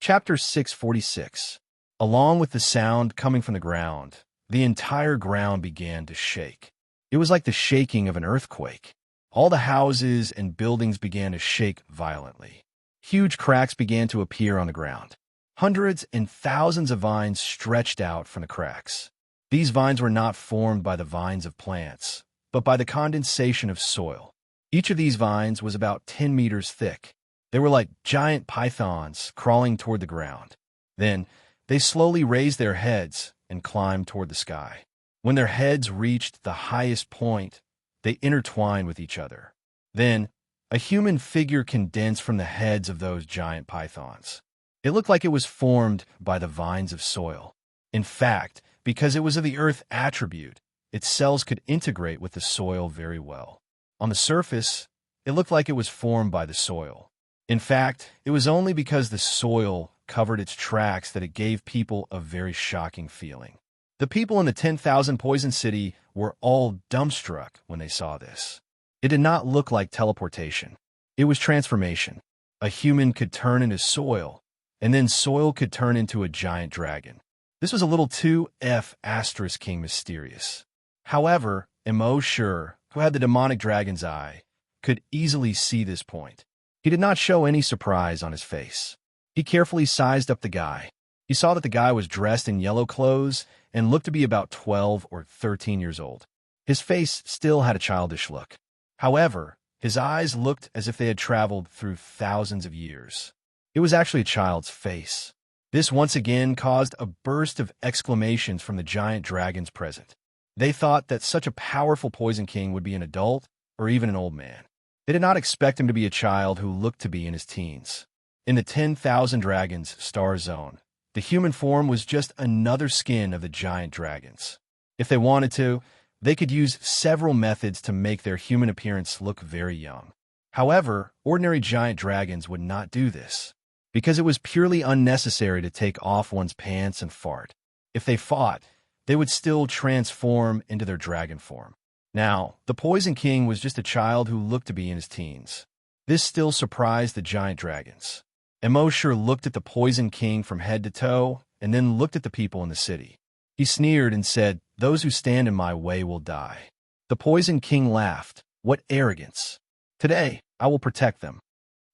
Chapter 646. Along with the sound coming from the ground, the entire ground began to shake. It was like the shaking of an earthquake. All the houses and buildings began to shake violently. Huge cracks began to appear on the ground. Hundreds and thousands of vines stretched out from the cracks. These vines were not formed by the vines of plants, but by the condensation of soil. Each of these vines was about 10 meters thick. They were like giant pythons crawling toward the ground. Then, they slowly raised their heads and climbed toward the sky. When their heads reached the highest point, they intertwined with each other. Then, a human figure condensed from the heads of those giant pythons. It looked like it was formed by the vines of soil. In fact, because it was of the earth attribute, its cells could integrate with the soil very well. On the surface, it looked like it was formed by the soil. In fact, it was only because the soil covered its tracks that it gave people a very shocking feeling. The people in the 10,000 Poison City were all dumbstruck when they saw this. It did not look like teleportation. It was transformation. A human could turn into soil, and then soil could turn into a giant dragon. This was a little too King mysterious. However, Immerse, who had the demonic dragon's eye, could easily see this point. He did not show any surprise on his face. He carefully sized up the guy. He saw that the guy was dressed in yellow clothes and looked to be about 12 or 13 years old. His face still had a childish look. However, his eyes looked as if they had traveled through thousands of years. It was actually a child's face. This once again caused a burst of exclamations from the giant dragons present. They thought that such a powerful Poison King would be an adult or even an old man. They did not expect him to be a child who looked to be in his teens. In the 10,000 Dragons Star Zone, the human form was just another skin of the giant dragons. If they wanted to, they could use several methods to make their human appearance look very young. However, ordinary giant dragons would not do this, because it was purely unnecessary to take off one's pants and fart. If they fought, they would still transform into their dragon form. Now, the Poison King was just a child who looked to be in his teens. This still surprised the giant dragons. Immerse looked at the Poison King from head to toe, and then looked at the people in the city. He sneered and said, "Those who stand in my way will die." The Poison King laughed. "What arrogance! Today, I will protect them."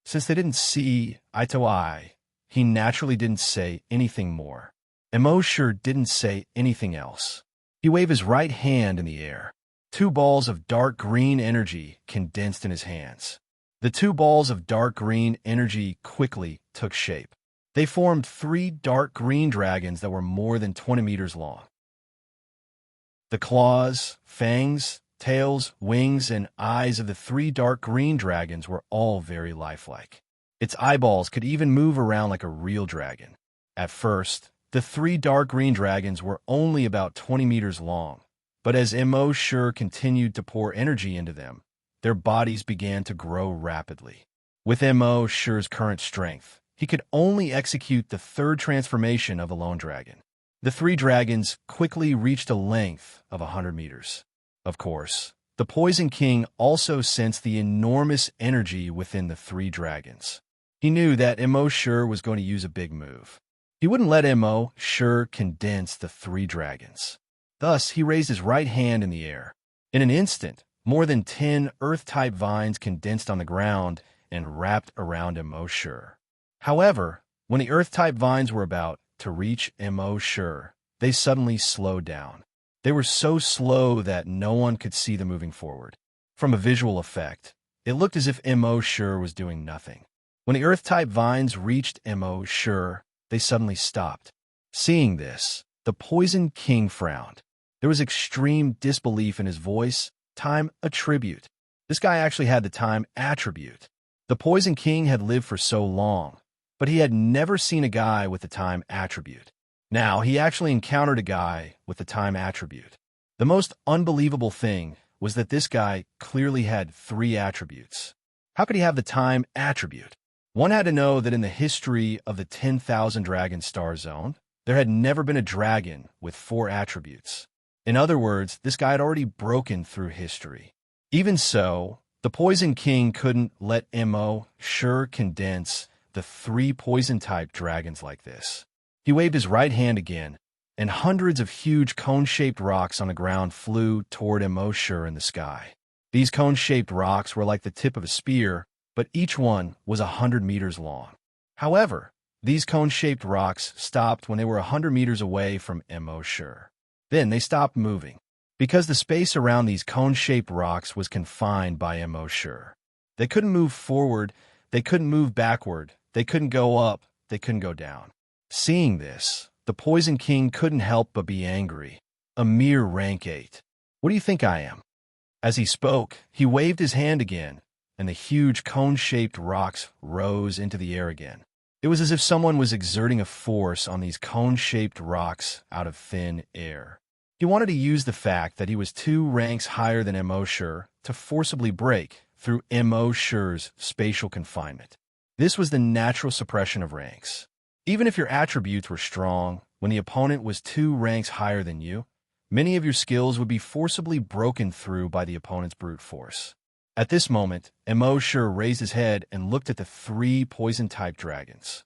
Since they didn't see eye to eye, he naturally didn't say anything more. Immerse didn't say anything else. He waved his right hand in the air. 2 balls of dark green energy condensed in his hands. The 2 balls of dark green energy quickly took shape. They formed 3 dark green dragons that were more than 20 meters long. The claws, fangs, tails, wings, and eyes of the 3 dark green dragons were all very lifelike. Its eyeballs could even move around like a real dragon. At first, the 3 dark green dragons were only about 20 meters long. But as Immerse continued to pour energy into them, their bodies began to grow rapidly. With Immerse's current strength, he could only execute the 3rd transformation of the lone dragon. The 3 dragons quickly reached a length of 100 meters. Of course, the Poison King also sensed the enormous energy within the 3 dragons. He knew that Immerse was going to use a big move. He wouldn't let Immerse condense the 3 dragons. Thus, he raised his right hand in the air. In an instant, more than 10 Earth-type vines condensed on the ground and wrapped around Immerse. However, when the Earth-type vines were about to reach Immerse, they suddenly slowed down. They were so slow that no one could see them moving forward. From a visual effect, it looked as if Immerse was doing nothing. When the Earth-type vines reached Immerse, they suddenly stopped. Seeing this, the Poison King frowned. There was extreme disbelief in his voice. Time attribute. This guy actually had the time attribute. The Poison King had lived for so long, but he had never seen a guy with the time attribute. Now, he actually encountered a guy with the time attribute. The most unbelievable thing was that this guy clearly had 3 attributes. How could he have the time attribute? One had to know that in the history of the 10,000 Dragon Star Zone, there had never been a dragon with 4 attributes. In other words, this guy had already broken through history. Even so, the Poison King couldn't let Immerse condense the 3 poison-type dragons like this. He waved his right hand again, and hundreds of huge cone-shaped rocks on the ground flew toward Immerse in the sky. These cone-shaped rocks were like the tip of a spear, but each one was 100 meters long. However, these cone-shaped rocks stopped when they were 100 meters away from Immerse. Then they stopped moving, because the space around these cone-shaped rocks was confined by Immerse. They couldn't move forward, they couldn't move backward, they couldn't go up, they couldn't go down. Seeing this, the Poison King couldn't help but be angry. A mere rank 8. What do you think I am? As he spoke, he waved his hand again, and the huge cone-shaped rocks rose into the air again. It was as if someone was exerting a force on these cone-shaped rocks out of thin air. He wanted to use the fact that he was 2 ranks higher than Immerse to forcibly break through Immerse's spatial confinement. This was the natural suppression of ranks. Even if your attributes were strong, when the opponent was 2 ranks higher than you, many of your skills would be forcibly broken through by the opponent's brute force. At this moment, Immerse raised his head and looked at the 3 poison-type dragons.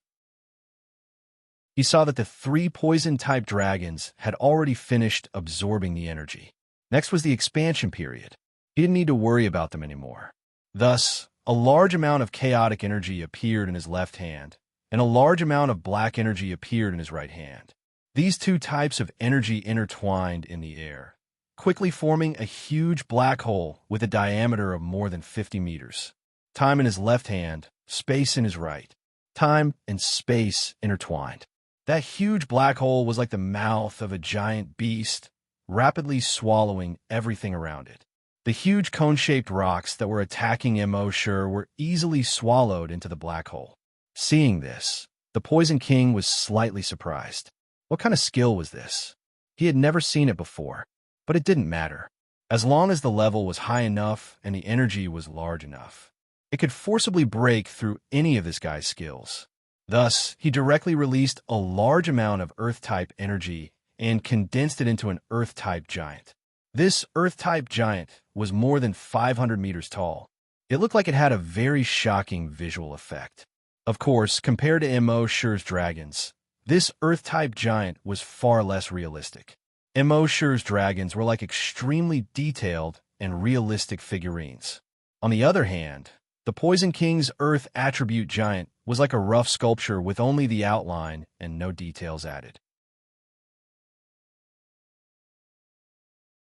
He saw that the 3 poison-type dragons had already finished absorbing the energy. Next was the expansion period. He didn't need to worry about them anymore. Thus, a large amount of chaotic energy appeared in his left hand, and a large amount of black energy appeared in his right hand. These 2 types of energy intertwined in the air, quickly forming a huge black hole with a diameter of more than 50 meters. Time in his left hand, space in his right. Time and space intertwined. That huge black hole was like the mouth of a giant beast, rapidly swallowing everything around it. The huge cone-shaped rocks that were attacking Immerse were easily swallowed into the black hole. Seeing this, the Poison King was slightly surprised. What kind of skill was this? He had never seen it before, but it didn't matter. As long as the level was high enough and the energy was large enough, it could forcibly break through any of this guy's skills. Thus, he directly released a large amount of Earth-type energy and condensed it into an Earth-type giant. This Earth-type giant was more than 500 meters tall. It looked like it had a very shocking visual effect. Of course, compared to Immerse's dragons, this Earth-type giant was far less realistic. Immerse's dragons were like extremely detailed and realistic figurines. On the other hand, the Poison King's Earth attribute giant was like a rough sculpture with only the outline and no details added.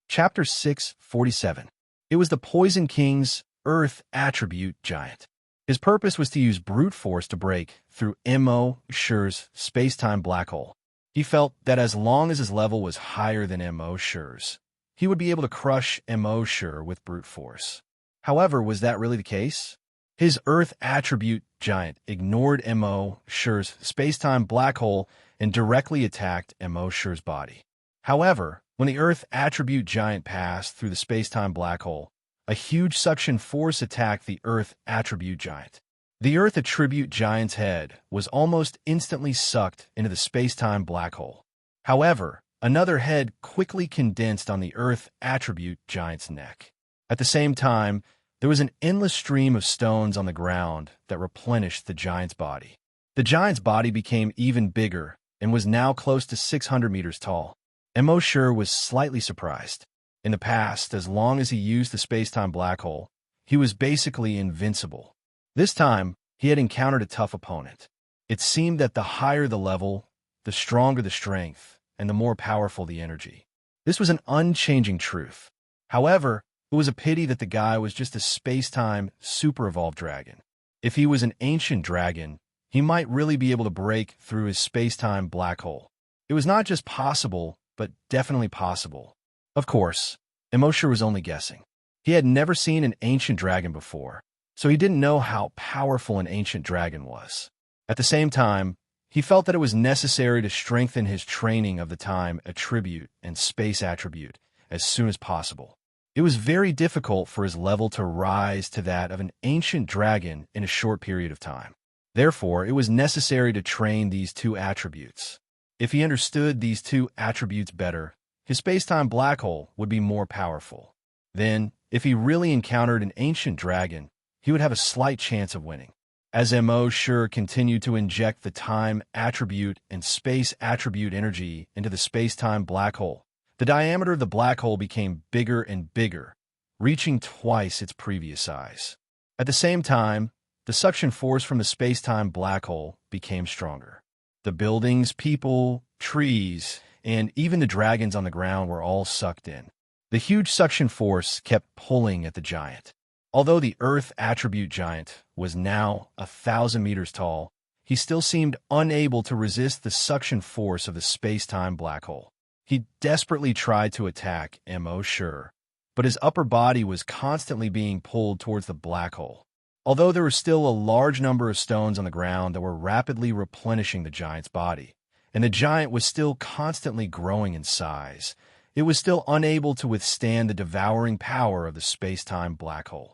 Chapter 647. It was the Poison King's Earth attribute giant. His purpose was to use brute force to break through Immerse's space-time black hole. He felt that as long as his level was higher than Immerse's, he would be able to crush Immerse with brute force. However, was that really the case? His Earth attribute giant ignored Immerse's space-time black hole and directly attacked Immerse's body. However, when the Earth attribute giant passed through the space-time black hole, a huge suction force attacked the Earth attribute giant. The Earth attribute giant's head was almost instantly sucked into the space-time black hole. However, another head quickly condensed on the Earth attribute giant's neck. At the same time, there was an endless stream of stones on the ground that replenished the giant's body. The giant's body became even bigger and was now close to 600 meters tall. Immerse was slightly surprised. In the past, as long as he used the space-time black hole, he was basically invincible. This time, he had encountered a tough opponent. It seemed that the higher the level, the stronger the strength, and the more powerful the energy. This was an unchanging truth. However, it was a pity that the guy was just a space-time super-evolved dragon. If he was an ancient dragon, he might really be able to break through his space-time black hole. It was not just possible, but definitely possible. Of course, Immerse was only guessing. He had never seen an ancient dragon before, so he didn't know how powerful an ancient dragon was. At the same time, he felt that it was necessary to strengthen his training of the time attribute and space attribute as soon as possible. It was very difficult for his level to rise to that of an ancient dragon in a short period of time. Therefore, it was necessary to train these 2 attributes. If he understood these 2 attributes better, his space-time black hole would be more powerful. Then, if he really encountered an ancient dragon, he would have a slight chance of winning. As Immerse continued to inject the time attribute and space attribute energy into the space-time black hole, the diameter of the black hole became bigger and bigger, reaching twice its previous size. At the same time, the suction force from the space-time black hole became stronger. The buildings, people, trees, and even the dragons on the ground were all sucked in. The huge suction force kept pulling at the giant. Although the Earth attribute giant was now 1,000 meters tall, he still seemed unable to resist the suction force of the space-time black hole. He desperately tried to attack Immerse, but his upper body was constantly being pulled towards the black hole. Although there were still a large number of stones on the ground that were rapidly replenishing the giant's body, and the giant was still constantly growing in size, it was still unable to withstand the devouring power of the space-time black hole.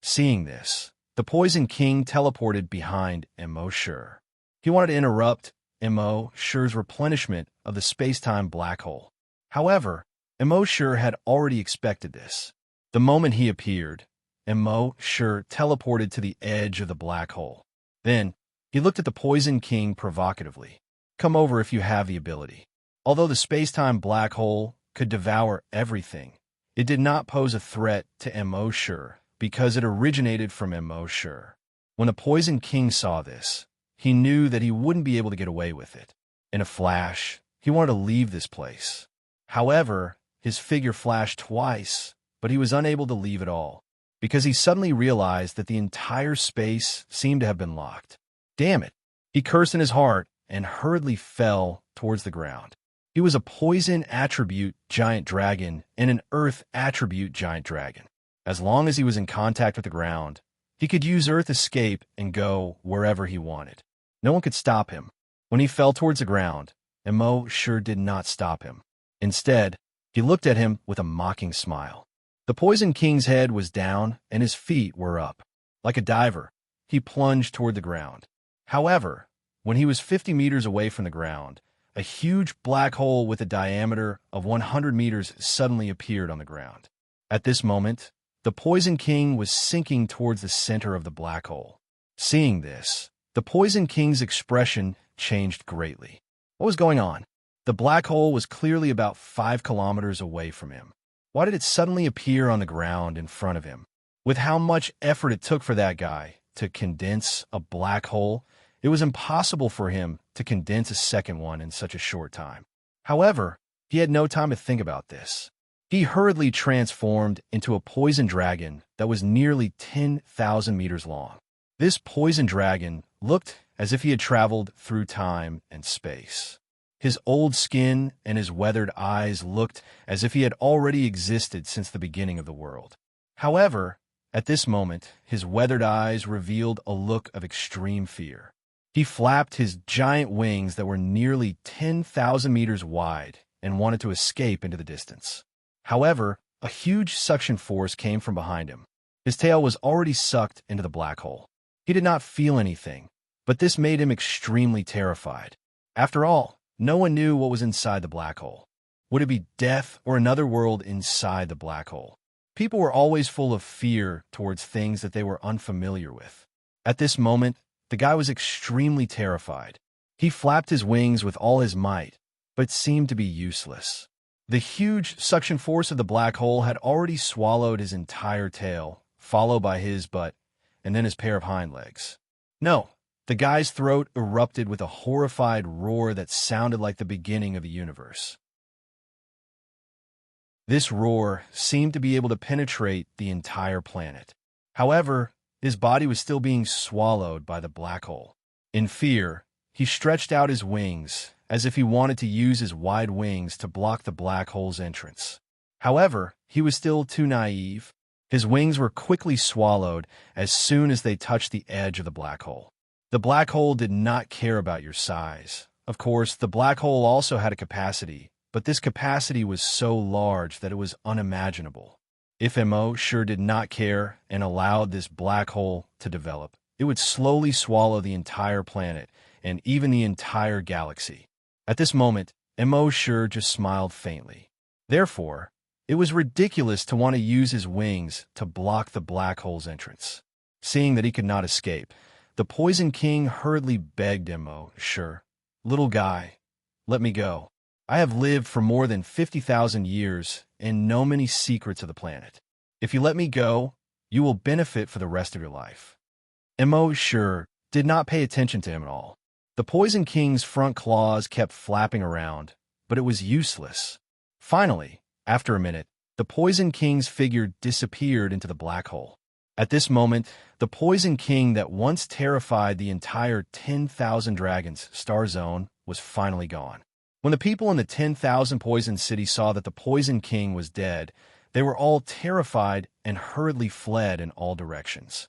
Seeing this, the Poison King teleported behind Immerse. He wanted to interrupt Immerse's replenishment of the space-time black hole. However, Immerse had already expected this. The moment he appeared, Immerse teleported to the edge of the black hole. Then, he looked at the Poison King provocatively. "Come over if you have the ability." Although the space-time black hole could devour everything, it did not pose a threat to Immerse because it originated from Immerse. When the Poison King saw this, he knew that he wouldn't be able to get away with it. In a flash, he wanted to leave this place. However, his figure flashed twice, but he was unable to leave at all, because he suddenly realized that the entire space seemed to have been locked. Damn it! He cursed in his heart and hurriedly fell towards the ground. He was a poison attribute giant dragon and an earth attribute giant dragon. As long as he was in contact with the ground, he could use Earth Escape and go wherever he wanted. No one could stop him. When he fell towards the ground, Immerse did not stop him. Instead, he looked at him with a mocking smile. The Poison King's head was down and his feet were up. Like a diver, he plunged toward the ground. However, when he was 50 meters away from the ground, a huge black hole with a diameter of 100 meters suddenly appeared on the ground. At this moment, the Poison King was sinking towards the center of the black hole. Seeing this, the Poison King's expression changed greatly. What was going on? The black hole was clearly about 5 kilometers away from him. Why did it suddenly appear on the ground in front of him? With how much effort it took for that guy to condense a black hole, it was impossible for him to condense a second one in such a short time. However, he had no time to think about this. He hurriedly transformed into a poison dragon that was nearly 10,000 meters long. This poison dragon looked as if he had traveled through time and space. His old skin and his weathered eyes looked as if he had already existed since the beginning of the world. However, at this moment, his weathered eyes revealed a look of extreme fear. He flapped his giant wings that were nearly 10,000 meters wide and wanted to escape into the distance. However, a huge suction force came from behind him. His tail was already sucked into the black hole. He did not feel anything, but this made him extremely terrified. After all, no one knew what was inside the black hole. Would it be death or another world inside the black hole? People were always full of fear towards things that they were unfamiliar with. At this moment, the guy was extremely terrified. He flapped his wings with all his might, but seemed to be useless. The huge suction force of the black hole had already swallowed his entire tail, followed by his butt, and then his pair of hind legs. No, the guy's throat erupted with a horrified roar that sounded like the beginning of the universe. This roar seemed to be able to penetrate the entire planet. However, his body was still being swallowed by the black hole. In fear, he stretched out his wings, as if he wanted to use his wide wings to block the black hole's entrance. However, he was still too naive. His wings were quickly swallowed as soon as they touched the edge of the black hole. The black hole did not care about your size. Of course, the black hole also had a capacity, but this capacity was so large that it was unimaginable. If Immerse did not care and allowed this black hole to develop, it would slowly swallow the entire planet and even the entire galaxy. At this moment, Immerse just smiled faintly. Therefore, it was ridiculous to want to use his wings to block the black hole's entrance. Seeing that he could not escape, the Poison King hurriedly begged Immerse, "Little guy, let me go. I have lived for more than 50,000 years and know many secrets of the planet. If you let me go, you will benefit for the rest of your life." Immerse did not pay attention to him at all. The Poison King's front claws kept flapping around, but it was useless. Finally, after a minute, the Poison King's figure disappeared into the black hole. At this moment, the Poison King that once terrified the entire 10,000 Dragons star zone was finally gone. When the people in the 10,000 Poison City saw that the Poison King was dead, they were all terrified and hurriedly fled in all directions.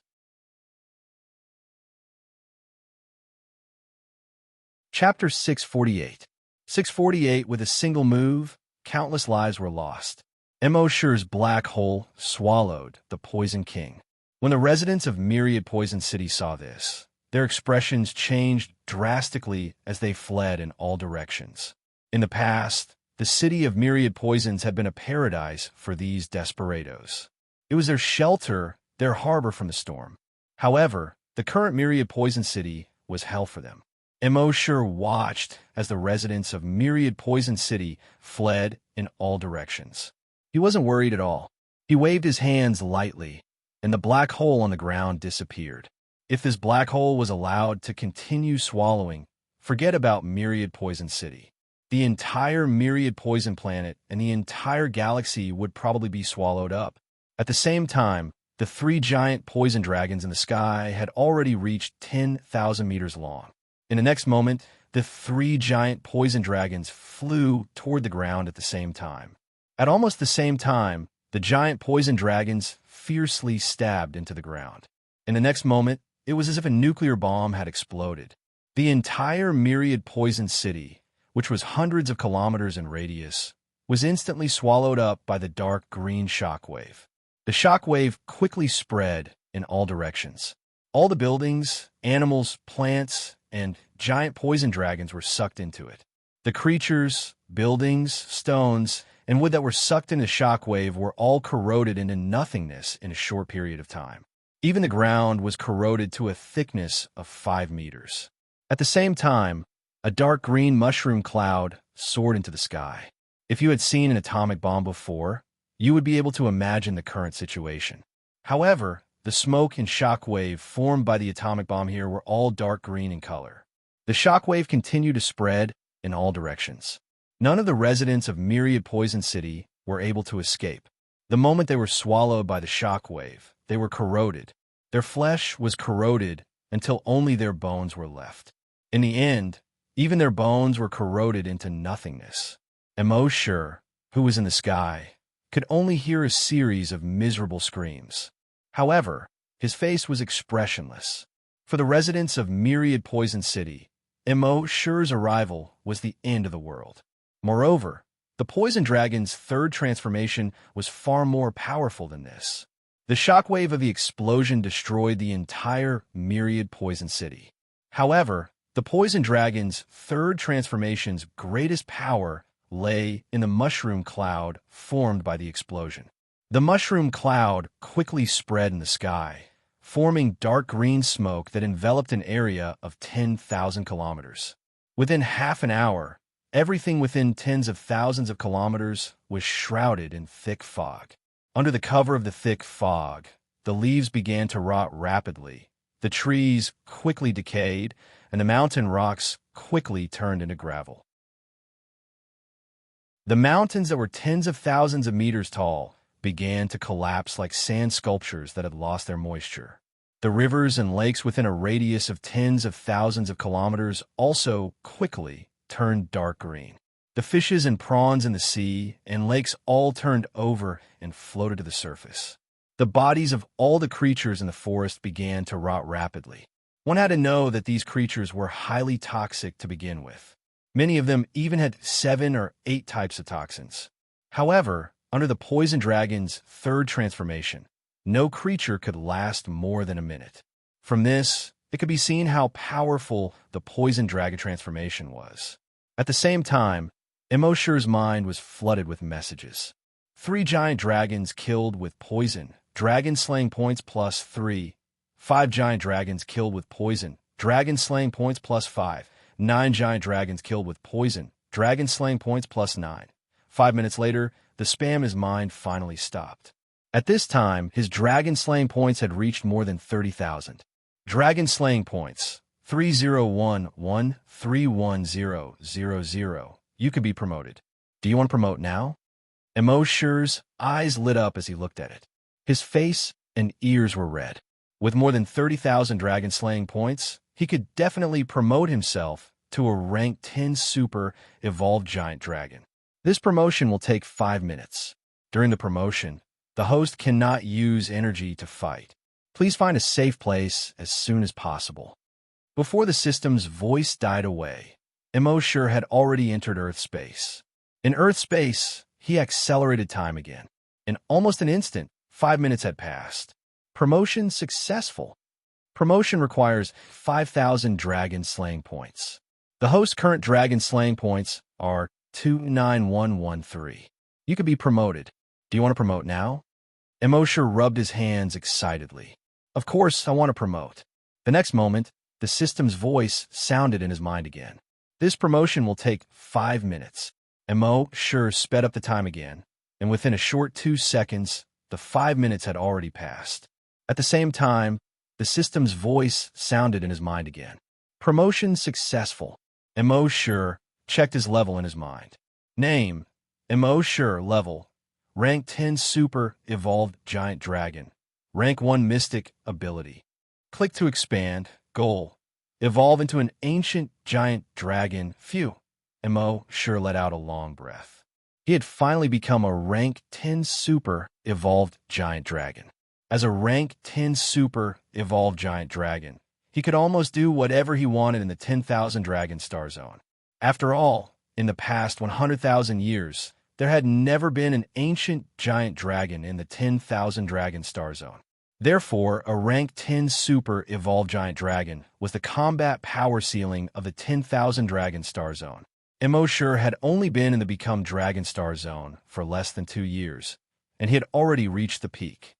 Chapter 648. 648, with a single move, countless lives were lost. Immerse's black hole swallowed the Poison King. When the residents of Myriad Poison City saw this, their expressions changed drastically as they fled in all directions. In the past, the city of Myriad Poisons had been a paradise for these desperados. It was their shelter, their harbor from the storm. However, the current Myriad Poison City was hell for them. Immerse watched as the residents of Myriad Poison City fled in all directions. He wasn't worried at all. He waved his hands lightly, and the black hole on the ground disappeared. If this black hole was allowed to continue swallowing, forget about Myriad Poison City. The entire Myriad Poison Planet and the entire galaxy would probably be swallowed up. At the same time, the 3 giant poison dragons in the sky had already reached 10,000 meters long. In the next moment, the 3 giant poison dragons flew toward the ground at the same time. At almost the same time, the giant poison dragons fiercely stabbed into the ground. In the next moment, it was as if a nuclear bomb had exploded. The entire Myriad Poison City, which was hundreds of kilometers in radius, was instantly swallowed up by the dark green shockwave. The shockwave quickly spread in all directions. All the buildings, animals, plants, and giant poison dragons were sucked into it. The creatures, buildings, stones, and wood that were sucked into the shockwave were all corroded into nothingness in a short period of time. Even the ground was corroded to a thickness of 5 meters. At the same time, a dark green mushroom cloud soared into the sky. If you had seen an atomic bomb before, you would be able to imagine the current situation. However, the smoke and shockwave formed by the atomic bomb here were all dark green in color. The shockwave continued to spread in all directions. None of the residents of Myriad Poison City were able to escape. The moment they were swallowed by the shockwave, they were corroded. Their flesh was corroded until only their bones were left. In the end, even their bones were corroded into nothingness. Immerse, who was in the sky, could only hear a series of miserable screams. However, his face was expressionless. For the residents of Myriad Poison City, Immerse's arrival was the end of the world. Moreover, the poison dragon's 3rd transformation was far more powerful than this. The shockwave of the explosion destroyed the entire Myriad Poison City. However, the poison dragon's 3rd transformation's greatest power lay in the mushroom cloud formed by the explosion. The mushroom cloud quickly spread in the sky, forming dark green smoke that enveloped an area of 10,000 kilometers. Within half an hour, everything within tens of thousands of kilometers was shrouded in thick fog. Under the cover of the thick fog, the leaves began to rot rapidly, the trees quickly decayed, and the mountain rocks quickly turned into gravel. The mountains that were tens of thousands of meters tall began to collapse like sand sculptures that had lost their moisture. The rivers and lakes within a radius of tens of thousands of kilometers also quickly turned dark green. The fishes and prawns in the sea and lakes all turned over and floated to the surface. The bodies of all the creatures in the forest began to rot rapidly. One had to know that these creatures were highly toxic to begin with. Many of them even had 7 or 8 types of toxins. However, under the poison dragon's 3rd transformation, no creature could last more than a minute. From this, it could be seen how powerful the poison dragon transformation was. At the same time, Immerse's mind was flooded with messages. 3 giant dragons killed with poison, dragon slaying points +3, 5 giant dragons killed with poison. Dragon slaying points plus 5. 9 giant dragons killed with poison. Dragon slaying points plus 9. 5 minutes later, the spam in his mind finally stopped. At this time, his dragon slaying points had reached more than 30,000. Dragon slaying points. 3011310000. You could be promoted. Do you want to promote now? Immerse's eyes lit up as he looked at it. His face and ears were red. With more than 30,000 dragon slaying points, he could definitely promote himself to a rank 10 super evolved giant dragon. This promotion will take 5 minutes. During the promotion, the host cannot use energy to fight. Please find a safe place as soon as possible. Before the system's voice died away, Immerse had already entered Earth space. In Earth space, he accelerated time again. In almost an instant, 5 minutes had passed. Promotion successful. Promotion requires 5,000 dragon slaying points. The host's current dragon slaying points are 29113. You could be promoted. Do you want to promote now? Immerse rubbed his hands excitedly. Of course, I want to promote. The next moment, the system's voice sounded in his mind again. This promotion will take 5 minutes. Immerse sped up the time again, and within a short 2 seconds, the 5 minutes had already passed. At the same time, the system's voice sounded in his mind again. Promotion successful. Immerse checked his level in his mind. Name, Immerse level. Rank 10 Super Evolved Giant Dragon. Rank 1 Mystic Ability. Click to expand. Goal. Evolve into an ancient giant dragon. Phew. Immerse let out a long breath. He had finally become a rank 10 Super Evolved Giant Dragon. As a rank 10 Super Evolved Giant Dragon, he could almost do whatever he wanted in the 10,000 Dragon Star Zone. After all, in the past 100,000 years, there had never been an ancient giant dragon in the 10,000 Dragon Star Zone. Therefore, a rank 10 Super Evolved Giant Dragon was the combat power ceiling of the 10,000 Dragon Star Zone. Immerse had only been in the Become Dragon Star Zone for less than 2 years, and he had already reached the peak.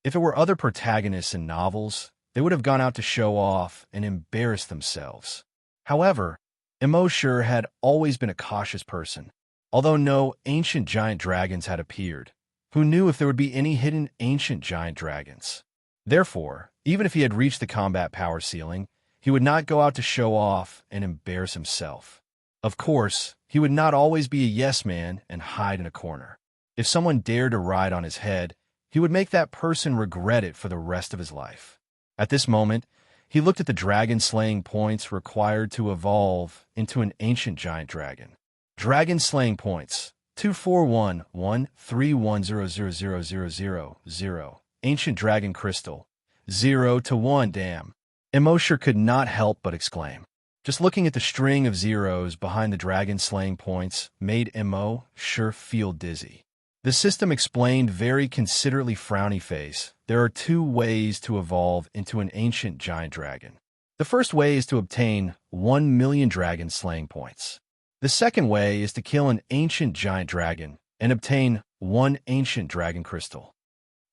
If it were other protagonists in novels, they would have gone out to show off and embarrass themselves. However, Immerse had always been a cautious person. Although no ancient giant dragons had appeared, who knew if there would be any hidden ancient giant dragons? Therefore, even if he had reached the combat power ceiling, he would not go out to show off and embarrass himself. Of course, he would not always be a yes man and hide in a corner. If someone dared to ride on his head, he would make that person regret it for the rest of his life. At this moment, he looked at the dragon slaying points required to evolve into an ancient giant dragon. Dragon slaying points, 24113100000. Ancient dragon crystal, 0 to 1. Damn. Immerse could not help but exclaim. Just looking at the string of zeros behind the dragon slaying points made Immerse feel dizzy. The system explained very considerately frowny face. There are 2 ways to evolve into an ancient giant dragon. The first way is to obtain 1 million dragon slaying points. The second way is to kill an ancient giant dragon and obtain 1 ancient dragon crystal.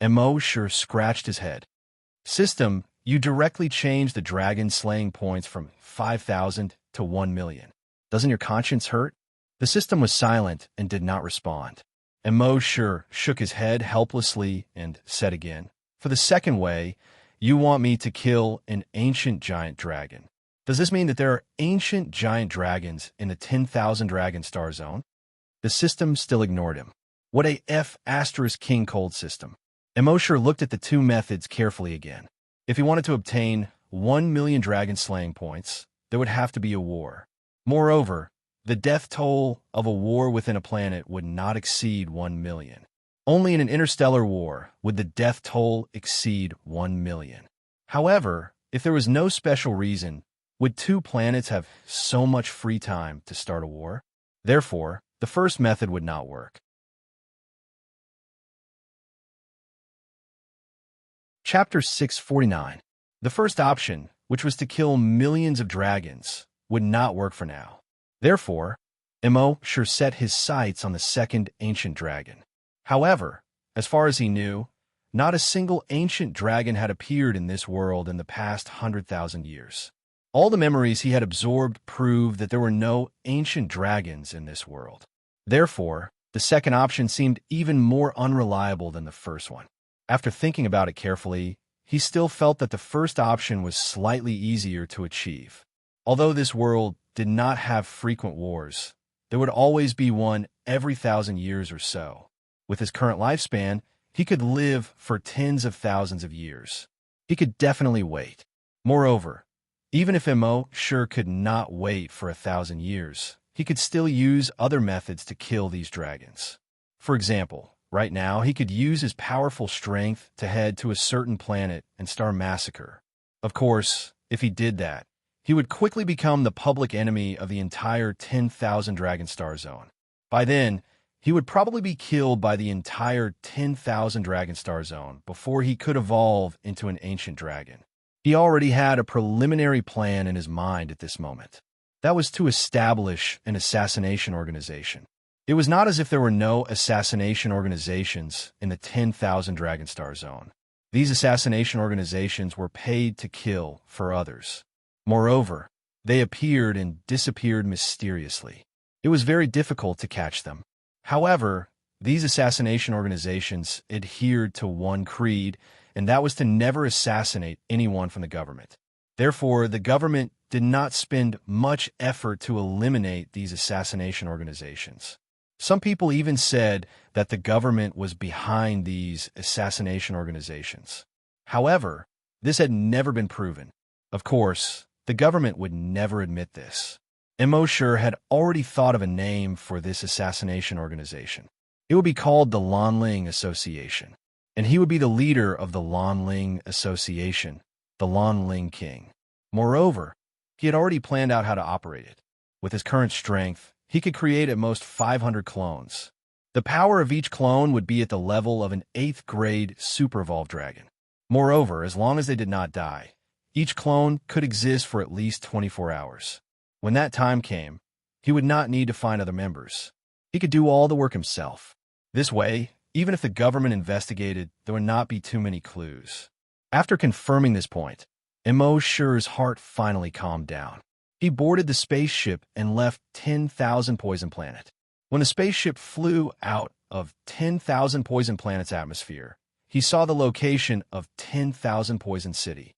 Immerse scratched his head. System, you directly changed the dragon slaying points from 5,000 to 1 million. Doesn't your conscience hurt? The system was silent and did not respond. Immerse shook his head helplessly and said again, for the second way, you want me to kill an ancient giant dragon. Does this mean that there are ancient giant dragons in the 10,000 Dragon Star Zone? The system still ignored him. What a F***king cold system. Immerse looked at the 2 methods carefully again. If he wanted to obtain 1 million dragon slaying points, there would have to be a war. Moreover, the death toll of a war within a planet would not exceed 1 million. Only in an interstellar war would the death toll exceed 1 million. However, if there was no special reason, would 2 planets have so much free time to start a war? Therefore, the first method would not work. Chapter 649. The first option, which was to kill millions of dragons, would not work for now. Therefore, Immerse set his sights on the second ancient dragon. However, as far as he knew, Not a single ancient dragon had appeared in this world in the past 100,000 years. All the memories he had absorbed proved that there were no ancient dragons in this world. Therefore, the second option seemed even more unreliable than the first one. After thinking about it carefully, he still felt that the first option was slightly easier to achieve. Although this world did not have frequent wars, there would always be one every 1,000 years or so. With his current lifespan, he could live for tens of thousands of years. He could definitely wait. Moreover, even if Immerse could not wait for 1,000 years, he could still use other methods to kill these dragons. For example, right now he could use his powerful strength to head to a certain planet and start a massacre. Of course, if he did that, he would quickly become the public enemy of the entire 10,000 Dragon Star Zone. By then, he would probably be killed by the entire 10,000 Dragon Star Zone before he could evolve into an ancient dragon. He already had a preliminary plan in his mind at this moment. That was to establish an assassination organization. It was not as if there were no assassination organizations in the 10,000 Dragon Star Zone. These assassination organizations were paid to kill for others. Moreover, they appeared and disappeared mysteriously. It was very difficult to catch them. However, these assassination organizations adhered to one creed, and that was to never assassinate anyone from the government. Therefore, the government did not spend much effort to eliminate these assassination organizations. Some people even said that the government was behind these assassination organizations. However, this had never been proven. Of course, the government would never admit this. Immerse had already thought of a name for this assassination organization. It would be called the Lanling Association, and he would be the leader of the Lanling Association, the Lanling King. Moreover, he had already planned out how to operate it. With his current strength, he could create at most 500 clones. The power of each clone would be at the level of an 8th grade super evolved dragon. Moreover, as long as they did not die, each clone could exist for at least 24 hours. When that time came, he would not need to find other members. He could do all the work himself. This way, even if the government investigated, there would not be too many clues. After confirming this point, Immerse's heart finally calmed down. He boarded the spaceship and left 10,000 Poison Planet. When the spaceship flew out of 10,000 Poison Planet's atmosphere, he saw the location of 10,000 Poison City.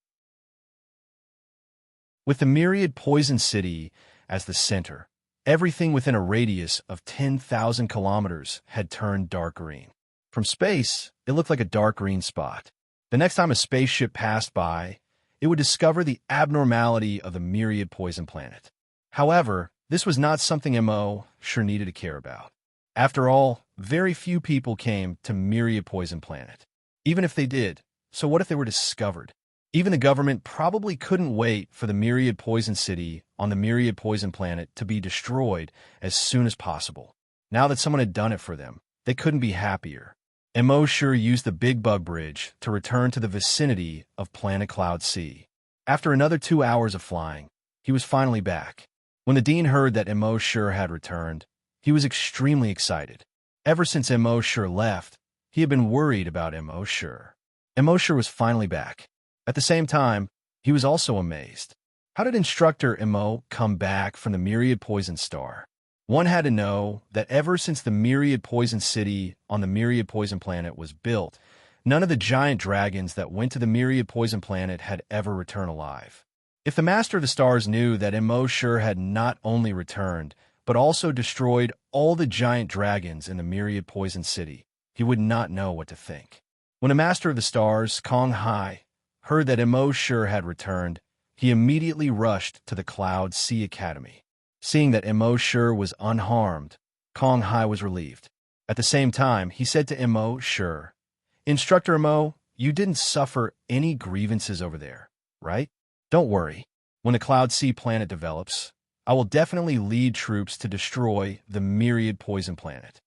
With the myriad Poison City as the center, everything within a radius of 10,000 kilometers had turned dark green. From space, it looked like a dark green spot. The next time a spaceship passed by, it would discover the abnormality of the myriad Poison Planet. However, this was not something Immerse needed to care about. After all, very few people came to myriad Poison Planet. Even if they did, so what if they were discovered? Even the government probably couldn't wait for the myriad Poison City on the myriad Poison Planet to be destroyed as soon as possible. Now that someone had done it for them, they couldn't be happier. Immerse used the Big Bug Bridge to return to the vicinity of Planet Cloud C. After another 2 hours of flying, he was finally back. When the Dean heard that Immerse had returned, he was extremely excited. Ever since Immerse left, he had been worried about Immerse. Immerse was finally back. At the same time, he was also amazed. How did Instructor Immerse come back from the Myriad Poison Star? One had to know that ever since the Myriad Poison City on the Myriad Poison Planet was built, none of the giant dragons that went to the Myriad Poison Planet had ever returned alive. If the Master of the Stars knew that Immerse had not only returned, but also destroyed all the giant dragons in the Myriad Poison City, he would not know what to think. When the Master of the Stars, Kong Hai, heard that Immerse had returned, he immediately rushed to the Cloud Sea Academy. Seeing that Immerse was unharmed, Kong Hai was relieved. At the same time, he said to Immerse, "Instructor Immerse, you didn't suffer any grievances over there, right? Don't worry. When the Cloud Sea planet develops, I will definitely lead troops to destroy the Myriad Poison Planet."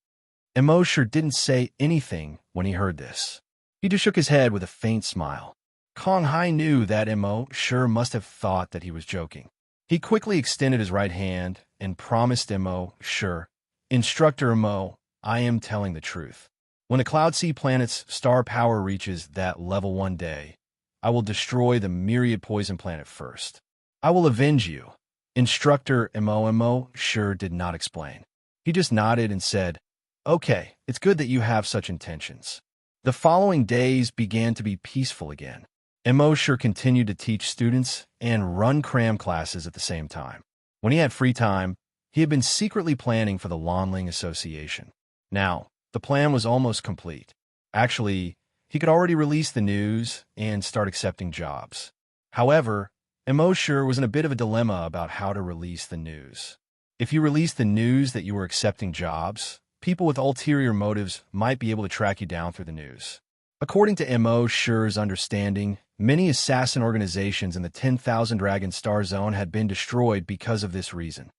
Immerse didn't say anything when he heard this. He just shook his head with a faint smile. Kong Hai knew that Immerse must have thought that he was joking. He quickly extended his right hand and promised Immerse, "Instructor Immerse, I am telling the truth. When the Cloud Sea planet's star power reaches that level one day, I will destroy the myriad poison planet first. I will avenge you. Instructor Immerse sure did not explain. He just nodded and said, "Okay, it's good that you have such intentions." The following days began to be peaceful again. Immerse continued to teach students and run cram classes at the same time. When he had free time, he had been secretly planning for the Lonling Association. Now, the plan was almost complete. Actually, he could already release the news and start accepting jobs. However, Immerse was in a bit of a dilemma about how to release the news. If you released the news that you were accepting jobs, people with ulterior motives might be able to track you down through the news. According to Immerse's understanding, many assassin organizations in the 10,000 Dragon Star Zone had been destroyed because of this reason.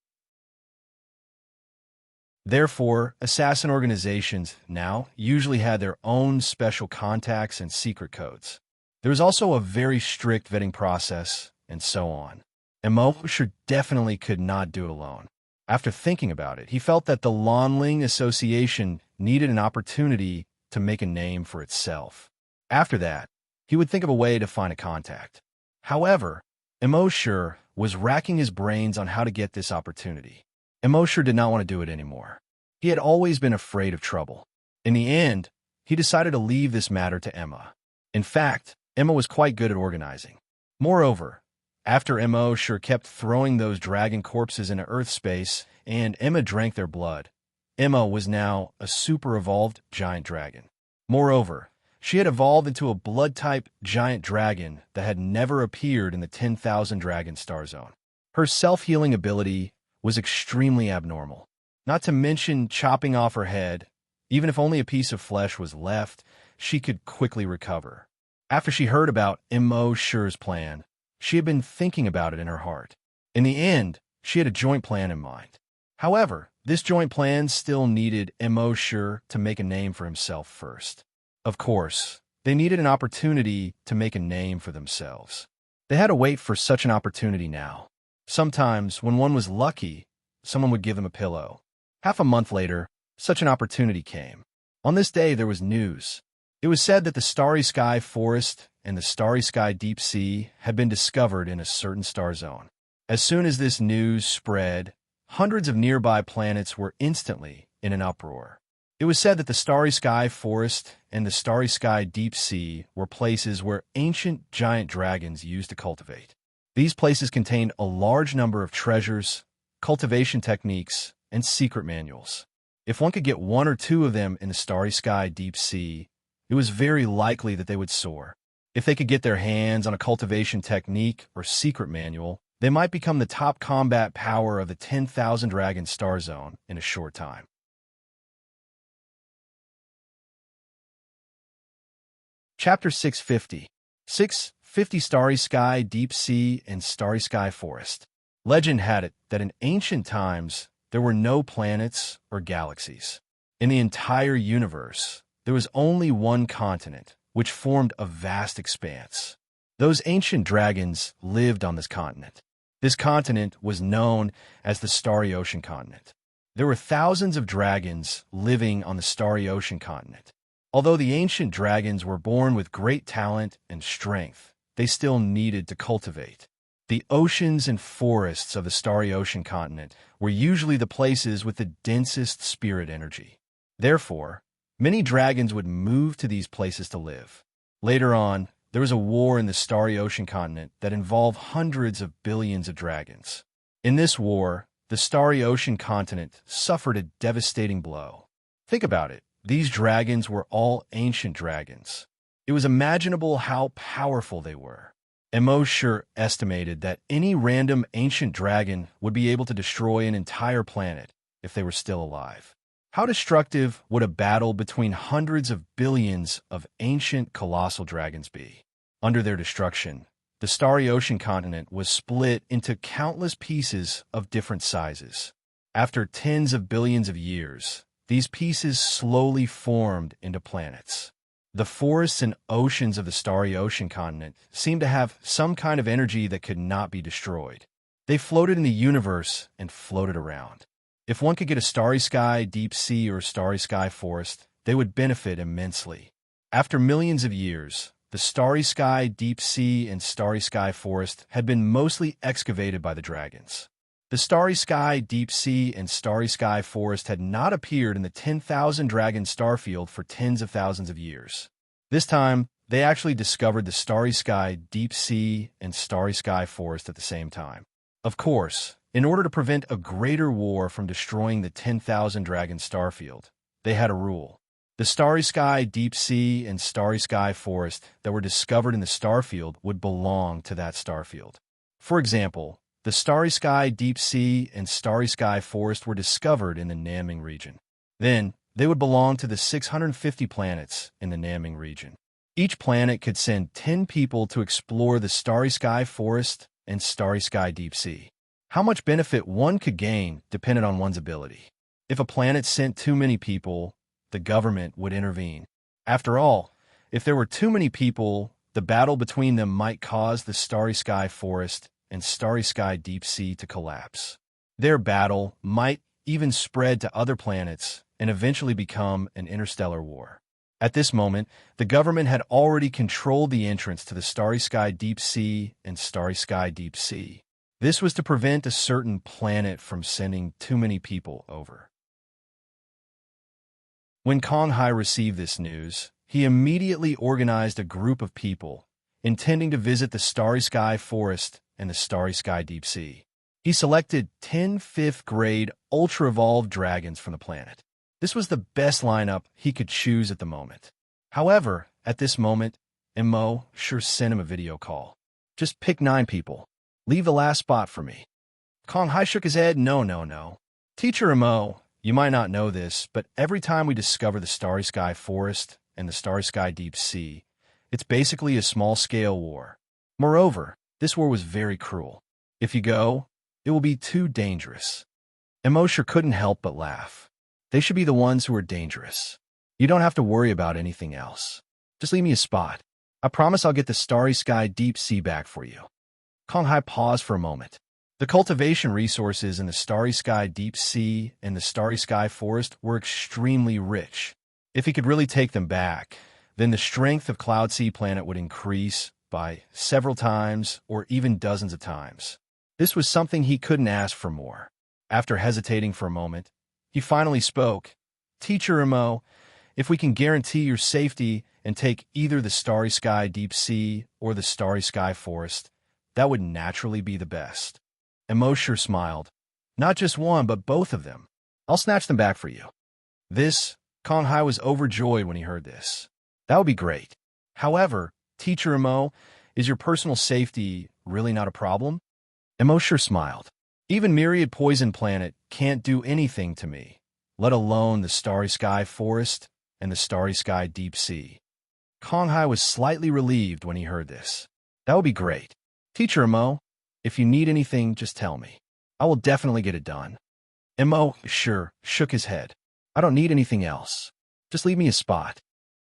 Therefore, assassin organizations now usually had their own special contacts and secret codes. There was also a very strict vetting process, and so on. Immerse definitely could not do it alone. After thinking about it, he felt that the Lonling Association needed an opportunity to make a name for itself. After that, he would think of a way to find a contact. However, Immerse was racking his brains on how to get this opportunity. Immerse did not want to do it anymore. He had always been afraid of trouble. In the end, he decided to leave this matter to Emma. In fact, Emma was quite good at organizing. Moreover, after Immerse kept throwing those dragon corpses into Earth space and Emma drank their blood, Emma was now a super-evolved giant dragon. Moreover, she had evolved into a blood-type giant dragon that had never appeared in the 10,000 Dragon Star Zone. Her self-healing ability was extremely abnormal. Not to mention chopping off her head, even if only a piece of flesh was left, she could quickly recover. After she heard about Immerse's plan, she had been thinking about it in her heart. In the end, she had a joint plan in mind. However, this joint plan still needed Immerse to make a name for himself first. Of course, they needed an opportunity to make a name for themselves. They had to wait for such an opportunity now. Sometimes, when one was lucky, someone would give them a pillow. Half a month later, such an opportunity came. On this day, there was news. It was said that the Starry Sky Forest and the Starry Sky Deep Sea had been discovered in a certain star zone. As soon as this news spread, hundreds of nearby planets were instantly in an uproar. It was said that the Starry Sky Forest and the Starry Sky Deep Sea were places where ancient giant dragons used to cultivate. These places contained a large number of treasures, cultivation techniques, and secret manuals. If one could get one or two of them in the Starry Sky Deep Sea, it was very likely that they would soar. If they could get their hands on a cultivation technique or secret manual, they might become the top combat power of the 10,000 Dragon Star Zone in a short time. Chapter 650. 650 Starry Sky, Deep Sea, and Starry Sky Forest. Legend had it that in ancient times, there were no planets or galaxies. In the entire universe, there was only one continent, which formed a vast expanse. Those ancient dragons lived on this continent. This continent was known as the Starry Ocean Continent. There were thousands of dragons living on the Starry Ocean Continent. Although the ancient dragons were born with great talent and strength, they still needed to cultivate. The oceans and forests of the Starry Ocean Continent were usually the places with the densest spirit energy. Therefore, many dragons would move to these places to live. Later on, there was a war in the Starry Ocean Continent that involved hundreds of billions of dragons. In this war, the Starry Ocean Continent suffered a devastating blow. Think about it. These dragons were all ancient dragons. It was imaginable how powerful they were. Immerse estimated that any random ancient dragon would be able to destroy an entire planet if they were still alive. How destructive would a battle between hundreds of billions of ancient colossal dragons be? Under their destruction, the Starry Ocean Continent was split into countless pieces of different sizes. After tens of billions of years, these pieces slowly formed into planets. The forests and oceans of the Starry Ocean Continent seemed to have some kind of energy that could not be destroyed. They floated in the universe and floated around. If one could get a Starry Sky Deep Sea or Starry Sky Forest, they would benefit immensely. After millions of years, the Starry Sky Deep Sea and Starry Sky Forest had been mostly excavated by the dragons. The Starry Sky Deep Sea and Starry Sky Forest had not appeared in the 10,000 Dragon Starfield for tens of thousands of years. This time, they actually discovered the Starry Sky Deep Sea and Starry Sky Forest at the same time. Of course, in order to prevent a greater war from destroying the 10,000 Dragon Starfield, they had a rule. The Starry Sky Deep Sea and Starry Sky Forest that were discovered in the Starfield would belong to that Starfield. For example, the Starry Sky Deep Sea and Starry Sky Forest were discovered in the Naming region. Then, they would belong to the 650 planets in the Naming region. Each planet could send 10 people to explore the Starry Sky Forest and Starry Sky Deep Sea. How much benefit one could gain depended on one's ability. If a planet sent too many people, the government would intervene. After all, if there were too many people, the battle between them might cause the Starry Sky Forest and Starry Sky Deep Sea to collapse. Their battle might even spread to other planets and eventually become an interstellar war. At this moment, the government had already controlled the entrance to the Starry Sky Deep Sea and Starry Sky Deep Sea. This was to prevent a certain planet from sending too many people over. When Kong Hai received this news, he immediately organized a group of people, intending to visit the Starry Sky Forest and the Starry Sky Deep Sea. He selected 10 fifth-grade ultra-evolved dragons from the planet. This was the best lineup he could choose at the moment. However, at this moment, Immo sent him a video call. Just pick 9 people. Leave the last spot for me. Kong Hai shook his head. No. Teacher Immo, you might not know this, but every time we discover the Starry Sky Forest and the Starry Sky Deep Sea, it's basically a small-scale war. Moreover, this war was very cruel. If you go, it will be too dangerous. Immo couldn't help but laugh. They should be the ones who are dangerous. You don't have to worry about anything else. Just leave me a spot. I promise I'll get the Starry Sky Deep Sea back for you. Kong Hai paused for a moment. The cultivation resources in the Starry Sky Deep Sea and the Starry Sky Forest were extremely rich. If he could really take them back, then the strength of Cloud Sea Planet would increase by several times or even dozens of times. This was something he couldn't ask for more. After hesitating for a moment, he finally spoke. Teacher Immo, if we can guarantee your safety and take either the Starry Sky Deep Sea or the Starry Sky Forest, that would naturally be the best. Immo smiled. Not just one, but both of them. I'll snatch them back for you. Kong Hai was overjoyed when he heard this. That would be great. However, Teacher Immo, is your personal safety really not a problem? Immo smiled. Even Myriad Poison Planet can't do anything to me, let alone the Starry Sky Forest and the Starry Sky Deep Sea. Kong Hai was slightly relieved when he heard this. That would be great. Teacher Immo, if you need anything, just tell me. I will definitely get it done. Immo shook his head. I don't need anything else. Just leave me a spot.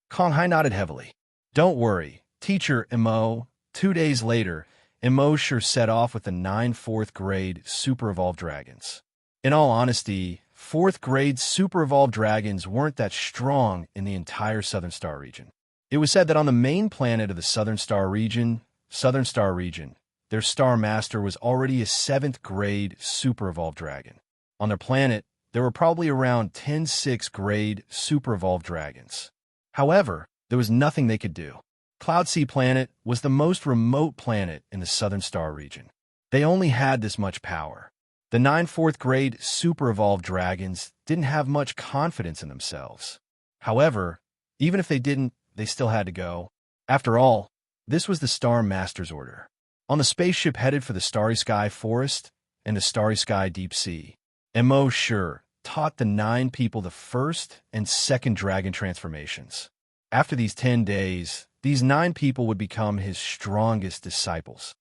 Kong Hai nodded heavily. Don't worry, Teacher Immo. 2 days later, Immo set off with the 9 4th-grade super-evolved dragons. In all honesty, 4th-grade super-evolved dragons weren't that strong in the entire Southern Star region. It was said that on the main planet of the Southern Star region, their Star Master was already a 7th-grade super-evolved dragon. On their planet, there were probably around 10 6th-grade super-evolved dragons. However, there was nothing they could do. Cloud Sea Planet was the most remote planet in the Southern Star region. They only had this much power. The 9 4th-grade super-evolved dragons didn't have much confidence in themselves. However, even if they didn't, they still had to go. After all, this was the Star Master's order. On the spaceship headed for the Starry Sky Forest and the Starry Sky Deep Sea, Immo taught the 9 people the first and second dragon transformations. After these 10 days, these 9 people would become his strongest disciples.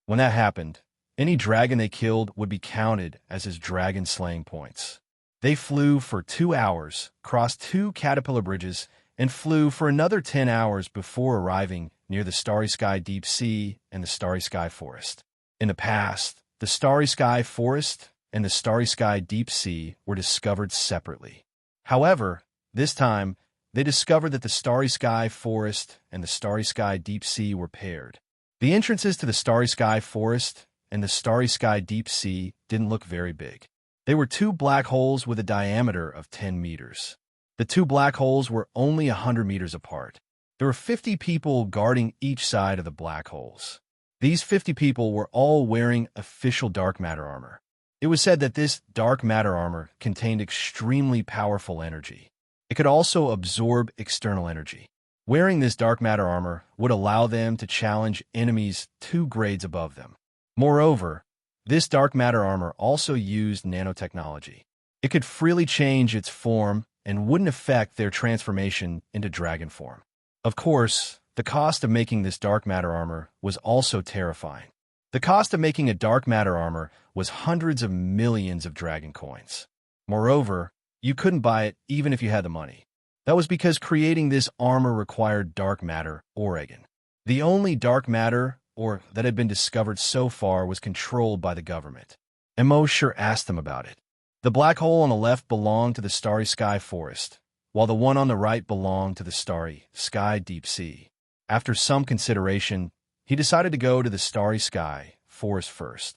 When that happened, any dragon they killed would be counted as his dragon slaying points. They flew for 2 hours, crossed 2 caterpillar bridges, and flew for another 10 hours before arriving near the Starry Sky Deep Sea and the Starry Sky Forest. In the past, the Starry Sky Forest and the Starry Sky Deep Sea were discovered separately. However, this time, they discovered that the Starry Sky Forest and the Starry Sky Deep Sea were paired. The entrances to the Starry Sky Forest and the Starry Sky Deep Sea didn't look very big. They were two black holes with a diameter of 10 meters. The two black holes were only 100 meters apart. There were 50 people guarding each side of the black holes. These 50 people were all wearing official dark matter armor. It was said that this dark matter armor contained extremely powerful energy. It could also absorb external energy. Wearing this dark matter armor would allow them to challenge enemies 2 grades above them. Moreover, this dark matter armor also used nanotechnology. It could freely change its form and wouldn't affect their transformation into dragon form. Of course, the cost of making this dark matter armor was also terrifying. The cost of making a dark matter armor was hundreds of millions of dragon coins. Moreover, you couldn't buy it even if you had the money. That was because creating this armor required dark matter, Oregon. The only dark matter or that had been discovered so far was controlled by the government. Immerse asked them about it. The black hole on the left belonged to the Starry Sky Forest, while the one on the right belonged to the Starry Sky Deep Sea. After some consideration, he decided to go to the Starry Sky Forest first.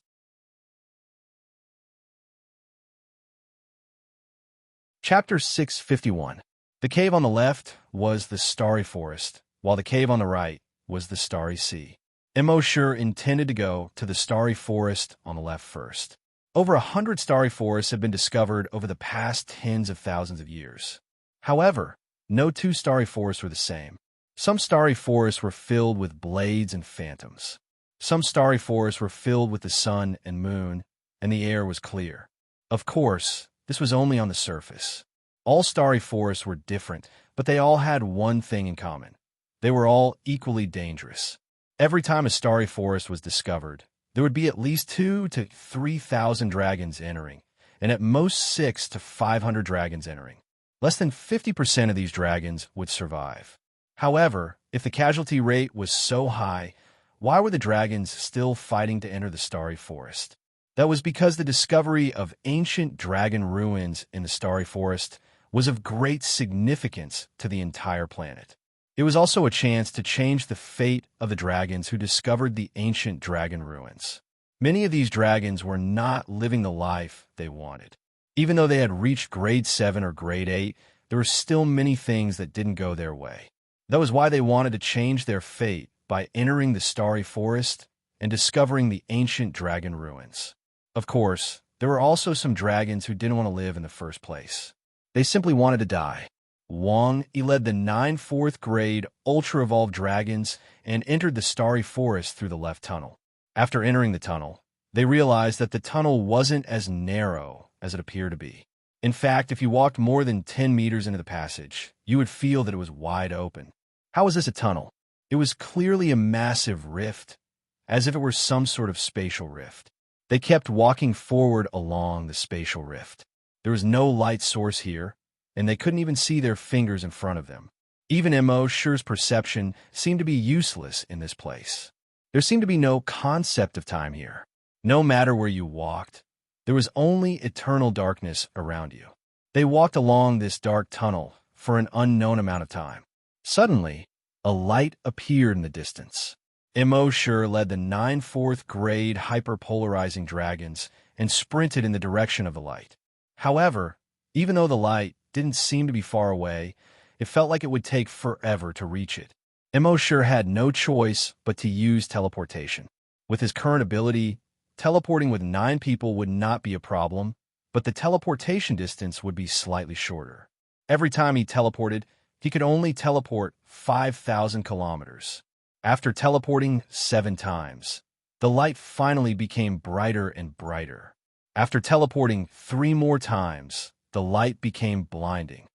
Chapter 651. The cave on the left was the Starry Forest, while the cave on the right was the Starry Sea. Immerse intended to go to the Starry Forest on the left first. Over 100 starry forests have been discovered over the past tens of thousands of years. However, no 2 starry forests were the same. Some starry forests were filled with blades and phantoms. Some starry forests were filled with the sun and moon, and the air was clear. Of course, this was only on the surface. All starry forests were different, but they all had one thing in common. They were all equally dangerous. Every time a starry forest was discovered, there would be at least 2,000 to 3,000 dragons entering, and at most 600 to 500 dragons entering. Less than 50% of these dragons would survive. However, if the casualty rate was so high, why were the dragons still fighting to enter the starry forest? That was because the discovery of ancient dragon ruins in the starry forest was of great significance to the entire planet. It was also a chance to change the fate of the dragons who discovered the ancient dragon ruins. Many of these dragons were not living the life they wanted. Even though they had reached grade 7 or grade 8, there were still many things that didn't go their way. That was why they wanted to change their fate by entering the starry forest and discovering the ancient dragon ruins. Of course, there were also some dragons who didn't want to live in the first place. They simply wanted to die. Wang led the 9 4th grade ultra-evolved dragons and entered the starry forest through the left tunnel. After entering the tunnel, they realized that the tunnel wasn't as narrow as it appeared to be. In fact, if you walked more than 10 meters into the passage, you would feel that it was wide open. How was this a tunnel? It was clearly a massive rift, as if it were some sort of spatial rift. They kept walking forward along the spatial rift. There was no light source here, and they couldn't even see their fingers in front of them. Even Immerse's perception seemed to be useless in this place. There seemed to be no concept of time here. No matter where you walked, there was only eternal darkness around you. They walked along this dark tunnel for an unknown amount of time. Suddenly, a light appeared in the distance. Immerse led the 9 4th grade hyperpolarizing dragons and sprinted in the direction of the light. However, even though the light didn't seem to be far away, it felt like it would take forever to reach it. Immerse had no choice but to use teleportation. With his current ability, teleporting with 9 people would not be a problem, but the teleportation distance would be slightly shorter. Every time he teleported, he could only teleport 5,000 kilometers. After teleporting 7 times, the light finally became brighter and brighter. After teleporting 3 more times, the light became blinding.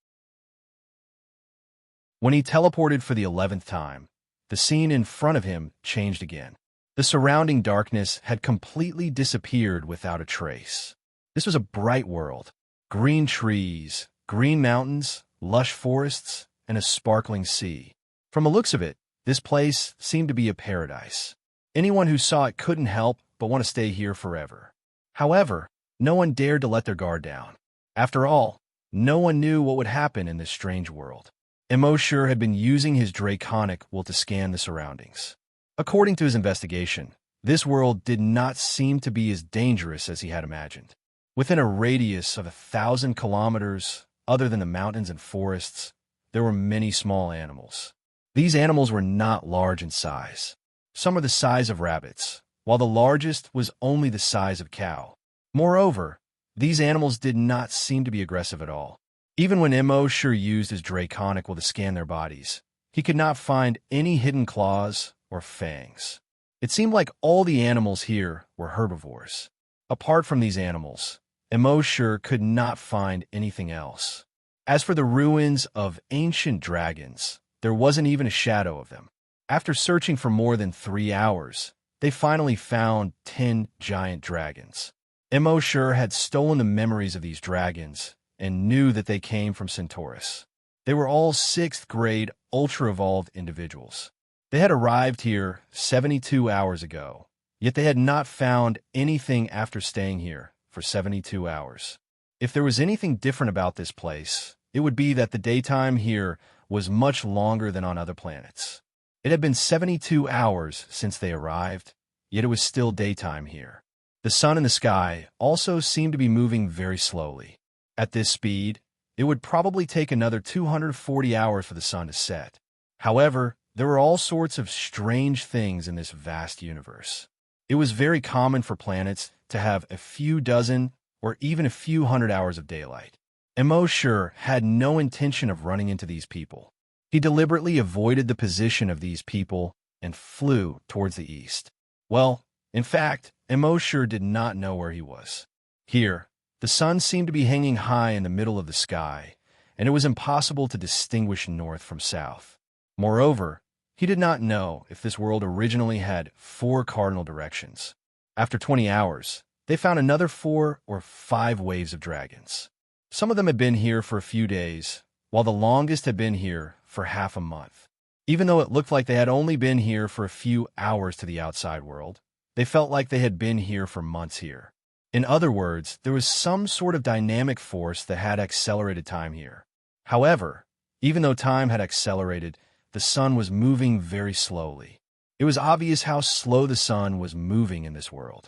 When he teleported for the 11th time, the scene in front of him changed again. The surrounding darkness had completely disappeared without a trace. This was a bright world. Green trees, green mountains, lush forests, and a sparkling sea. From the looks of it, this place seemed to be a paradise. Anyone who saw it couldn't help but want to stay here forever. However, no one dared to let their guard down. After all, no one knew what would happen in this strange world. Immerse had been using his draconic will to scan the surroundings. According to his investigation, this world did not seem to be as dangerous as he had imagined. Within a radius of 1,000 kilometers, other than the mountains and forests, there were many small animals. These animals were not large in size. Some were the size of rabbits, while the largest was only the size of a cow. Moreover, these animals did not seem to be aggressive at all. Even when Immerse used his draconic will to scan their bodies, he could not find any hidden claws or fangs. It seemed like all the animals here were herbivores. Apart from these animals, Immerse could not find anything else. As for the ruins of ancient dragons, there wasn't even a shadow of them. After searching for more than 3 hours, they finally found 10 giant dragons. Immerse had stolen the memories of these dragons and knew that they came from Centaurus. They were all 6th grade ultra-evolved individuals. They had arrived here 72 hours ago, yet they had not found anything after staying here for 72 hours. If there was anything different about this place, it would be that the daytime here was much longer than on other planets. It had been 72 hours since they arrived, yet it was still daytime here. The sun in the sky also seemed to be moving very slowly. At this speed, it would probably take another 240 hours for the sun to set. However, there were all sorts of strange things in this vast universe. It was very common for planets to have a few dozen or even a few hundred hours of daylight. Immerse had no intention of running into these people. He deliberately avoided the position of these people and flew towards the east. Well, in fact, Immerse did not know where he was. Here, the sun seemed to be hanging high in the middle of the sky, and it was impossible to distinguish north from south. Moreover, he did not know if this world originally had 4 cardinal directions. After 20 hours, they found another 4 or 5 waves of dragons. Some of them had been here for a few days, while the longest had been here for half a month. Even though it looked like they had only been here for a few hours to the outside world, they felt like they had been here for months here. In other words, there was some sort of dynamic force that had accelerated time here. However, even though time had accelerated, the sun was moving very slowly. It was obvious how slow the sun was moving in this world.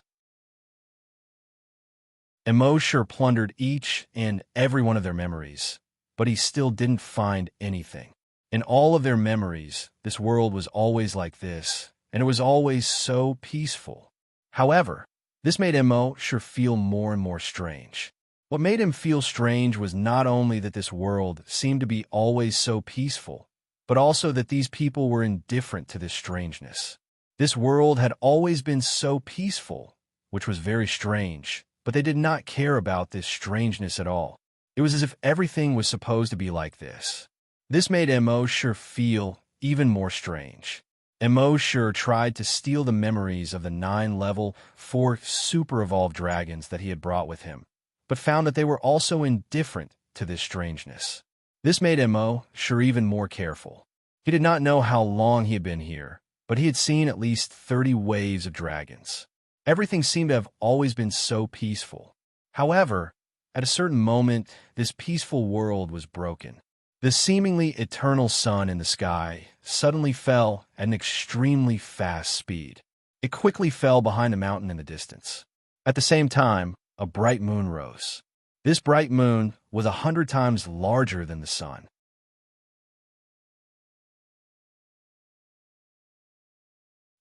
Immerse plundered each and every one of their memories, but he still didn't find anything. In all of their memories, this world was always like this, and it was always so peaceful. However, this made Immerse feel more and more strange. What made him feel strange was not only that this world seemed to be always so peaceful, but also that these people were indifferent to this strangeness. This world had always been so peaceful, which was very strange, but they did not care about this strangeness at all. It was as if everything was supposed to be like this. This made Immerse feel even more strange. Immerse tried to steal the memories of the 9 level 4 super-evolved dragons that he had brought with him, but found that they were also indifferent to this strangeness. This made Immerse even more careful. He did not know how long he had been here, but he had seen at least 30 waves of dragons. Everything seemed to have always been so peaceful. However, at a certain moment, this peaceful world was broken. The seemingly eternal sun in the sky suddenly fell at an extremely fast speed. It quickly fell behind a mountain in the distance. At the same time, a bright moon rose. This bright moon was 100 times larger than the sun.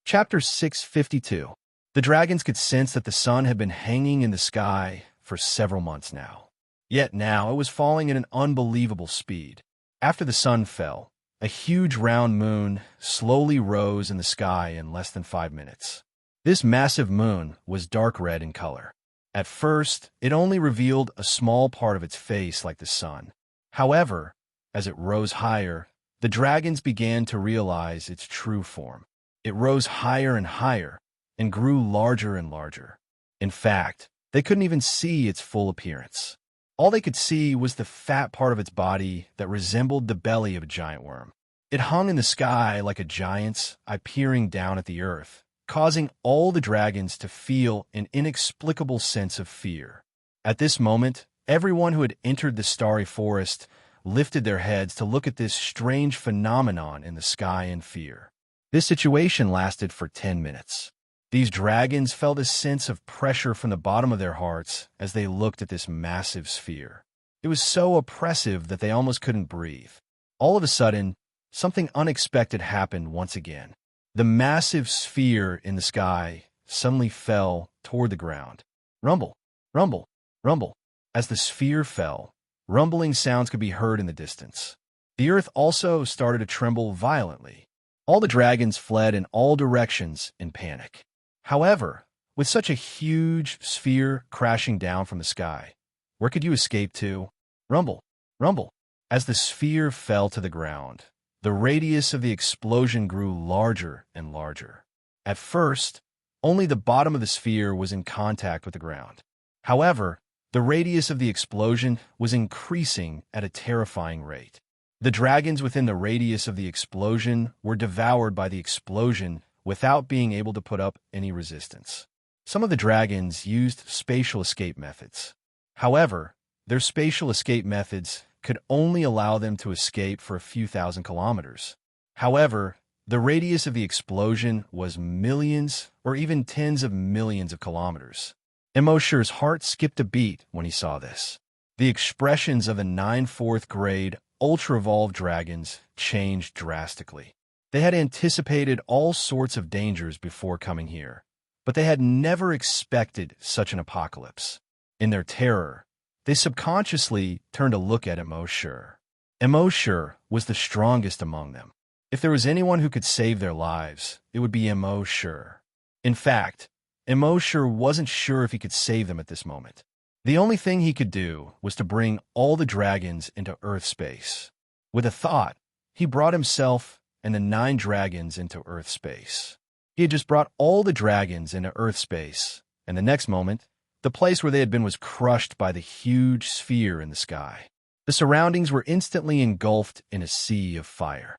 Chapter 652. The dragons could sense that the sun had been hanging in the sky for several months now. Yet now it was falling at an unbelievable speed. After the sun fell, a huge round moon slowly rose in the sky in less than 5 minutes. This massive moon was dark red in color. At first, it only revealed a small part of its face like the sun. However, as it rose higher, the dragons began to realize its true form. It rose higher and higher and grew larger and larger. In fact, they couldn't even see its full appearance. All they could see was the fat part of its body that resembled the belly of a giant worm. It hung in the sky like a giant's eye peering down at the earth, causing all the dragons to feel an inexplicable sense of fear. At this moment, Everyone who had entered the starry forest lifted their heads to look at this strange phenomenon in the sky in fear. This situation lasted for 10 minutes. These dragons felt a sense of pressure from the bottom of their hearts as they looked at this massive sphere. It was so oppressive that they almost couldn't breathe. All of a sudden, something unexpected happened once again. The massive sphere in the sky suddenly fell toward the ground. Rumble, rumble, rumble. As the sphere fell, rumbling sounds could be heard in the distance. The earth also started to tremble violently. All the dragons fled in all directions in panic. However, with such a huge sphere crashing down from the sky, where could you escape to? Rumble, rumble. As the sphere fell to the ground, the radius of the explosion grew larger and larger. At first, only the bottom of the sphere was in contact with the ground. However, the radius of the explosion was increasing at a terrifying rate. The dragons within the radius of the explosion were devoured by the explosion without being able to put up any resistance. Some of the dragons used spatial escape methods. However, their spatial escape methods could only allow them to escape for a few thousand kilometers. However, the radius of the explosion was millions or even tens of millions of kilometers. Immerse's heart skipped a beat when he saw this. The expressions of the 9 fourth grade ultra-evolved dragons changed drastically. They had anticipated all sorts of dangers before coming here, but they had never expected such an apocalypse. In their terror, they subconsciously turned to look at Immerse. Immerse was the strongest among them. If there was anyone who could save their lives, it would be Immerse. In fact, Immerse wasn't sure if he could save them at this moment. The only thing he could do was to bring all the dragons into Earth space. With a thought, he brought himself and the 9 dragons into Earth space. He had just brought all the dragons into Earth space, and the next moment, the place where they had been was crushed by the huge sphere in the sky. The surroundings were instantly engulfed in a sea of fire.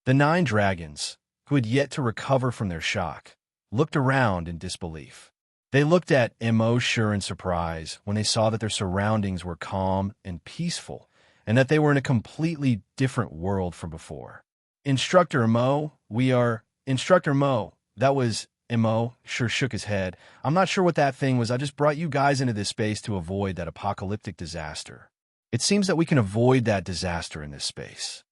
The 9 dragons, who had yet to recover from their shock, looked around in disbelief. They looked at Immerse in surprise when they saw that their surroundings were calm and peaceful, and that they were in a completely different world from before. Instructor Mo, Instructor Mo, that was Immo shook his head. I'm not sure what that thing was. I just brought you guys into this space to avoid that apocalyptic disaster. It seems that we can avoid that disaster in this space.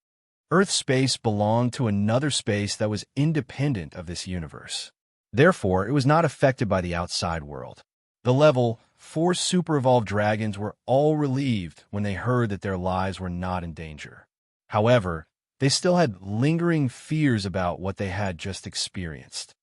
Earth space belonged to another space that was independent of this universe. Therefore, it was not affected by the outside world. The level 4 super-evolved dragons were all relieved when they heard that their lives were not in danger. However, they still had lingering fears about what they had just experienced.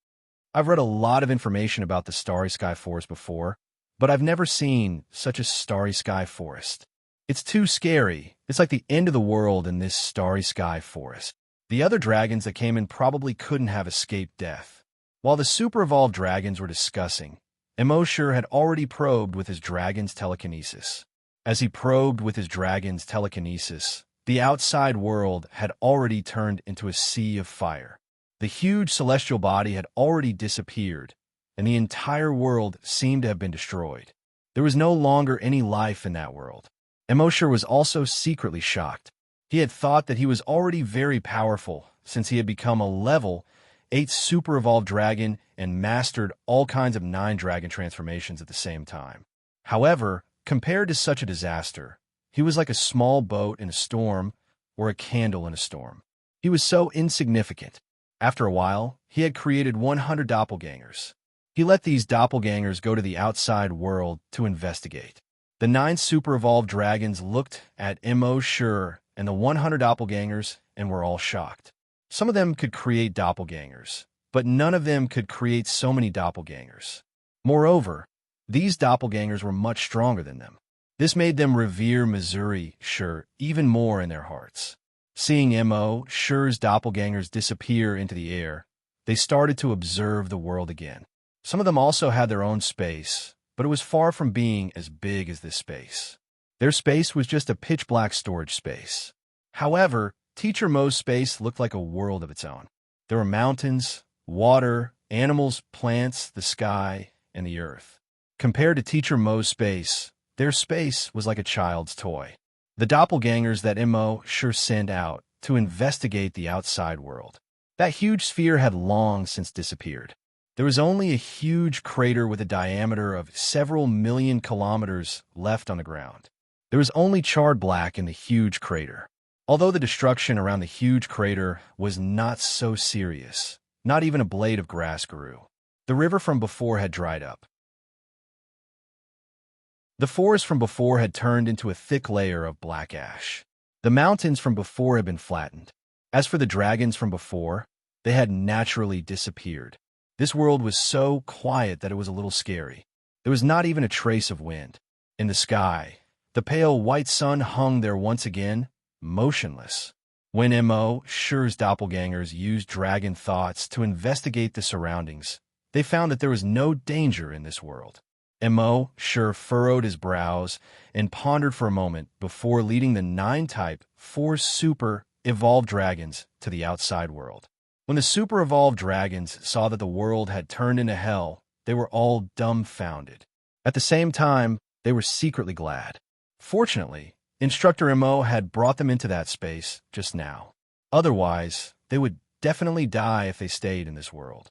I've read a lot of information about the Starry Sky Forest before, but I've never seen such a Starry Sky Forest. It's too scary. It's like the end of the world in this Starry Sky Forest. The other dragons that came in probably couldn't have escaped death. While the super-evolved dragons were discussing, Immerse had already probed with his dragon's telekinesis. As he probed with his dragon's telekinesis, the outside world had already turned into a sea of fire. The huge celestial body had already disappeared, and the entire world seemed to have been destroyed. There was no longer any life in that world. Immerse was also secretly shocked. He had thought that he was already very powerful, since he had become a level 8 super-evolved dragon and mastered all kinds of 9 dragon transformations at the same time. However, compared to such a disaster, he was like a small boat in a storm or a candle in a storm. He was so insignificant. After a while, he had created 100 doppelgangers. He let these doppelgangers go to the outside world to investigate. The 9 super-evolved dragons looked at Immerse and the 100 doppelgangers and were all shocked. Some of them could create doppelgangers, but none of them could create so many doppelgangers. Moreover, these doppelgangers were much stronger than them. This made them revere Immerse even more in their hearts. Seeing Immerse's doppelgangers disappear into the air, they started to observe the world again. Some of them also had their own space, but it was far from being as big as this space. Their space was just a pitch-black storage space. However, Teacher Mo's space looked like a world of its own. There were mountains, water, animals, plants, the sky, and the earth. Compared to Teacher Mo's space, their space was like a child's toy. The doppelgangers that Mo sure sent out to investigate the outside world. That huge sphere had long since disappeared. There was only a huge crater with a diameter of several million kilometers left on the ground. There was only charred black in the huge crater. Although the destruction around the huge crater was not so serious, not even a blade of grass grew. The river from before had dried up. The forest from before had turned into a thick layer of black ash. The mountains from before had been flattened. As for the dragons from before, they had naturally disappeared. This world was so quiet that it was a little scary. There was not even a trace of wind. In the sky, the pale white sun hung there once again, motionless. When Mo Sure's doppelgangers used dragon thoughts to investigate the surroundings, they found that there was no danger in this world. Mo Sure furrowed his brows and pondered for a moment before leading the 9-type 4 super evolved dragons to the outside world. When the super evolved dragons saw that the world had turned into hell, they were all dumbfounded. At the same time, they were secretly glad. Fortunately, Instructor Mo had brought them into that space just now. Otherwise, they would definitely die if they stayed in this world.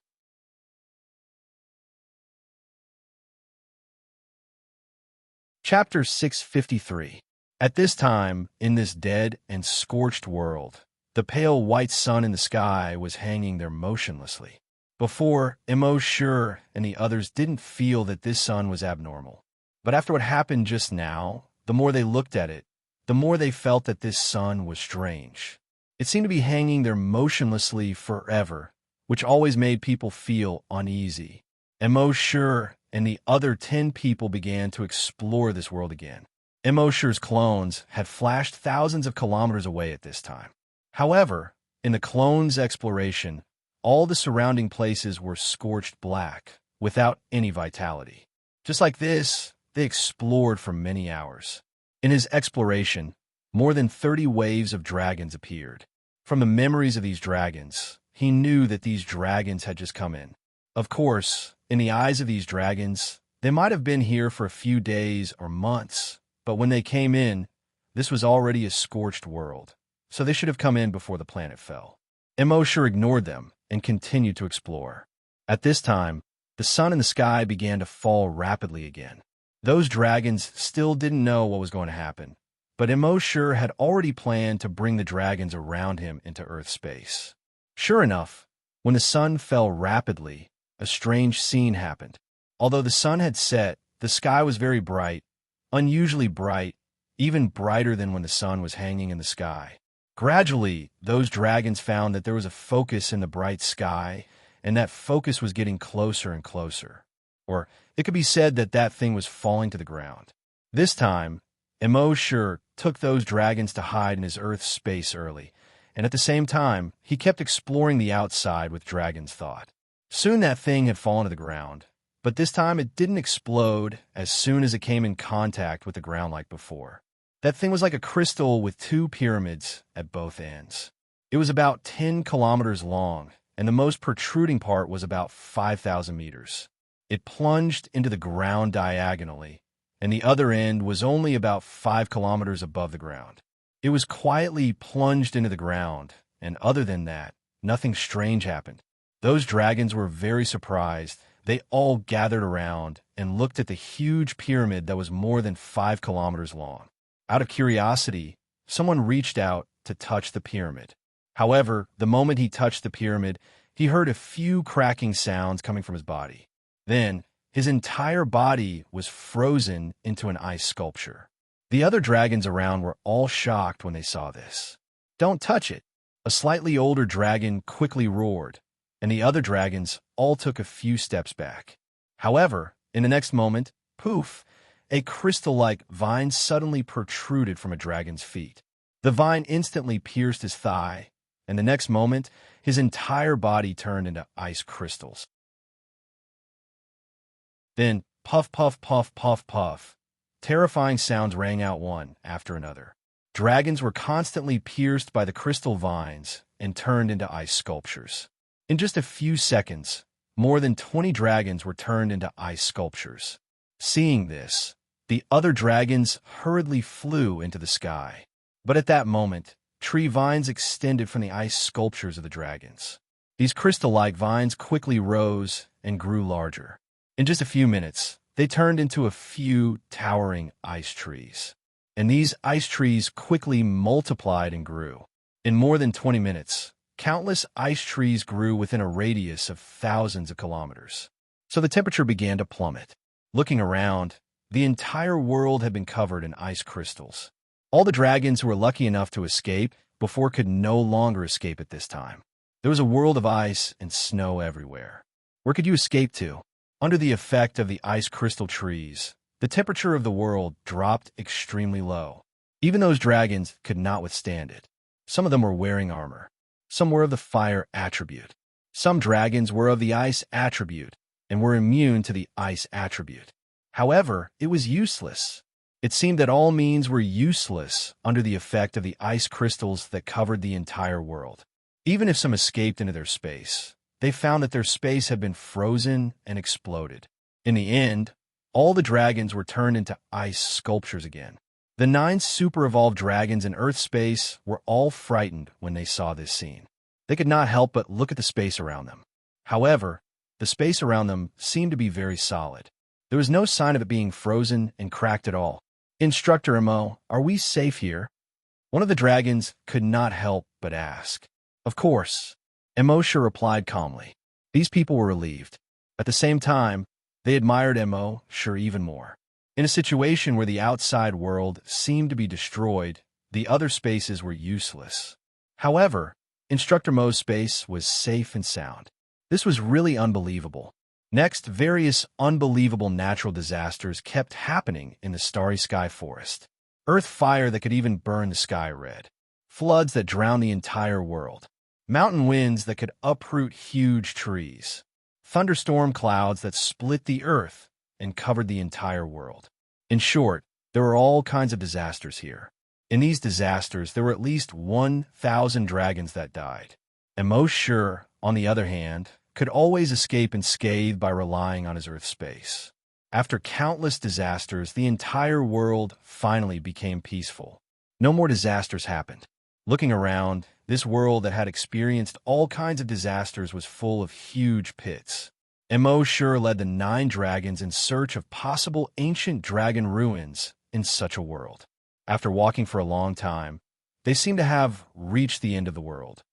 Chapter 653. At this time, in this dead and scorched world, the pale white sun in the sky was hanging there motionlessly. Before, Mo Sure and the others didn't feel that this sun was abnormal. But after what happened just now, the more they looked at it, the more they felt that this sun was strange. It seemed to be hanging there motionlessly forever, which always made people feel uneasy. Mo Sure and the other 10 people began to explore this world again. Mo Sure's clones had flashed thousands of kilometers away at this time. However, in the clones' exploration, all the surrounding places were scorched black, without any vitality. Just like this, they explored for many hours. In his exploration, more than 30 waves of dragons appeared. From the memories of these dragons, he knew that these dragons had just come in. Of course, in the eyes of these dragons, they might have been here for a few days or months, but when they came in, this was already a scorched world, so they should have come in before the planet fell. Mo Sure ignored them and continued to explore. At this time, the sun in the sky began to fall rapidly again. Those dragons still didn't know what was going to happen, but Mo Sure had already planned to bring the dragons around him into Earth space. Sure enough, when the sun fell rapidly, a strange scene happened. Although the sun had set, the sky was very bright, unusually bright, even brighter than when the sun was hanging in the sky. Gradually, those dragons found that there was a focus in the bright sky, and that focus was getting closer and closer. Or it could be said that that thing was falling to the ground. This time, Mo Sure took those dragons to hide in his Earth space early, and at the same time, he kept exploring the outside with dragon's thought. Soon that thing had fallen to the ground, but this time it didn't explode as soon as it came in contact with the ground like before. That thing was like a crystal with 2 pyramids at both ends. It was about 10 kilometers long, and the most protruding part was about 5,000 meters. It plunged into the ground diagonally, and the other end was only about 5 kilometers above the ground. It was quietly plunged into the ground, and other than that, nothing strange happened. Those dragons were very surprised. They all gathered around and looked at the huge pyramid that was more than 5 kilometers long. Out of curiosity, someone reached out to touch the pyramid. However, the moment he touched the pyramid, he heard a few cracking sounds coming from his body. Then, his entire body was frozen into an ice sculpture. The other dragons around were all shocked when they saw this. "Don't touch it!" A slightly older dragon quickly roared, and the other dragons all took a few steps back. However, in the next moment, poof, a crystal-like vine suddenly protruded from a dragon's feet. The vine instantly pierced his thigh, and the next moment, his entire body turned into ice crystals. Then, puff, puff, puff, puff, puff, terrifying sounds rang out one after another. Dragons were constantly pierced by the crystal vines and turned into ice sculptures. In just a few seconds, more than 20 dragons were turned into ice sculptures. Seeing this, the other dragons hurriedly flew into the sky. But at that moment, tree vines extended from the ice sculptures of the dragons. These crystal-like vines quickly rose and grew larger. In just a few minutes, they turned into a few towering ice trees. And these ice trees quickly multiplied and grew. In more than 20 minutes, countless ice trees grew within a radius of thousands of kilometers. So the temperature began to plummet. Looking around, the entire world had been covered in ice crystals. All the dragons who were lucky enough to escape before could no longer escape at this time. There was a world of ice and snow everywhere. Where could you escape to? Under the effect of the ice crystal trees, the temperature of the world dropped extremely low. Even those dragons could not withstand it. Some of them were wearing armor. Some were of the fire attribute. Some dragons were of the ice attribute and were immune to the ice attribute. However, it was useless. It seemed that all means were useless under the effect of the ice crystals that covered the entire world. Even if some escaped into their space, they found that their space had been frozen and exploded. In the end, all the dragons were turned into ice sculptures again. The 9 super-evolved dragons in Earth space were all frightened when they saw this scene. They could not help but look at the space around them. However, the space around them seemed to be very solid. There was no sign of it being frozen and cracked at all. "Instructor Mo, are we safe here?" One of the dragons could not help but ask. "Of course," Immerse replied calmly. These people were relieved. At the same time, they admired Immerse even more. In a situation where the outside world seemed to be destroyed, the other spaces were useless. However, Instructor Mo's space was safe and sound. This was really unbelievable. Next, various unbelievable natural disasters kept happening in the Starry Sky Forest. Earth fire that could even burn the sky red. Floods that drowned the entire world. Mountain winds that could uproot huge trees. Thunderstorm clouds that split the earth and covered the entire world. In short, there were all kinds of disasters here. In these disasters, there were at least 1,000 dragons that died. Immerse, on the other hand, could always escape unscathed by relying on his Earth space. After countless disasters, the entire world finally became peaceful. No more disasters happened. Looking around, this world that had experienced all kinds of disasters was full of huge pits. Immerse led the 9 dragons in search of possible ancient dragon ruins in such a world. After walking for a long time, they seemed to have reached the end of the world.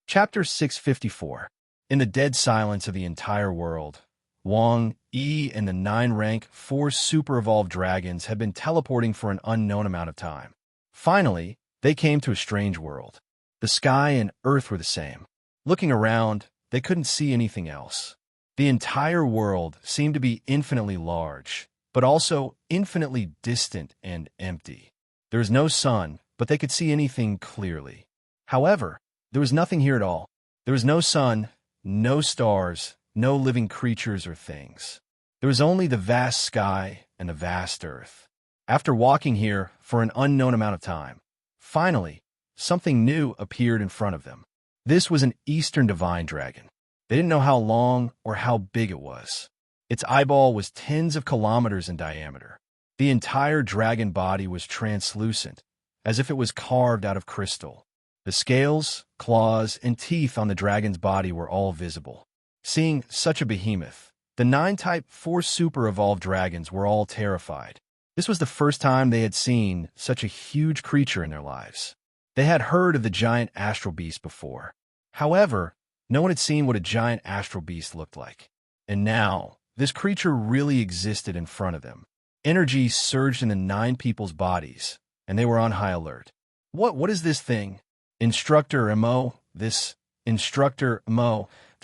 Chapter 654. In the dead silence of the entire world, Wang, Yi, and the 9-rank 4 super-evolved dragons had been teleporting for an unknown amount of time. Finally, they came to a strange world. The sky and earth were the same. Looking around, they couldn't see anything else. The entire world seemed to be infinitely large, but also infinitely distant and empty. There was no sun, but they could see anything clearly. However, there was nothing here at all. There was no sun, no stars, no living creatures or things. There was only the vast sky and the vast earth. After walking here for an unknown amount of time, finally, something new appeared in front of them. This was an Eastern divine dragon. They didn't know how long or how big it was. Its eyeball was tens of kilometers in diameter. The entire dragon body was translucent, as if it was carved out of crystal. The scales, claws, and teeth on the dragon's body were all visible. Seeing such a behemoth, the 9-type 4 super-evolved dragons were all terrified. This was the first time they had seen such a huge creature in their lives. They had heard of the giant astral beast before. However, no one had seen what a giant astral beast looked like. And now, this creature really existed in front of them. Energy surged in the 9 people's bodies, and they were on high alert. What is this thing? Instructor Mo, they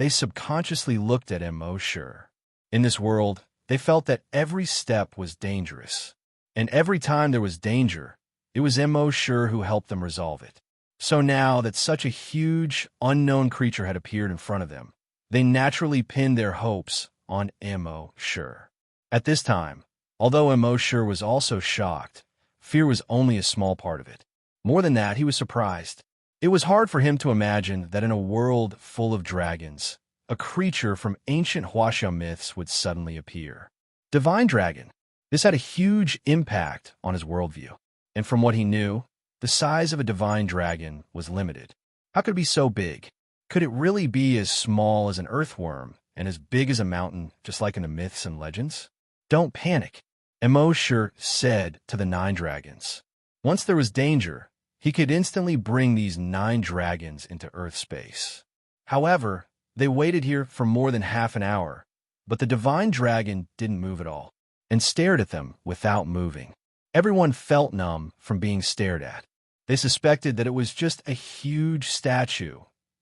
subconsciously looked at Immerse. In this world, they felt that every step was dangerous. And every time there was danger, it was Immerse who helped them resolve it. So now that such a huge, unknown creature had appeared in front of them, they naturally pinned their hopes on Immerse. At this time, although Immerse was also shocked, fear was only a small part of it. More than that, he was surprised. It was hard for him to imagine that in a world full of dragons, a creature from ancient Huaxia myths would suddenly appear. Divine Dragon. This had a huge impact on his worldview. And from what he knew, the size of a divine dragon was limited. How could it be so big? Could it really be as small as an earthworm and as big as a mountain, just like in the myths and legends? Don't panic, Immerse said to the 9 dragons. Once there was danger, he could instantly bring these 9 dragons into Earth space. However, they waited here for more than half an hour, but the divine dragon didn't move at all and stared at them without moving. Everyone felt numb from being stared at. They suspected that it was just a huge statue,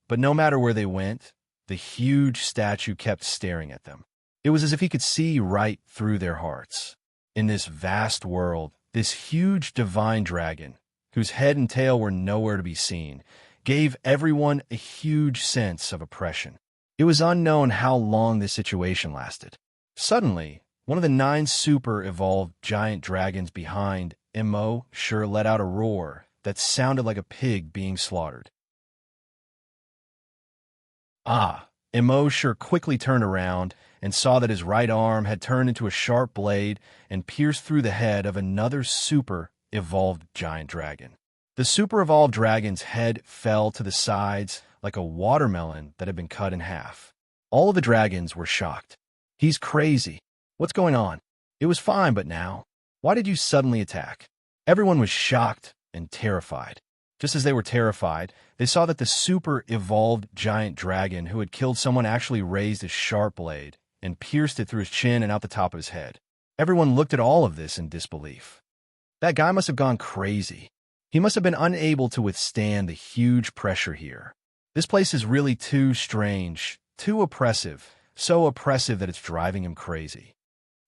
but no matter where they went, the huge statue kept staring at them. It was as if he could see right through their hearts. In this vast world, this huge divine dragon, whose head and tail were nowhere to be seen, gave everyone a huge sense of oppression. It was unknown how long this situation lasted. Suddenly, one of the 9 super-evolved giant dragons behind Immerse let out a roar that sounded like a pig being slaughtered. Immerse quickly turned around and saw that his right arm had turned into a sharp blade and pierced through the head of another super-evolved giant dragon. The super-evolved dragon's head fell to the sides like a watermelon that had been cut in half. All of the dragons were shocked. He's crazy. What's going on? It was fine, but now? Why did you suddenly attack? Everyone was shocked and terrified. Just as they were terrified, they saw that the super-evolved giant dragon who had killed someone actually raised a sharp blade and pierced it through his chin and out the top of his head. Everyone looked at all of this in disbelief. That guy must have gone crazy. He must have been unable to withstand the huge pressure here. This place is really too strange, too oppressive, so oppressive that it's driving him crazy.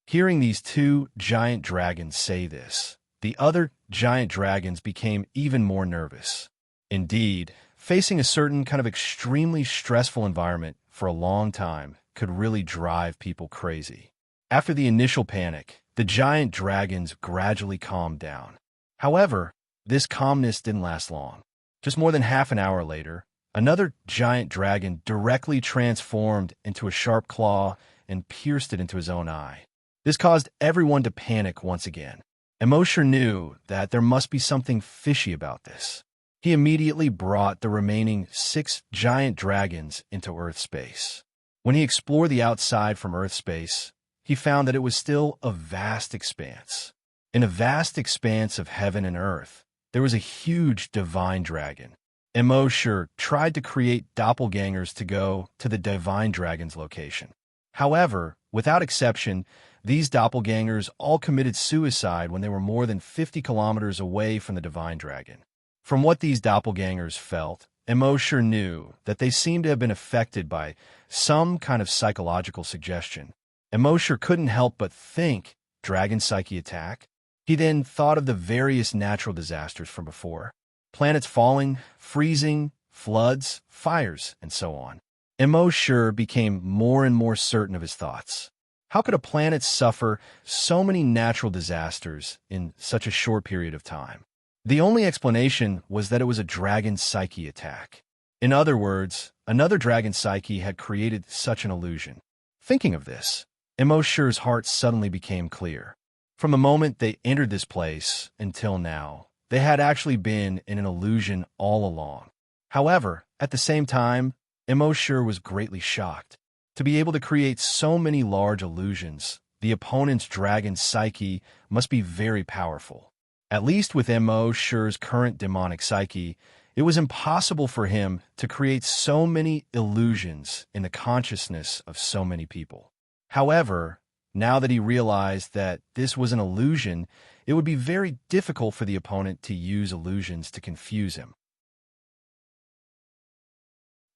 Hearing these 2 giant dragons say this, the other giant dragons became even more nervous. Indeed, facing a certain kind of extremely stressful environment for a long time could really drive people crazy. After the initial panic, the giant dragons gradually calmed down. However, this calmness didn't last long. Just more than half an hour later, another giant dragon directly transformed into a sharp claw and pierced it into his own eye. This caused everyone to panic once again. Immerse knew that there must be something fishy about this. He immediately brought the remaining 6 giant dragons into Earth space. When he explored the outside from Earth space, he found that it was still a vast expanse. In a vast expanse of heaven and earth, there was a huge divine dragon. Immerse tried to create doppelgangers to go to the divine dragon's location. However, without exception, these doppelgangers all committed suicide when they were more than 50 kilometers away from the divine dragon. From what these doppelgangers felt, Immerse knew that they seemed to have been affected by some kind of psychological suggestion. Immerse couldn't help but think, dragon psyche attack? He then thought of the various natural disasters from before. Planets falling, freezing, floods, fires, and so on. Immerse became more and more certain of his thoughts. How could a planet suffer so many natural disasters in such a short period of time? The only explanation was that it was a dragon psyche attack. In other words, another dragon psyche had created such an illusion. Thinking of this, Immerse's heart suddenly became clear. From the moment they entered this place until now, they had actually been in an illusion all along. However, at the same time, Immerse was greatly shocked. To be able to create so many large illusions, the opponent's dragon psyche must be very powerful. At least with Immerse's current demonic psyche, it was impossible for him to create so many illusions in the consciousness of so many people. However, now that he realized that this was an illusion, it would be very difficult for the opponent to use illusions to confuse him.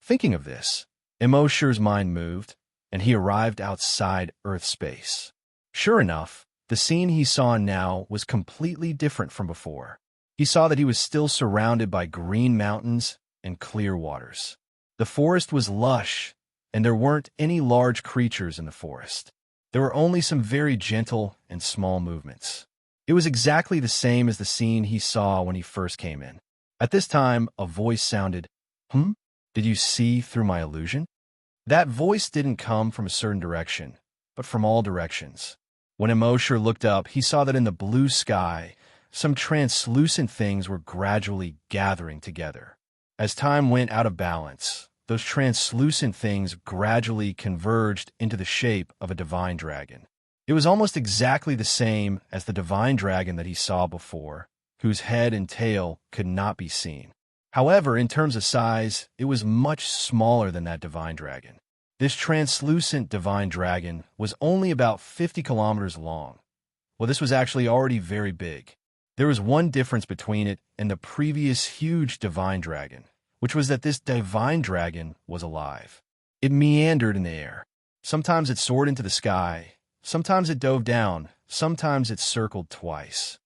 Thinking of this, Immerse's mind moved, and he arrived outside Earth space. Sure enough, the scene he saw now was completely different from before. He saw that he was still surrounded by green mountains and clear waters. The forest was lush, and there weren't any large creatures in the forest. There were only some very gentle and small movements. It was exactly the same as the scene he saw when he first came in. At this time, a voice sounded, "Hmm? Did you see through my illusion?" That voice didn't come from a certain direction, but from all directions. When Immerse looked up, he saw that in the blue sky, some translucent things were gradually gathering together. As time went out of balance, those translucent things gradually converged into the shape of a divine dragon. It was almost exactly the same as the divine dragon that he saw before, whose head and tail could not be seen. However, in terms of size, it was much smaller than that divine dragon. This translucent divine dragon was only about 50 kilometers long. Well, this was actually already very big. There was one difference between it and the previous huge divine dragon, which was that this divine dragon was alive. It meandered in the air. Sometimes it soared into the sky, sometimes it dove down, sometimes it circled twice.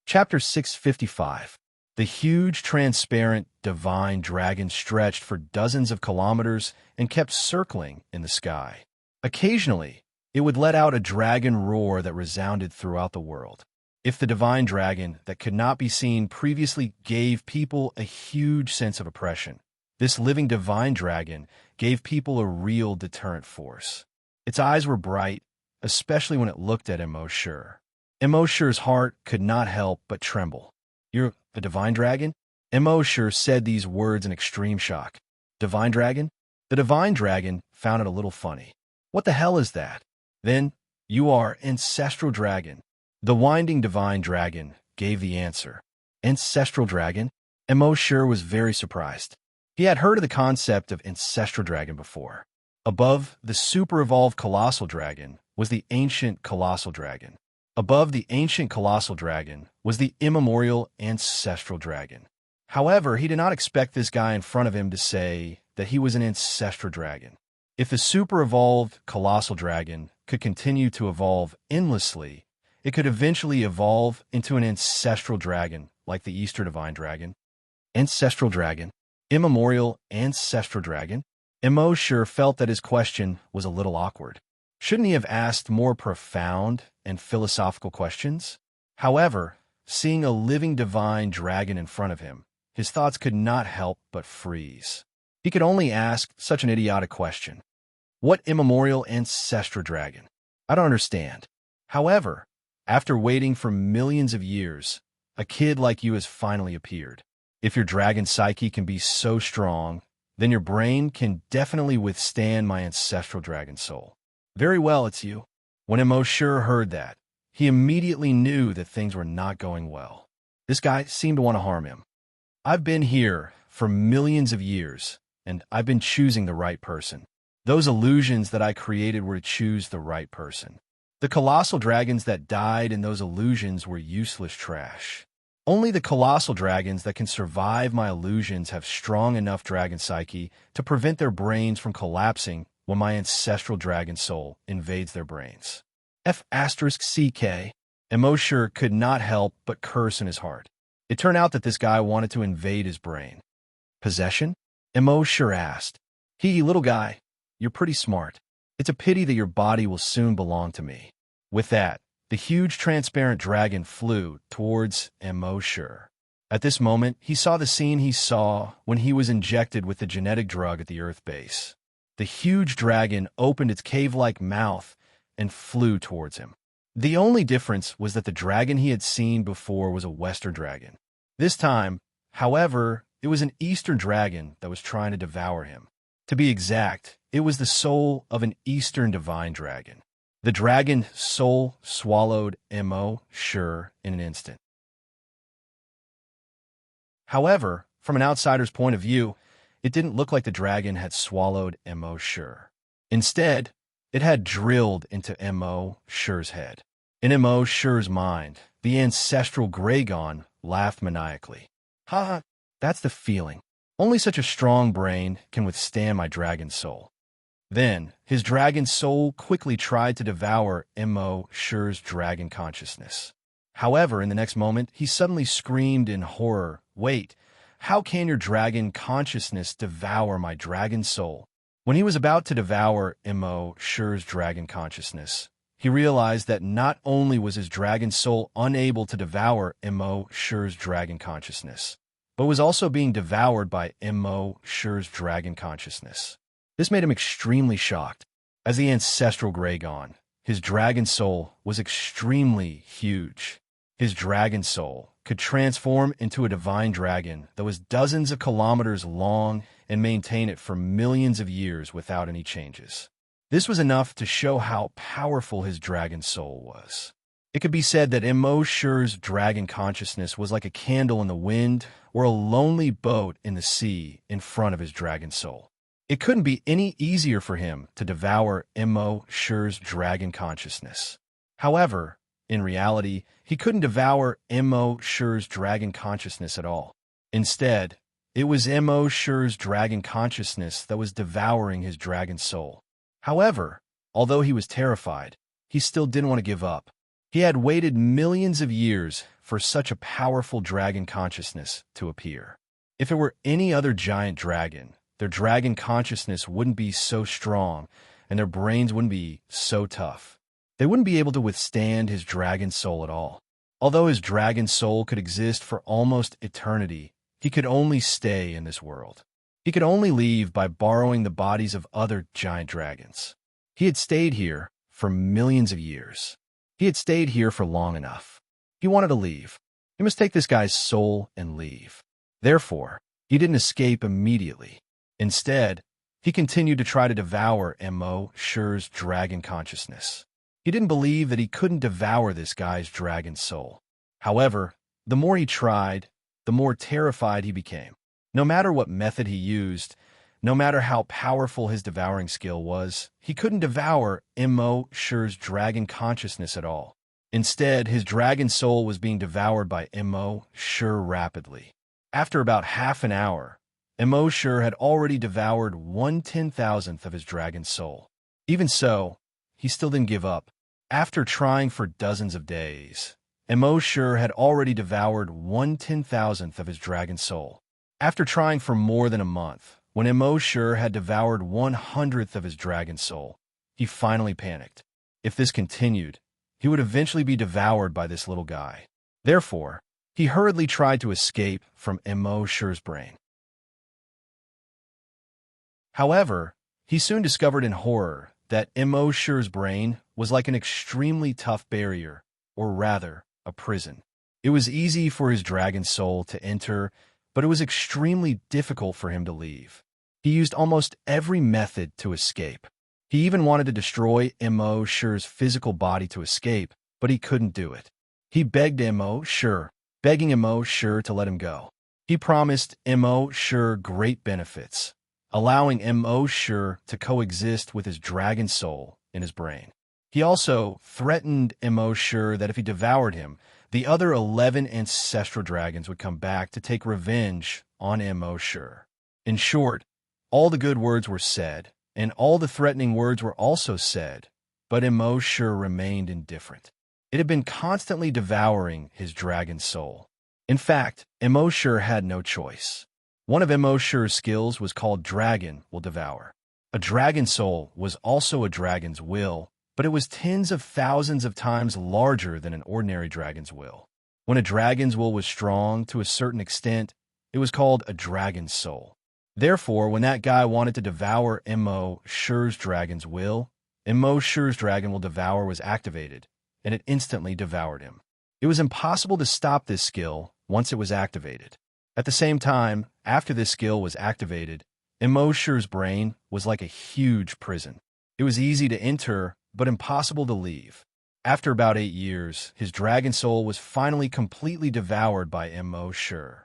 Chapter 655. The huge, transparent, divine dragon stretched for dozens of kilometers and kept circling in the sky. Occasionally, it would let out a dragon roar that resounded throughout the world. If the divine dragon that could not be seen previously gave people a huge sense of oppression, this living divine dragon gave people a real deterrent force. Its eyes were bright, especially when it looked at Immerse. Immerse's heart could not help but tremble. "You're the divine dragon?" Immerse said these words in extreme shock. "Divine dragon?" The divine dragon found it a little funny. "What the hell is that?" "Then, you are ancestral dragon." The winding divine dragon gave the answer. Ancestral dragon? Immerse was very surprised. He had heard of the concept of ancestral dragon before. Above the super-evolved colossal dragon was the ancient colossal dragon. Above the ancient colossal dragon was the immemorial ancestral dragon. However, he did not expect this guy in front of him to say that he was an ancestral dragon. If the super-evolved colossal dragon could continue to evolve endlessly, it could eventually evolve into an ancestral dragon like the Easter divine dragon. Ancestral dragon? Immemorial ancestral dragon? Immerse felt that his question was a little awkward. Shouldn't he have asked more profound and philosophical questions? However, seeing a living divine dragon in front of him, his thoughts could not help but freeze. He could only ask such an idiotic question. What immemorial ancestral dragon? I don't understand. However, after waiting for millions of years, a kid like you has finally appeared. If your dragon psyche can be so strong, then your brain can definitely withstand my ancestral dragon soul. Very well, it's you. When Immerse heard that, he immediately knew that things were not going well. This guy seemed to want to harm him. I've been here for millions of years, and I've been choosing the right person. Those illusions that I created were to choose the right person. The colossal dragons that died in those illusions were useless trash. Only the colossal dragons that can survive my illusions have strong enough dragon psyche to prevent their brains from collapsing when my ancestral dragon soul invades their brains. F***CK. Immerse could not help but curse in his heart. It turned out that this guy wanted to invade his brain. Possession? Immerse asked. Little guy, you're pretty smart. It's a pity that your body will soon belong to me." With that, the huge transparent dragon flew towards Immerse. At this moment, he saw the scene he saw when he was injected with the genetic drug at the Earth base. The huge dragon opened its cave-like mouth and flew towards him. The only difference was that the dragon he had seen before was a Western dragon. This time, however, it was an Eastern dragon that was trying to devour him. To be exact, it was the soul of an Eastern divine dragon. The dragon's soul swallowed Immerse in an instant. However, from an outsider's point of view, it didn't look like the dragon had swallowed Immerse. Instead, it had drilled into Immerse's head. In Immerse's mind, the ancestral Gragon laughed maniacally. "Ha ha, that's the feeling. Only such a strong brain can withstand my dragon soul." Then, his dragon soul quickly tried to devour Immerse's dragon consciousness. However, in the next moment, he suddenly screamed in horror, "Wait! How can your dragon consciousness devour my dragon soul?" When he was about to devour Immerse's dragon consciousness, he realized that not only was his dragon soul unable to devour Immerse's dragon consciousness, but was also being devoured by Immerse's dragon consciousness. This made him extremely shocked. As the ancestral Dragon, his dragon soul was extremely huge. His dragon soul could transform into a divine dragon that was dozens of kilometers long and maintain it for millions of years without any changes. This was enough to show how powerful his dragon soul was. It could be said that Immerse's dragon consciousness was like a candle in the wind or a lonely boat in the sea in front of his dragon soul. It couldn't be any easier for him to devour Immerse's dragon consciousness. However, in reality, he couldn't devour Immerse's dragon consciousness at all. Instead, it was Immerse's dragon consciousness that was devouring his dragon soul. However, although he was terrified, he still didn't want to give up. He had waited millions of years for such a powerful dragon consciousness to appear. If it were any other giant dragon, their dragon consciousness wouldn't be so strong, and their brains wouldn't be so tough. They wouldn't be able to withstand his dragon soul at all. Although his dragon soul could exist for almost eternity, he could only stay in this world. He could only leave by borrowing the bodies of other giant dragons. He had stayed here for millions of years. He had stayed here for long enough. He wanted to leave. He must take this guy's soul and leave. Therefore, he didn't escape immediately. Instead, he continued to try to devour Immerse's dragon consciousness. He didn't believe that he couldn't devour this guy's dragon soul. However, the more he tried, the more terrified he became. No matter what method he used, no matter how powerful his devouring skill was, he couldn't devour Immerse's dragon consciousness at all. Instead, his dragon soul was being devoured by Immerse rapidly. After about half an hour, Immerse had already devoured 1/10,000th of his dragon soul. Even so, he still didn't give up. After trying for dozens of days, Immerse had already devoured 1/10,000th of his dragon soul. After trying for more than a month, when Immerse had devoured 1/100th of his dragon soul, he finally panicked. If this continued, he would eventually be devoured by this little guy. Therefore, he hurriedly tried to escape from Immerse's brain. However, he soon discovered in horror that Immerse's brain was like an extremely tough barrier, or rather, a prison. It was easy for his dragon soul to enter, but it was extremely difficult for him to leave. He used almost every method to escape. He even wanted to destroy Immerse's physical body to escape, but he couldn't do it. He begged Immerse, begging Immerse to let him go. He promised Immerse great benefits, allowing Immerse to coexist with his dragon soul in his brain. He also threatened Immerse that if he devoured him, the other 11 ancestral dragons would come back to take revenge on Immerse. In short, all the good words were said, and all the threatening words were also said, but Immerse remained indifferent. It had been constantly devouring his dragon soul. In fact, Immerse had no choice. One of Immerse's skills was called Dragon Will Devour. A dragon soul was also a dragon's will, but it was tens of thousands of times larger than an ordinary dragon's will. When a dragon's will was strong to a certain extent, it was called a dragon's soul. Therefore, when that guy wanted to devour Immerse's dragon's will, Immerse's Dragon Will Devour was activated, and it instantly devoured him. It was impossible to stop this skill once it was activated. At the same time, after this skill was activated, Immerse's brain was like a huge prison. It was easy to enter, but impossible to leave. After about 8 years, his dragon soul was finally completely devoured by Immerse.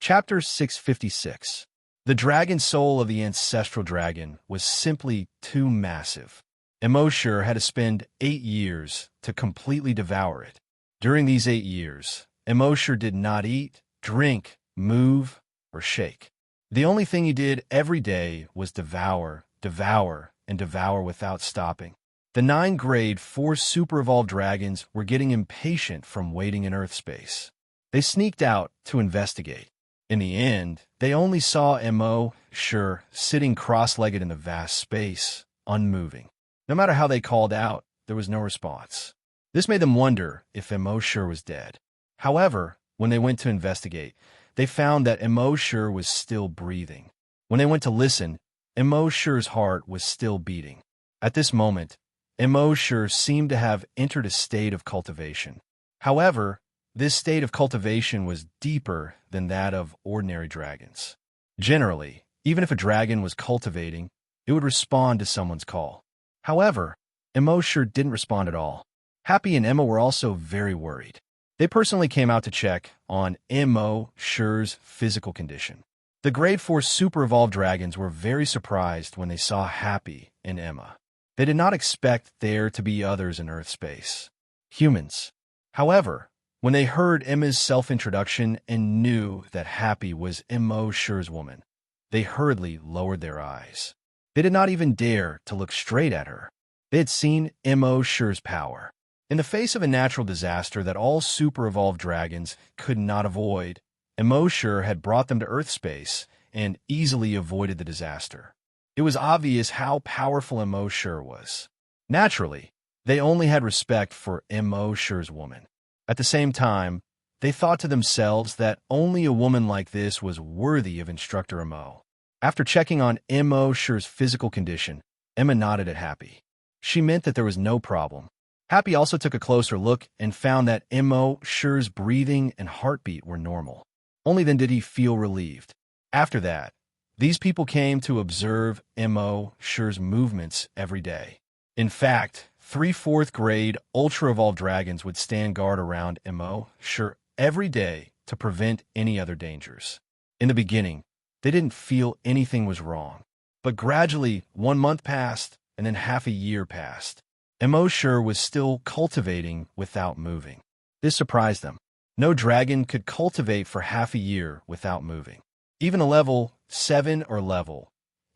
Chapter 656. The dragon soul of the ancestral dragon was simply too massive. Immerse had to spend 8 years to completely devour it. During these 8 years, Immerse did not eat, drink, move, or shake. The only thing he did every day was devour, devour, and devour without stopping. The 9-grade 4 super-evolved dragons were getting impatient from waiting in Earth space. They sneaked out to investigate. In the end, They only saw Immerse sitting cross-legged in the vast space, unmoving. No matter how they called out, there was no response. This made them wonder if Immerse was dead. However, when they went to investigate, they found that Immerse was still breathing. When they went to listen, Immerse's heart was still beating. At this moment, Immerse seemed to have entered a state of cultivation. However, this state of cultivation was deeper than that of ordinary dragons. Generally, even if a dragon was cultivating, it would respond to someone's call. However, Immerse didn't respond at all. Happy and Emma were also very worried. They personally came out to check on Immerse's physical condition. The Grade 4 Super Evolved Dragons were very surprised when they saw Happy and Emma. They did not expect there to be others in Earth space. Humans. However, when they heard Emma's self-introduction and knew that Happy was Immerse's woman, they hurriedly lowered their eyes. They did not even dare to look straight at her. They had seen Immerse's power. In the face of a natural disaster that all super-evolved dragons could not avoid, Immerse had brought them to Earth space and easily avoided the disaster. It was obvious how powerful Immerse was. Naturally, they only had respect for Immerse's woman. At the same time, they thought to themselves that only a woman like this was worthy of Instructor Immo. After checking on Immerse's physical condition, Emma nodded at Happy. She meant that there was no problem. Happy also took a closer look and found that Immerse's breathing and heartbeat were normal. Only then did he feel relieved. After that, these people came to observe Immerse's movements every day. In fact, 3 4th grade ultra-evolved dragons would stand guard around Immerse every day to prevent any other dangers. In the beginning, they didn't feel anything was wrong. But gradually, 1 month passed, and then half a year passed. Immerse was still cultivating without moving. This surprised them. No dragon could cultivate for half a year without moving. Even a level 7 or level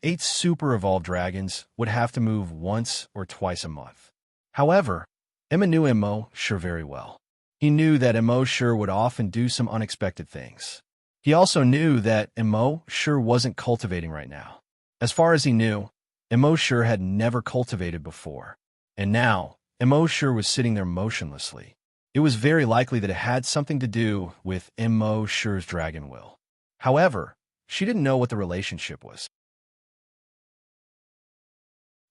8 super-evolved dragons would have to move once or twice a month. However, Emma knew Immerse very well. He knew that Immerse would often do some unexpected things. He also knew that Immerse wasn't cultivating right now. As far as he knew, Immerse had never cultivated before. And now, Immerse was sitting there motionlessly. It was very likely that it had something to do with Immerse's dragon will. However, she didn't know what the relationship was.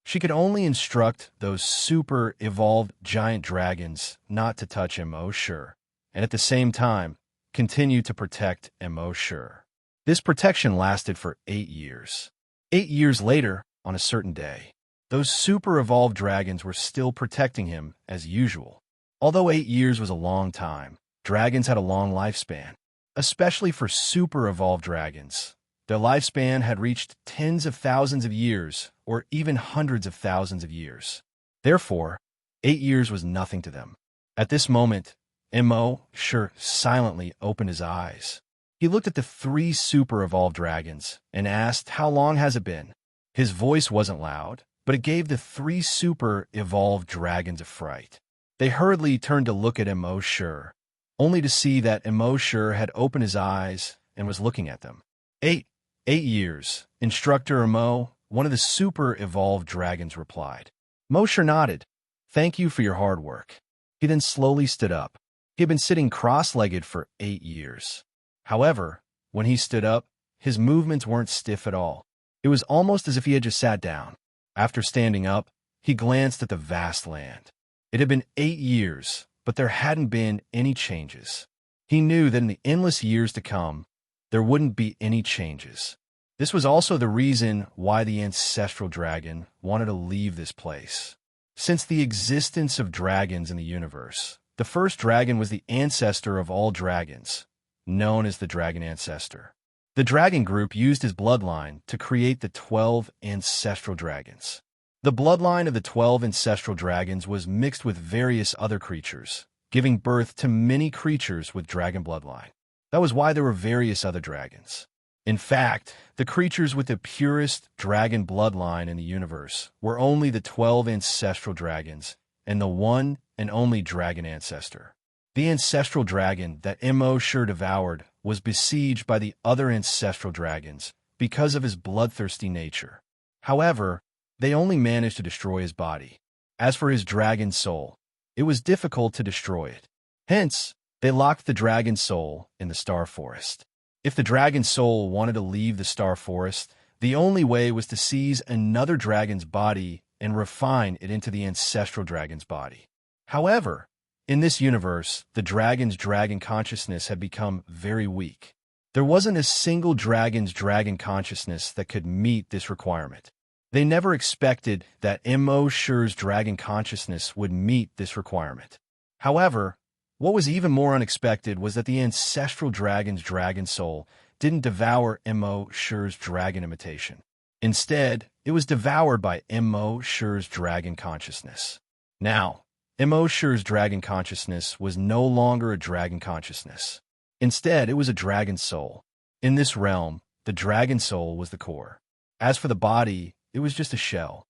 She could only instruct those super-evolved giant dragons not to touch Immerse, and at the same time, continue to protect Immerse. This protection lasted for 8 years. 8 years later, on a certain day, those super-evolved dragons were still protecting him as usual. Although 8 years was a long time, dragons had a long lifespan. Especially for super-evolved dragons, their lifespan had reached tens of thousands of years, or even hundreds of thousands of years. Therefore, 8 years was nothing to them. At this moment, Immerse silently opened his eyes. He looked at the 3 super-evolved dragons and asked, "How long has it been?" His voice wasn't loud, but it gave the 3 super-evolved dragons a fright. They hurriedly turned to look at Immerse, only to see that Immerse had opened his eyes and was looking at them. 8 years, Instructor Immo, one of the super-evolved dragons replied. Immerse nodded. "Thank you for your hard work." He then slowly stood up. He had been sitting cross-legged for 8 years. However, when he stood up, his movements weren't stiff at all. It was almost as if he had just sat down. After standing up, he glanced at the vast land. It had been 8 years, but there hadn't been any changes. He knew that in the endless years to come, there wouldn't be any changes. This was also the reason why the ancestral dragon wanted to leave this place. Since the existence of dragons in the universe, the first dragon was the ancestor of all dragons, known as the dragon ancestor. The dragon group used his bloodline to create the 12 ancestral dragons. The bloodline of the 12 ancestral dragons was mixed with various other creatures, giving birth to many creatures with dragon bloodline. That was why there were various other dragons. In fact, the creatures with the purest dragon bloodline in the universe were only the 12 ancestral dragons and the one and only dragon ancestor. The ancestral dragon that Immerse devoured was besieged by the other ancestral dragons because of his bloodthirsty nature. However, they only managed to destroy his body. As for his dragon soul, it was difficult to destroy it. Hence, they locked the dragon soul in the Star Forest. If the dragon soul wanted to leave the Star Forest, the only way was to seize another dragon's body and refine it into the ancestral dragon's body. However, in this universe, the dragon's dragon consciousness had become very weak. There wasn't a single dragon's dragon consciousness that could meet this requirement. They never expected that Immerse's dragon consciousness would meet this requirement. However, what was even more unexpected was that the ancestral dragon's dragon soul didn't devour Immerse's dragon imitation. Instead, it was devoured by Immerse's dragon consciousness. Now, Immerse's dragon consciousness was no longer a dragon consciousness. Instead, it was a dragon soul. In this realm, the dragon soul was the core. As for the body, it was just a shell.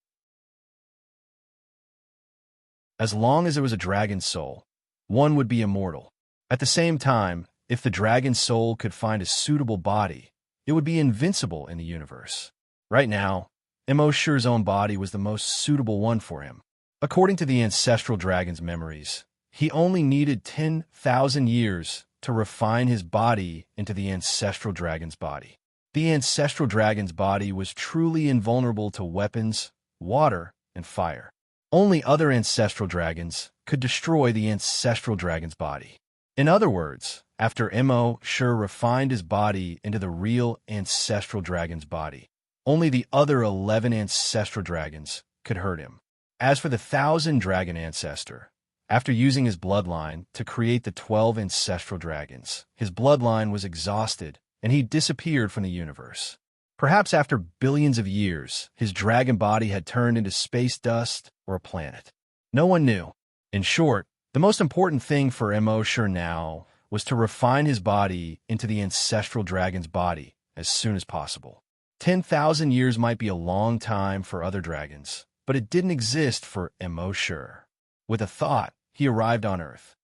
As long as there was a dragon soul, one would be immortal. At the same time, if the dragon soul could find a suitable body, it would be invincible in the universe. Right now, Immerse's own body was the most suitable one for him. According to the ancestral dragon's memories, he only needed 10,000 years to refine his body into the ancestral dragon's body. The ancestral dragon's body was truly invulnerable to weapons, water, and fire. Only other ancestral dragons could destroy the ancestral dragon's body. In other words, after Immerse refined his body into the real ancestral dragon's body, only the other 11 ancestral dragons could hurt him. As for the 1,000 dragon ancestor, after using his bloodline to create the 12 ancestral dragons, his bloodline was exhausted and he disappeared from the universe. Perhaps after billions of years, his dragon body had turned into space dust or a planet. No one knew. In short, the most important thing for Immerse now was to refine his body into the ancestral dragon's body as soon as possible. 10,000 years might be a long time for other dragons, but it didn't exist for Immerse. With a thought, he arrived on Earth.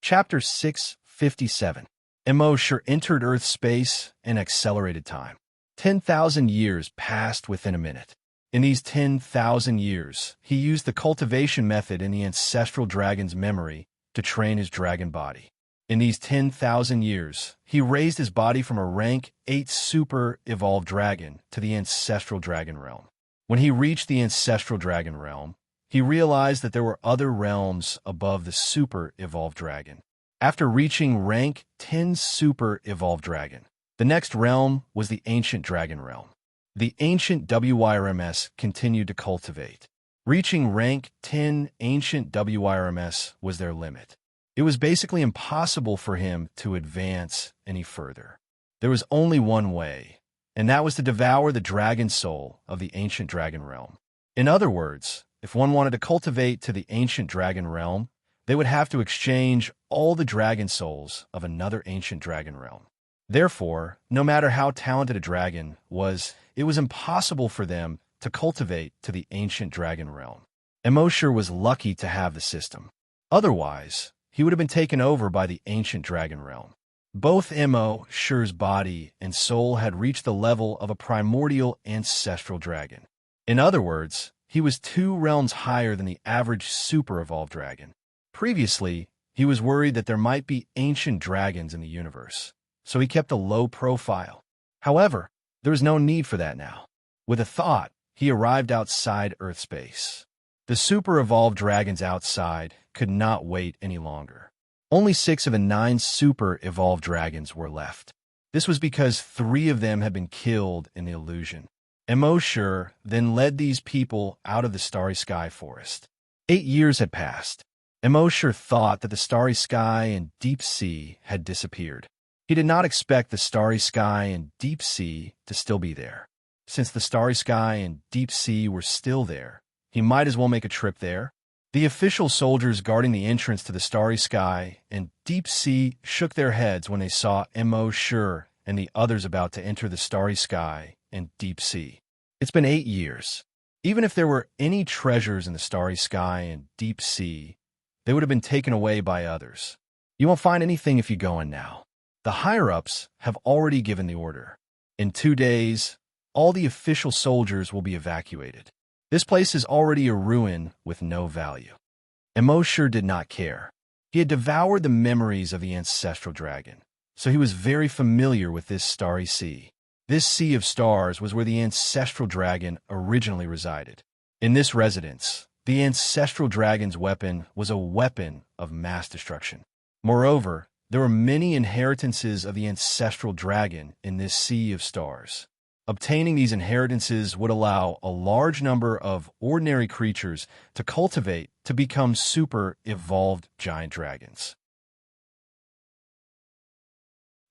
Chapter 657. Immerse entered Earth's space and accelerated time. 10,000 years passed within a minute. In these 10,000 years, he used the cultivation method in the ancestral dragon's memory to train his dragon body. In these 10,000 years, he raised his body from a rank 8 super evolved dragon to the ancestral dragon realm. When he reached the ancestral dragon realm, he realized that there were other realms above the super evolved dragon. After reaching rank 10 super evolved dragon, the next realm was the ancient dragon realm. The ancient WYRMS continued to cultivate. Reaching rank 10 ancient WYRMS was their limit. It was basically impossible for him to advance any further. There was only one way, and that was to devour the dragon soul of the ancient dragon realm. In other words, if one wanted to cultivate to the ancient dragon realm, they would have to exchange all the dragon souls of another ancient dragon realm. Therefore, no matter how talented a dragon was, it was impossible for them to cultivate to the ancient dragon realm. Immerse was lucky to have the system. Otherwise, he would have been taken over by the ancient dragon realm. Both Immerse's body and soul had reached the level of a primordial ancestral dragon. In other words, he was 2 realms higher than the average super-evolved dragon. Previously, he was worried that there might be ancient dragons in the universe, so he kept a low profile. However, there was no need for that now. With a thought, he arrived outside Earth space. The super-evolved dragons outside could not wait any longer. Only 6 of the 9 super-evolved dragons were left. This was because 3 of them had been killed in the illusion. Immerse then led these people out of the Starry Sky Forest. 8 years had passed. Immerse thought that the Starry Sky and Deep Sea had disappeared. He did not expect the Starry Sky and Deep Sea to still be there. Since the Starry Sky and Deep Sea were still there, he might as well make a trip there. The official soldiers guarding the entrance to the Starry Sky and Deep Sea shook their heads when they saw Immerse and the others about to enter the Starry Sky and Deep Sea. It's been 8 years. Even if there were any treasures in the starry sky and deep sea, they would have been taken away by others. You won't find anything if you go in now. The higher-ups have already given the order. In 2 days, all the official soldiers will be evacuated. This place is already a ruin with no value. Immerse did not care. He had devoured the memories of the ancestral dragon, so he was very familiar with this starry sea. This sea of stars was where the ancestral dragon originally resided. In this residence, the ancestral dragon's weapon was a weapon of mass destruction. Moreover, there were many inheritances of the ancestral dragon in this sea of stars. Obtaining these inheritances would allow a large number of ordinary creatures to cultivate to become super-evolved giant dragons.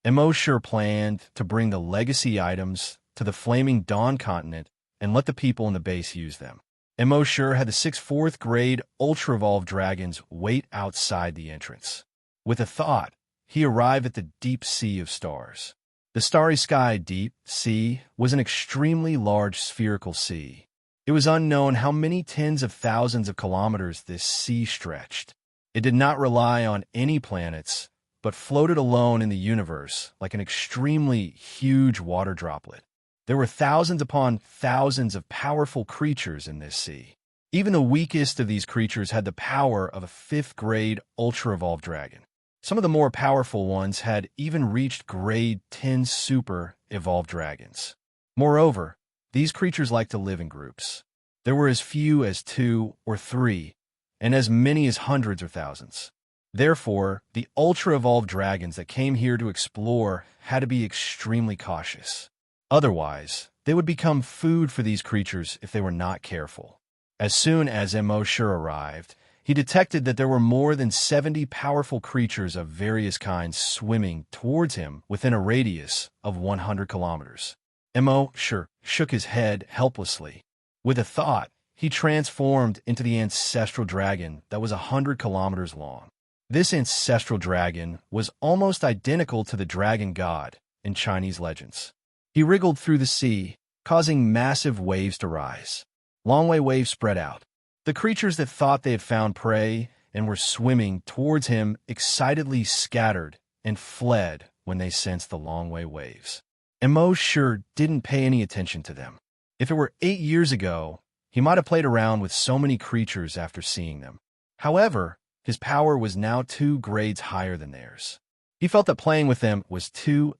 Immerse planned to bring the legacy items to the Flaming Dawn continent and let the people in the base use them. Immerse had the 6 4th-grade ultra-evolved dragons wait outside the entrance. With a thought, he arrived at the deep sea of stars. The starry sky deep sea was an extremely large spherical sea. It was unknown how many tens of thousands of kilometers this sea stretched. It did not rely on any planets, but floated alone in the universe like an extremely huge water droplet. There were thousands upon thousands of powerful creatures in this sea. Even the weakest of these creatures had the power of a 5th-grade ultra-evolved dragon. Some of the more powerful ones had even reached grade 10 super-evolved dragons. Moreover, these creatures liked to live in groups. There were as few as 2 or 3, and as many as hundreds or thousands. Therefore, the ultra-evolved dragons that came here to explore had to be extremely cautious. Otherwise, they would become food for these creatures if they were not careful. As soon as Immerse arrived, he detected that there were more than 70 powerful creatures of various kinds swimming towards him within a radius of 100 kilometers. Immerse shook his head helplessly. With a thought, he transformed into the ancestral dragon that was 100 kilometers long. This ancestral dragon was almost identical to the dragon god in Chinese legends. He wriggled through the sea, causing massive waves to rise. Long-way waves spread out. The creatures that thought they had found prey and were swimming towards him excitedly scattered and fled when they sensed the long-way waves. Immerse didn't pay any attention to them. If it were 8 years ago, he might have played around with so many creatures after seeing them. However, his power was now 2 grades higher than theirs. He felt that playing with them was too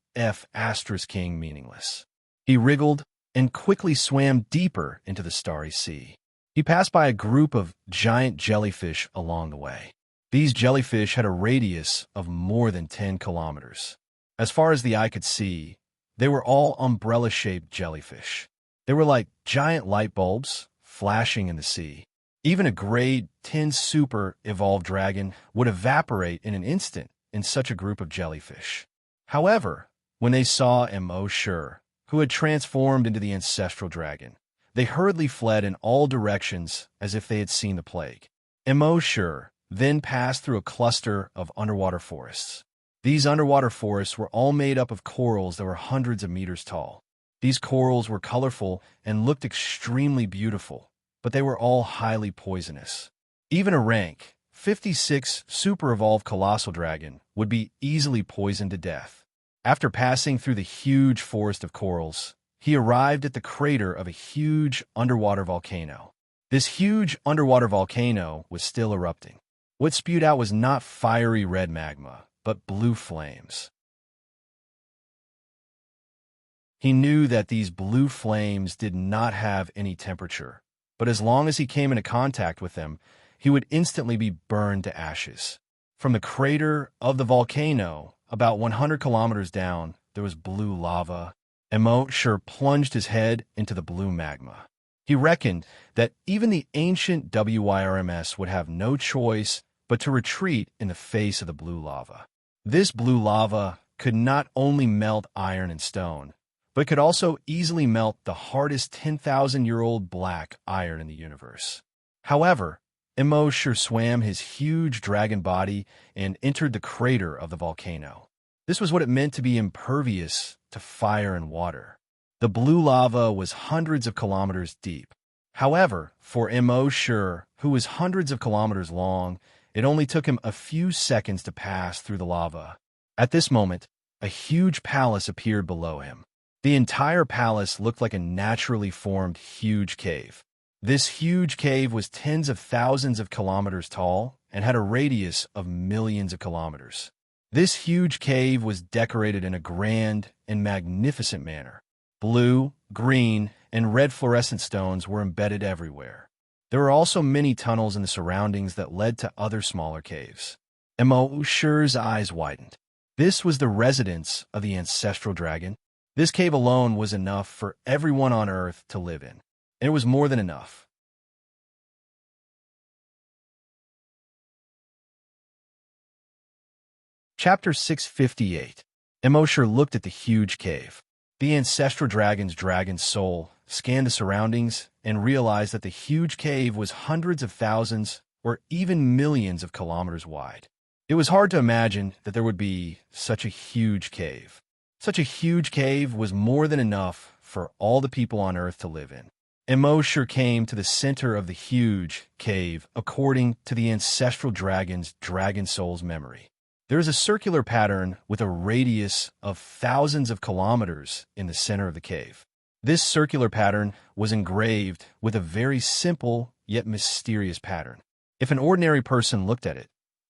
king meaningless. He wriggled and quickly swam deeper into the starry sea. He passed by a group of giant jellyfish along the way. These jellyfish had a radius of more than 10 kilometers. As far as the eye could see, they were all umbrella-shaped jellyfish. They were like giant light bulbs flashing in the sea. Even a grade 10 super-evolved dragon would evaporate in an instant in such a group of jellyfish. However, when they saw Immerse, who had transformed into the ancestral dragon, they hurriedly fled in all directions as if they had seen the plague. Immerse then passed through a cluster of underwater forests. These underwater forests were all made up of corals that were hundreds of meters tall. These corals were colorful and looked extremely beautiful, but they were all highly poisonous. Even a rank 56 super-evolved colossal dragon would be easily poisoned to death. After passing through the huge forest of corals, he arrived at the crater of a huge underwater volcano. This huge underwater volcano was still erupting. What spewed out was not fiery red magma, but blue flames. He knew that these blue flames did not have any temperature, but as long as he came into contact with them, he would instantly be burned to ashes. From the crater of the volcano, about 100 kilometers down, there was blue lava. Immerse plunged his head into the blue magma. He reckoned that even the ancient WIRMS would have no choice but to retreat in the face of the blue lava. This blue lava could not only melt iron and stone, but could also easily melt the hardest 10,000-year-old black iron in the universe. However, Immerse swam his huge dragon body and entered the crater of the volcano. This was what it meant to be impervious to fire and water. The blue lava was hundreds of kilometers deep. However, for Immerse, who was hundreds of kilometers long, it only took him a few seconds to pass through the lava. At this moment, a huge palace appeared below him. The entire palace looked like a naturally formed huge cave. This huge cave was tens of thousands of kilometers tall and had a radius of millions of kilometers. This huge cave was decorated in a grand and magnificent manner. Blue, green, and red fluorescent stones were embedded everywhere. There were also many tunnels in the surroundings that led to other smaller caves. Immerse's eyes widened. This was the residence of the ancestral dragon. This cave alone was enough for everyone on Earth to live in. And it was more than enough. Chapter 658. Immerse looked at the huge cave. The ancestral dragon's dragon soul scanned the surroundings and realized that the huge cave was hundreds of thousands or even millions of kilometers wide. It was hard to imagine that there would be such a huge cave. Such a huge cave was more than enough for all the people on Earth to live in. Immerse came to the center of the huge cave according to the ancestral dragon's dragon soul's memory. There is a circular pattern with a radius of thousands of kilometers in the center of the cave. This circular pattern was engraved with a very simple yet mysterious pattern. If an ordinary person looked at it,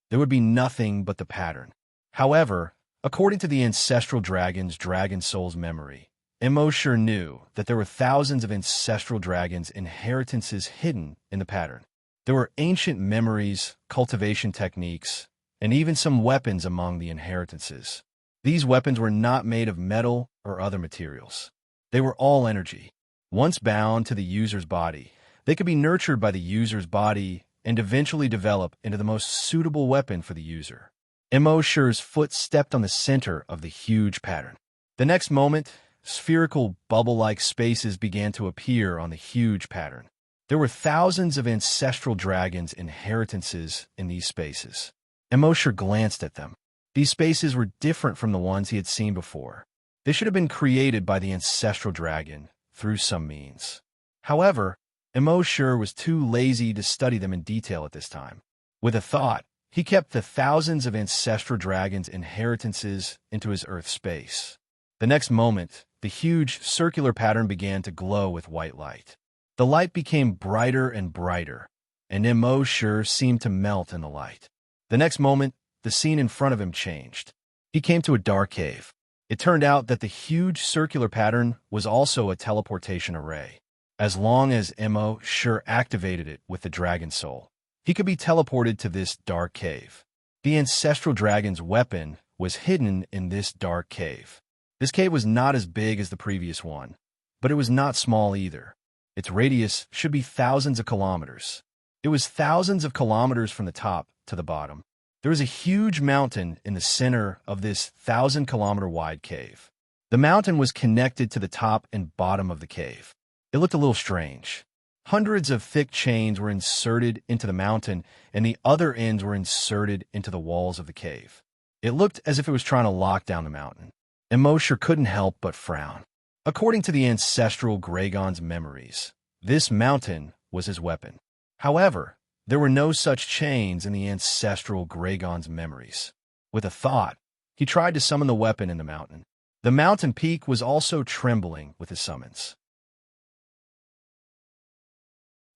there would be nothing but the pattern. However, according to the ancestral dragon's dragon soul's memory, Immerse knew that there were thousands of ancestral dragons' inheritances hidden in the pattern. There were ancient memories, cultivation techniques, and even some weapons among the inheritances. These weapons were not made of metal or other materials. They were all energy. Once bound to the user's body, they could be nurtured by the user's body and eventually develop into the most suitable weapon for the user. Immerse's foot stepped on the center of the huge pattern. The next moment, spherical bubble-like spaces began to appear on the huge pattern. There were thousands of ancestral dragons' inheritances in these spaces. Immerse glanced at them. These spaces were different from the ones he had seen before. They should have been created by the ancestral dragon through some means. However, Immerse was too lazy to study them in detail at this time. With a thought, he kept the thousands of ancestral dragons' inheritances into his Earth space. The next moment, the huge circular pattern began to glow with white light. The light became brighter and brighter, and Immerse seemed to melt in the light. The next moment, the scene in front of him changed. He came to a dark cave. It turned out that the huge circular pattern was also a teleportation array. As long as Immerse activated it with the dragon soul, he could be teleported to this dark cave. The ancestral dragon's weapon was hidden in this dark cave. This cave was not as big as the previous one, but it was not small either. Its radius should be thousands of kilometers. It was thousands of kilometers from the top to the bottom. There was a huge mountain in the center of this 1,000-kilometer-wide cave. The mountain was connected to the top and bottom of the cave. It looked a little strange. Hundreds of thick chains were inserted into the mountain, and the other ends were inserted into the walls of the cave. It looked as if it was trying to lock down the mountain. Immerse couldn't help but frown. According to the ancestral Dragon's memories, this mountain was his weapon. However, there were no such chains in the ancestral Dragon's memories. With a thought, he tried to summon the weapon in the mountain. The mountain peak was also trembling with his summons.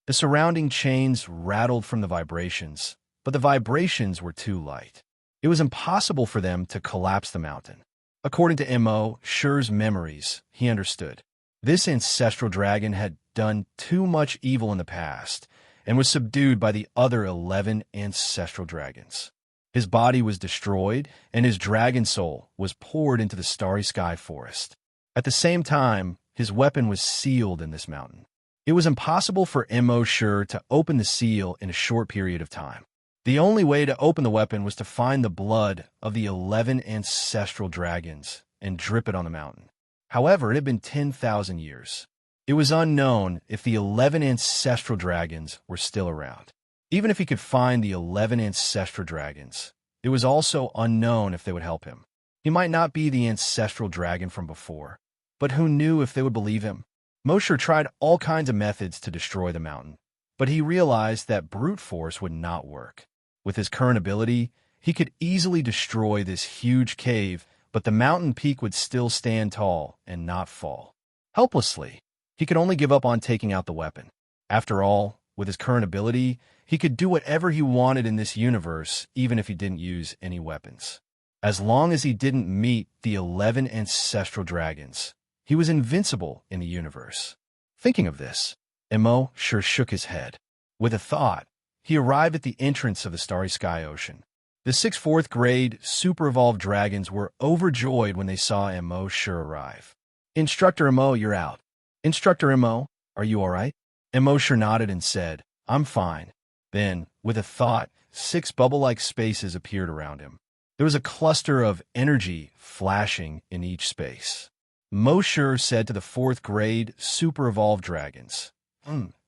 The surrounding chains rattled from the vibrations, but the vibrations were too light. It was impossible for them to collapse the mountain. According to Immerse's memories, he understood. This ancestral dragon had done too much evil in the past and was subdued by the other 11 ancestral dragons. His body was destroyed, and his dragon soul was poured into the starry sky forest. At the same time, his weapon was sealed in this mountain. It was impossible for Immerse to open the seal in a short period of time. The only way to open the weapon was to find the blood of the 11 ancestral dragons and drip it on the mountain. However, it had been 10,000 years. It was unknown if the 11 ancestral dragons were still around. Even if he could find the 11 ancestral dragons, it was also unknown if they would help him. He might not be the ancestral dragon from before, but who knew if they would believe him? Mosher tried all kinds of methods to destroy the mountain, but he realized that brute force would not work. With his current ability, he could easily destroy this huge cave, but the mountain peak would still stand tall and not fall. Helplessly, he could only give up on taking out the weapon. After all, with his current ability, he could do whatever he wanted in this universe, even if he didn't use any weapons. As long as he didn't meet the 11 ancestral dragons, he was invincible in the universe. Thinking of this, Immerse shook his head. With a thought, he arrived at the entrance of the Starry Sky Ocean. The 6th fourth grade super-evolved dragons were overjoyed when they saw Immerse arrive. "Instructor Immo, you're out." "Instructor Immo, are you all right?" Immerse nodded and said, "I'm fine." Then, with a thought, 6 bubble-like spaces appeared around him. There was a cluster of energy flashing in each space. Mosher said to the 4th grade super-evolved dragons,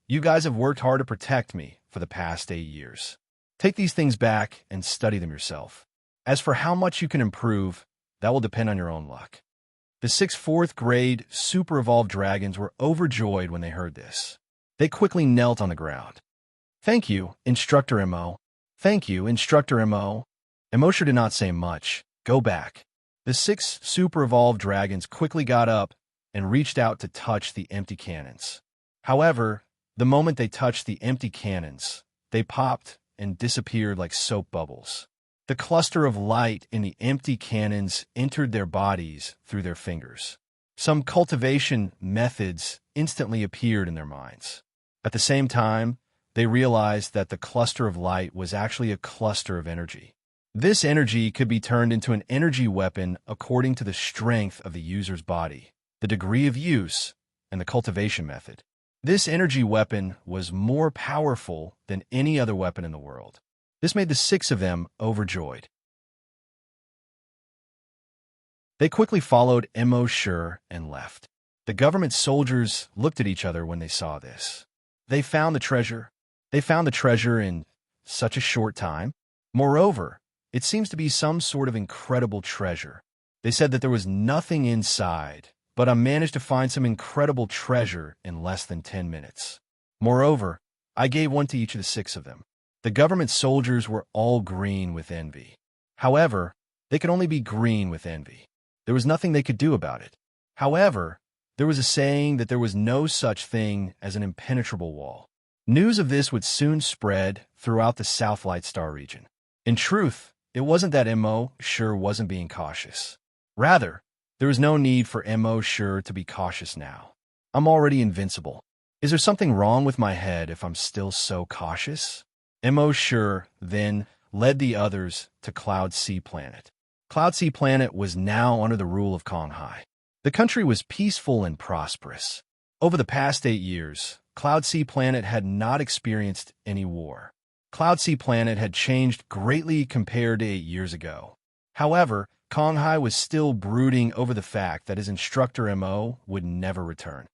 "You guys have worked hard to protect me for the past 8 years. Take these things back and study them yourself. As for how much you can improve, that will depend on your own luck." The 6th fourth grade super-evolved dragons were overjoyed when they heard this. They quickly knelt on the ground. "Thank you, Instructor Immo. Thank you, Instructor Immo." Immerse did not say much. "Go back." The 6 super-evolved dragons quickly got up and reached out to touch the empty cannons. However, the moment they touched the empty cannons, they popped and disappeared like soap bubbles. The cluster of light in the empty cannons entered their bodies through their fingers. Some cultivation methods instantly appeared in their minds. At the same time, they realized that the cluster of light was actually a cluster of energy. This energy could be turned into an energy weapon according to the strength of the user's body, the degree of use, and the cultivation method. This energy weapon was more powerful than any other weapon in the world. This made the 6 of them overjoyed. They quickly followed Immerse and left. The government soldiers looked at each other when they saw this. They found the treasure. They found the treasure in such a short time. Moreover, it seems to be some sort of incredible treasure. They said that there was nothing inside, but I managed to find some incredible treasure in less than 10 minutes. Moreover, I gave one to each of the 6 of them. The government soldiers were all green with envy. However, they could only be green with envy. There was nothing they could do about it. However, there was a saying that there was no such thing as an impenetrable wall. News of this would soon spread throughout the South Light Star region. In truth, it wasn't that Immerse wasn't being cautious. Rather, there was no need for Immerse to be cautious now. I'm already invincible. Is there something wrong with my head if I'm still so cautious? Immerse then led the others to Cloud Sea Planet. Cloud Sea Planet was now under the rule of Konghai. The country was peaceful and prosperous. Over the past 8 years, Cloud Sea Planet had not experienced any war. Cloud Sea Planet had changed greatly compared to 8 years ago. However, Konghai was still brooding over the fact that his instructor Immo would never return.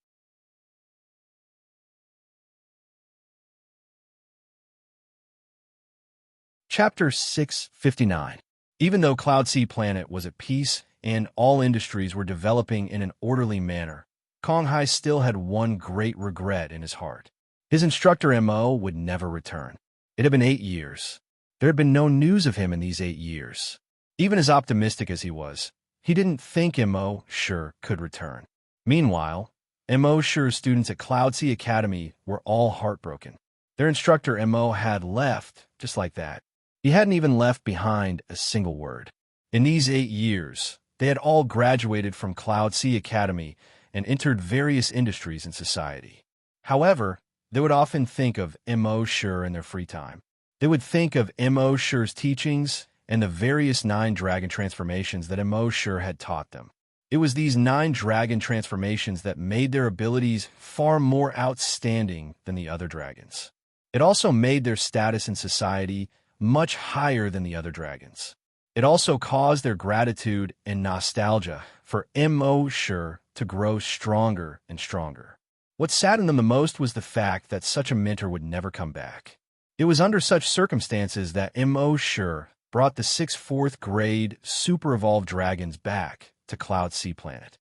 Chapter 659. Even though Cloud Sea Planet was at peace and all industries were developing in an orderly manner, Konghai still had one great regret in his heart. His instructor Immo would never return. It had been 8 years. There had been no news of him in these 8 years. Even as optimistic as he was, he didn't think Immerse could return. Meanwhile, Immerse's students at Cloud Sea Academy were all heartbroken. Their instructor Immo had left just like that. He hadn't even left behind a single word. In these 8 years, they had all graduated from Cloud Sea Academy and entered various industries in society. However, they would often think of Immerse in their free time. They would think of Immerse's teachings and the various 9 dragon transformations that Immerse had taught them. It was these 9 dragon transformations that made their abilities far more outstanding than the other dragons. It also made their status in society much higher than the other dragons. It also caused their gratitude and nostalgia for Immerse to grow stronger and stronger. What saddened them the most was the fact that such a mentor would never come back. It was under such circumstances that Immerse brought the 6th fourth grade super-evolved dragons back to Cloud Sea Planet.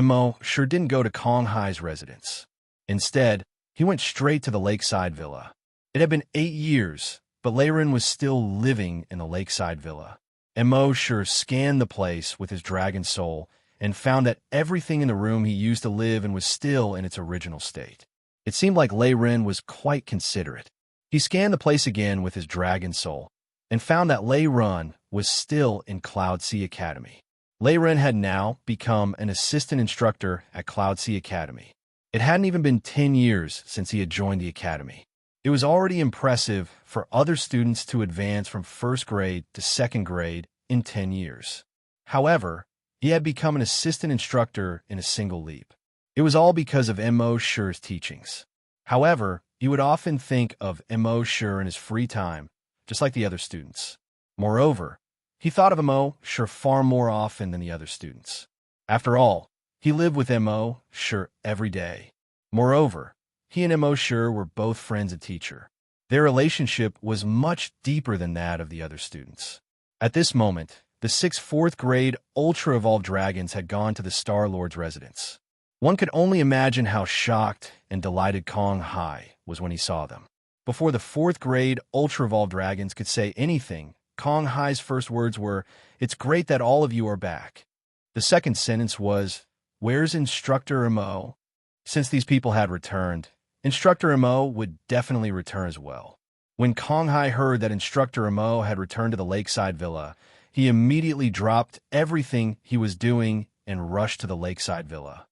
Mo sure didn't go to Kong Hai's residence. Instead, he went straight to the lakeside villa. It had been 8 years, but Lei Ren was still living in the lakeside villa. Mo sure scanned the place with his dragon soul and found that everything in the room he used to live in was still in its original state. It seemed like Lei Ren was quite considerate. He scanned the place again with his dragon soul and found that Lei Ren was still in Cloud Sea Academy. Lei Ren had now become an assistant instructor at Cloud Sea Academy. It hadn't even been 10 years since he had joined the academy. It was already impressive for other students to advance from first grade to second grade in 10 years. However, he had become an assistant instructor in a single leap. It was all because of Mo Shi's teachings. However, he would often think of Mo Shi in his free time, just like the other students. Moreover, he thought of Mo Shi far more often than the other students. After all, he lived with Mo Shi every day. Moreover, he and Mo Shi were both friends and teacher. Their relationship was much deeper than that of the other students. At this moment, the 6 4th-grade Ultra-Evolved Dragons had gone to the Star-Lord's residence. One could only imagine how shocked and delighted Kong Hai was when he saw them. Before the 4th-grade Ultra-Evolved Dragons could say anything, Kong Hai's first words were, "It's great that all of you are back." The second sentence was, "Where's Instructor Mo?" Since these people had returned, Instructor Mo would definitely return as well. When Kong Hai heard that Instructor Mo had returned to the lakeside villa, he immediately dropped everything he was doing and rushed to the lakeside villa.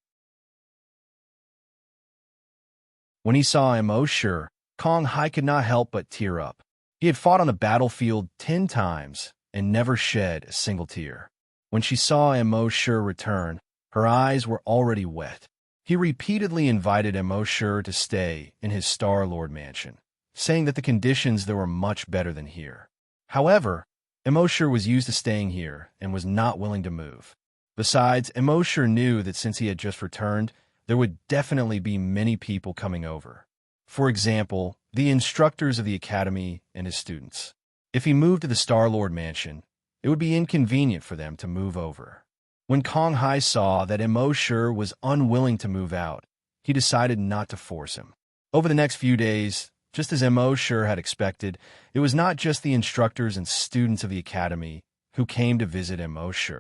When he saw Mo Shi, Kong Hai could not help but tear up. He had fought on the battlefield 10 times and never shed a single tear. When she saw Mo Shi return, her eyes were already wet. He repeatedly invited Mo Shi to stay in his Star-Lord mansion, saying that the conditions there were much better than here. However, Mo Shi was used to staying here and was not willing to move. Besides, Mo Shi knew that since he had just returned, there would definitely be many people coming over. For example, the instructors of the academy and his students. If he moved to the Star-Lord mansion, it would be inconvenient for them to move over. When Kong Hai saw that Mo Shi was unwilling to move out, he decided not to force him. Over the next few days, just as Mo Shi had expected, it was not just the instructors and students of the academy who came to visit Mo Shi.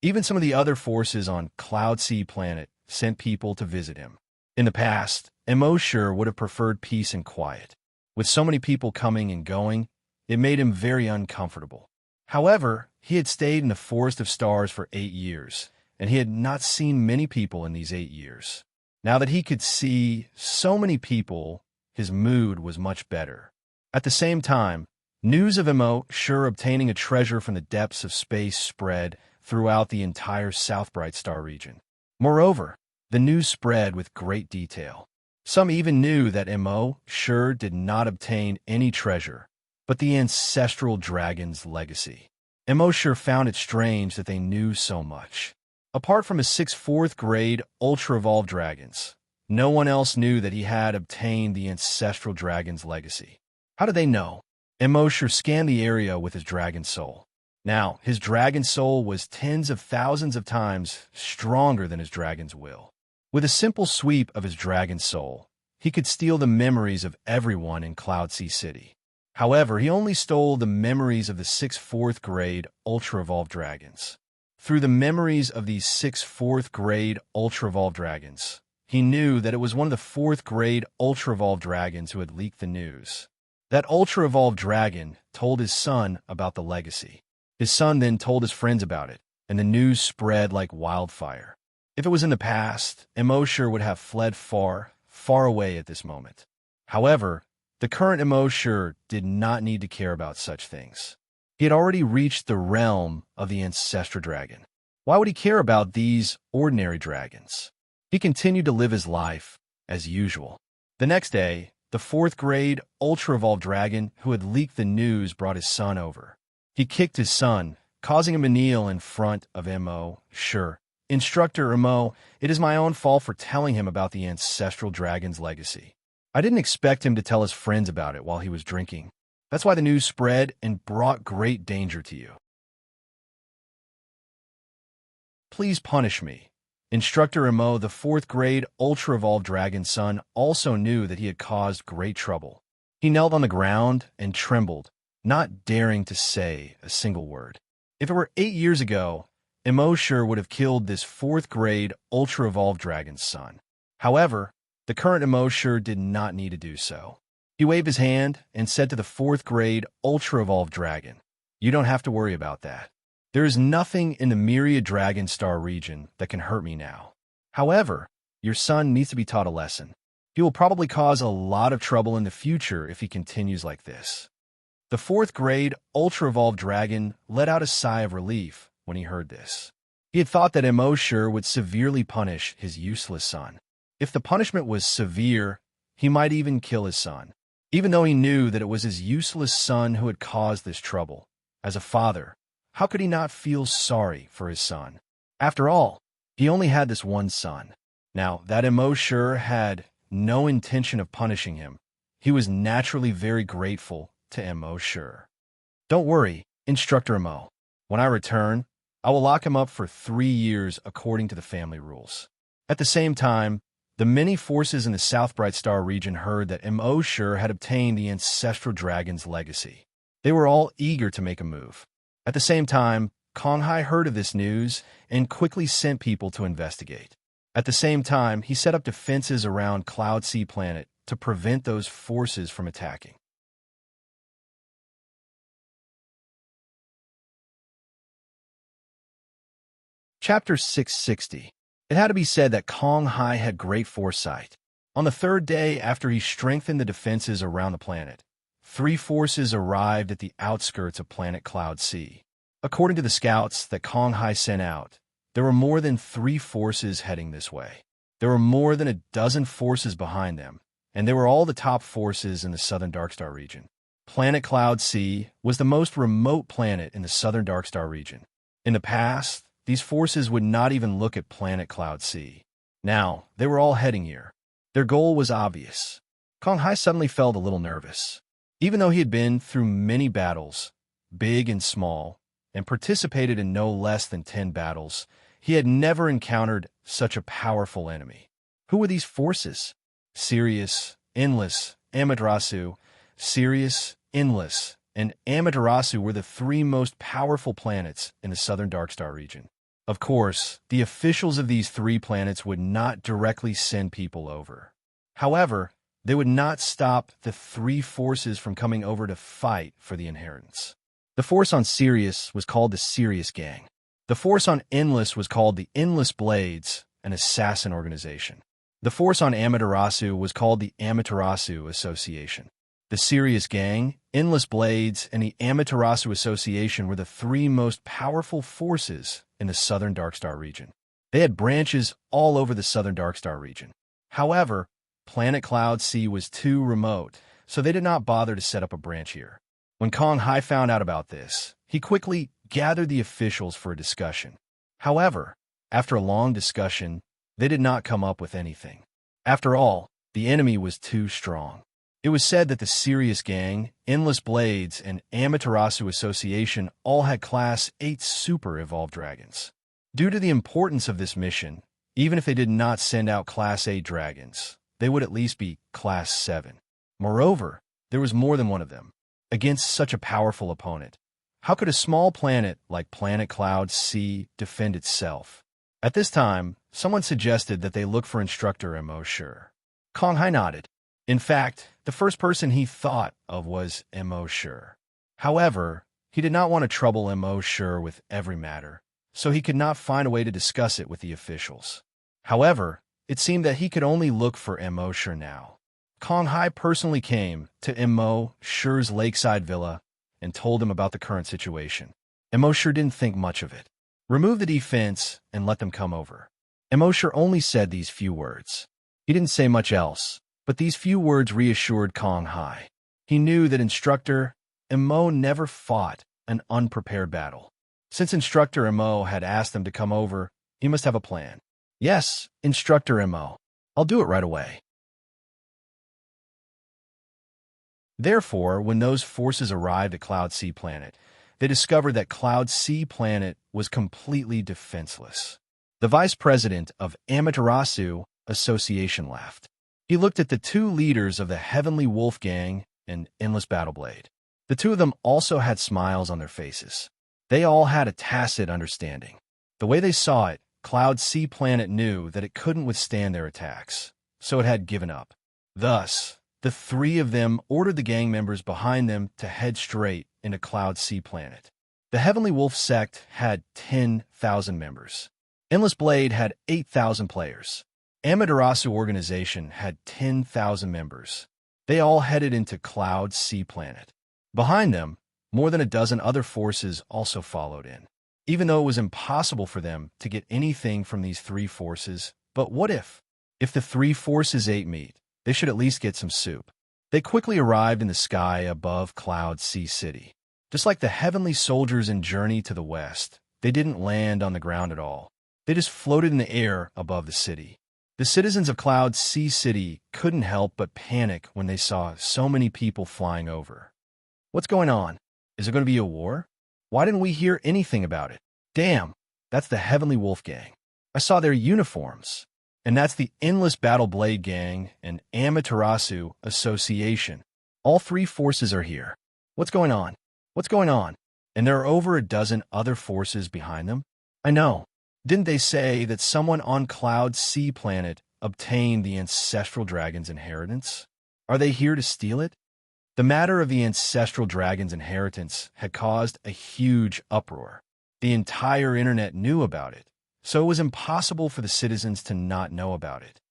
Even some of the other forces on Cloud Sea Planet sent people to visit him. In the past, Mo Shi would have preferred peace and quiet. With so many people coming and going, it made him very uncomfortable. However, he had stayed in the Forest of Stars for 8 years, and he had not seen many people in these 8 years. Now that he could see so many people, his mood was much better. At the same time, news of Mo Shi obtaining a treasure from the depths of space spread throughout the entire South Bright Star region. Moreover, the news spread with great detail. Some even knew that Mo Shi did not obtain any treasure, but the ancestral dragon's legacy. Mo Shi found it strange that they knew so much. Apart from his 6 4th-grade Ultra-Evolved Dragons, no one else knew that he had obtained the ancestral dragon's legacy. How did they know? Mo Shi scanned the area with his dragon soul. Now, his dragon soul was tens of thousands of times stronger than his dragon's will. With a simple sweep of his dragon soul, he could steal the memories of everyone in Cloud Sea City. However, he only stole the memories of the 6 4th-grade Ultra-Evolved Dragons. Through the memories of these 6 4th-grade Ultra-Evolved Dragons, he knew that it was one of the 4th-grade Ultra-Evolved Dragons who had leaked the news. That Ultra-Evolved Dragon told his son about the legacy. His son then told his friends about it, and the news spread like wildfire. If it was in the past, Mo Shi would have fled far, far away at this moment. However, the current Mo Shi did not need to care about such things. He had already reached the realm of the ancestral dragon. Why would he care about these ordinary dragons? He continued to live his life as usual. The next day, the 4th-grade Ultra-Evolved Dragon who had leaked the news brought his son over. He kicked his son, causing him to kneel in front of Mo Shi. "Instructor Mo, it is my own fault for telling him about the ancestral dragon's legacy. I didn't expect him to tell his friends about it while he was drinking. That's why the news spread and brought great danger to you. Please punish me. Instructor Immo, the fourth-grade ultra-evolved dragon son, also knew that he had caused great trouble. He knelt on the ground and trembled, not daring to say a single word. If it were 8 years ago, Immerse would have killed this fourth-grade ultra-evolved dragon's son. However, the current Immerse did not need to do so. He waved his hand and said to the fourth-grade ultra-evolved dragon, "You don't have to worry about that. There is nothing in the myriad dragon star region that can hurt me now. However, your son needs to be taught a lesson. He will probably cause a lot of trouble in the future if he continues like this." The fourth-grade ultra-evolved dragon let out a sigh of relief when he heard this. He had thought that Immerse would severely punish his useless son. If the punishment was severe, he might even kill his son, even though he knew that it was his useless son who had caused this trouble. As a father, how could he not feel sorry for his son? After all, he only had this one son. Now, that Immerse had no intention of punishing him, he was naturally very grateful to Immerse. "Don't worry, Instructor Immo. When I return, I will lock him up for 3 years according to the family rules." At the same time, the many forces in the South Bright Star region heard that Immerse had obtained the ancestral dragon's legacy. They were all eager to make a move. At the same time, Konghai heard of this news and quickly sent people to investigate. At the same time, he set up defenses around Cloud Sea Planet to prevent those forces from attacking. Chapter 660. It had to be said that Konghai had great foresight. On the third day after he strengthened the defenses around the planet, 3 forces arrived at the outskirts of planet Cloud Sea. According to the scouts that Konghai sent out, there were more than 3 forces heading this way. There were more than a dozen forces behind them, and they were all the top forces in the Southern Darkstar region. Planet Cloud Sea was the most remote planet in the Southern Darkstar region. In the past, these forces would not even look at planet Cloud Sea. Now, they were all heading here. Their goal was obvious. Konghai suddenly felt a little nervous. Even though he had been through many battles, big and small, and participated in no less than 10 battles, he had never encountered such a powerful enemy. Who were these forces? Sirius, Endless, Amaterasu. Sirius, Endless, and Amaterasu were the 3 most powerful planets in the Southern Darkstar region. Of course, the officials of these 3 planets would not directly send people over. However, they would not stop the 3 forces from coming over to fight for the inheritance. The force on Sirius was called the Sirius Gang. The force on Endless was called the Endless Blades, an assassin organization. The force on Amaterasu was called the Amaterasu Association. The Sirius Gang, Endless Blades, and the Amaterasu Association were the 3 most powerful forces in the Southern Darkstar region. They had branches all over the Southern Darkstar region. However, planet Cloud Sea was too remote, so they did not bother to set up a branch here. When Konghai found out about this, he quickly gathered the officials for a discussion. However, after a long discussion, they did not come up with anything. After all, the enemy was too strong. It was said that the Sirius Gang, Endless Blades, and Amaterasu Association all had Class 8 super evolved dragons. Due to the importance of this mission, even if they did not send out Class 8 dragons, they would at least be Class 7. Moreover, there was more than one of them. Against such a powerful opponent, how could a small planet like Planet Cloud Sea defend itself? At this time, someone suggested that they look for Instructor Immerse. Konghai nodded. In fact, the first person he thought of was Immerse. However, he did not want to trouble Immerse with every matter, so he could not find a way to discuss it with the officials. However, it seemed that he could only look for Immerse now. Konghai personally came to Immerse's lakeside villa and told him about the current situation. Immerse didn't think much of it. Remove the defense and let them come over. Immerse only said these few words. He didn't say much else, but these few words reassured Konghai. He knew that Instructor Immo never fought an unprepared battle. Since Instructor Immo had asked him to come over, he must have a plan. "Yes, Instructor Immo. I'll do it right away." Therefore, when those forces arrived at Cloud Sea Planet, they discovered that Cloud Sea Planet was completely defenseless. The vice president of Amaterasu Association laughed. He looked at the two leaders of the Heavenly Wolf Gang and Endless Battleblade. The two of them also had smiles on their faces. They all had a tacit understanding. The way they saw it, Cloud Sea Planet knew that it couldn't withstand their attacks, so it had given up. Thus, the three of them ordered the gang members behind them to head straight into Cloud Sea Planet. The Heavenly Wolf sect had 10,000 members. Endless Blade had 8,000 players. Amaterasu organization had 10,000 members. They all headed into Cloud Sea Planet. Behind them, more than a dozen other forces also followed in. Even though it was impossible for them to get anything from these three forces, but what if? If the three forces ate meat, they should at least get some soup. They quickly arrived in the sky above Cloud Sea City. Just like the heavenly soldiers in Journey to the West, they didn't land on the ground at all. They just floated in the air above the city. The citizens of Cloud Sea City couldn't help but panic when they saw so many people flying over. What's going on? Is there going to be a war? Why didn't we hear anything about it? Damn, that's the Heavenly Wolf Gang. I saw their uniforms. And that's the Endless Battle Blade Gang and Amaterasu Association. All three forces are here. What's going on? What's going on? And there are over a dozen other forces behind them? I know. Didn't they say that someone on Cloud Sea Planet obtained the Ancestral Dragon's inheritance? Are they here to steal it? The matter of the Ancestral Dragon's inheritance had caused a huge uproar. The entire internet knew about it, so it was impossible for the citizens to not know about it.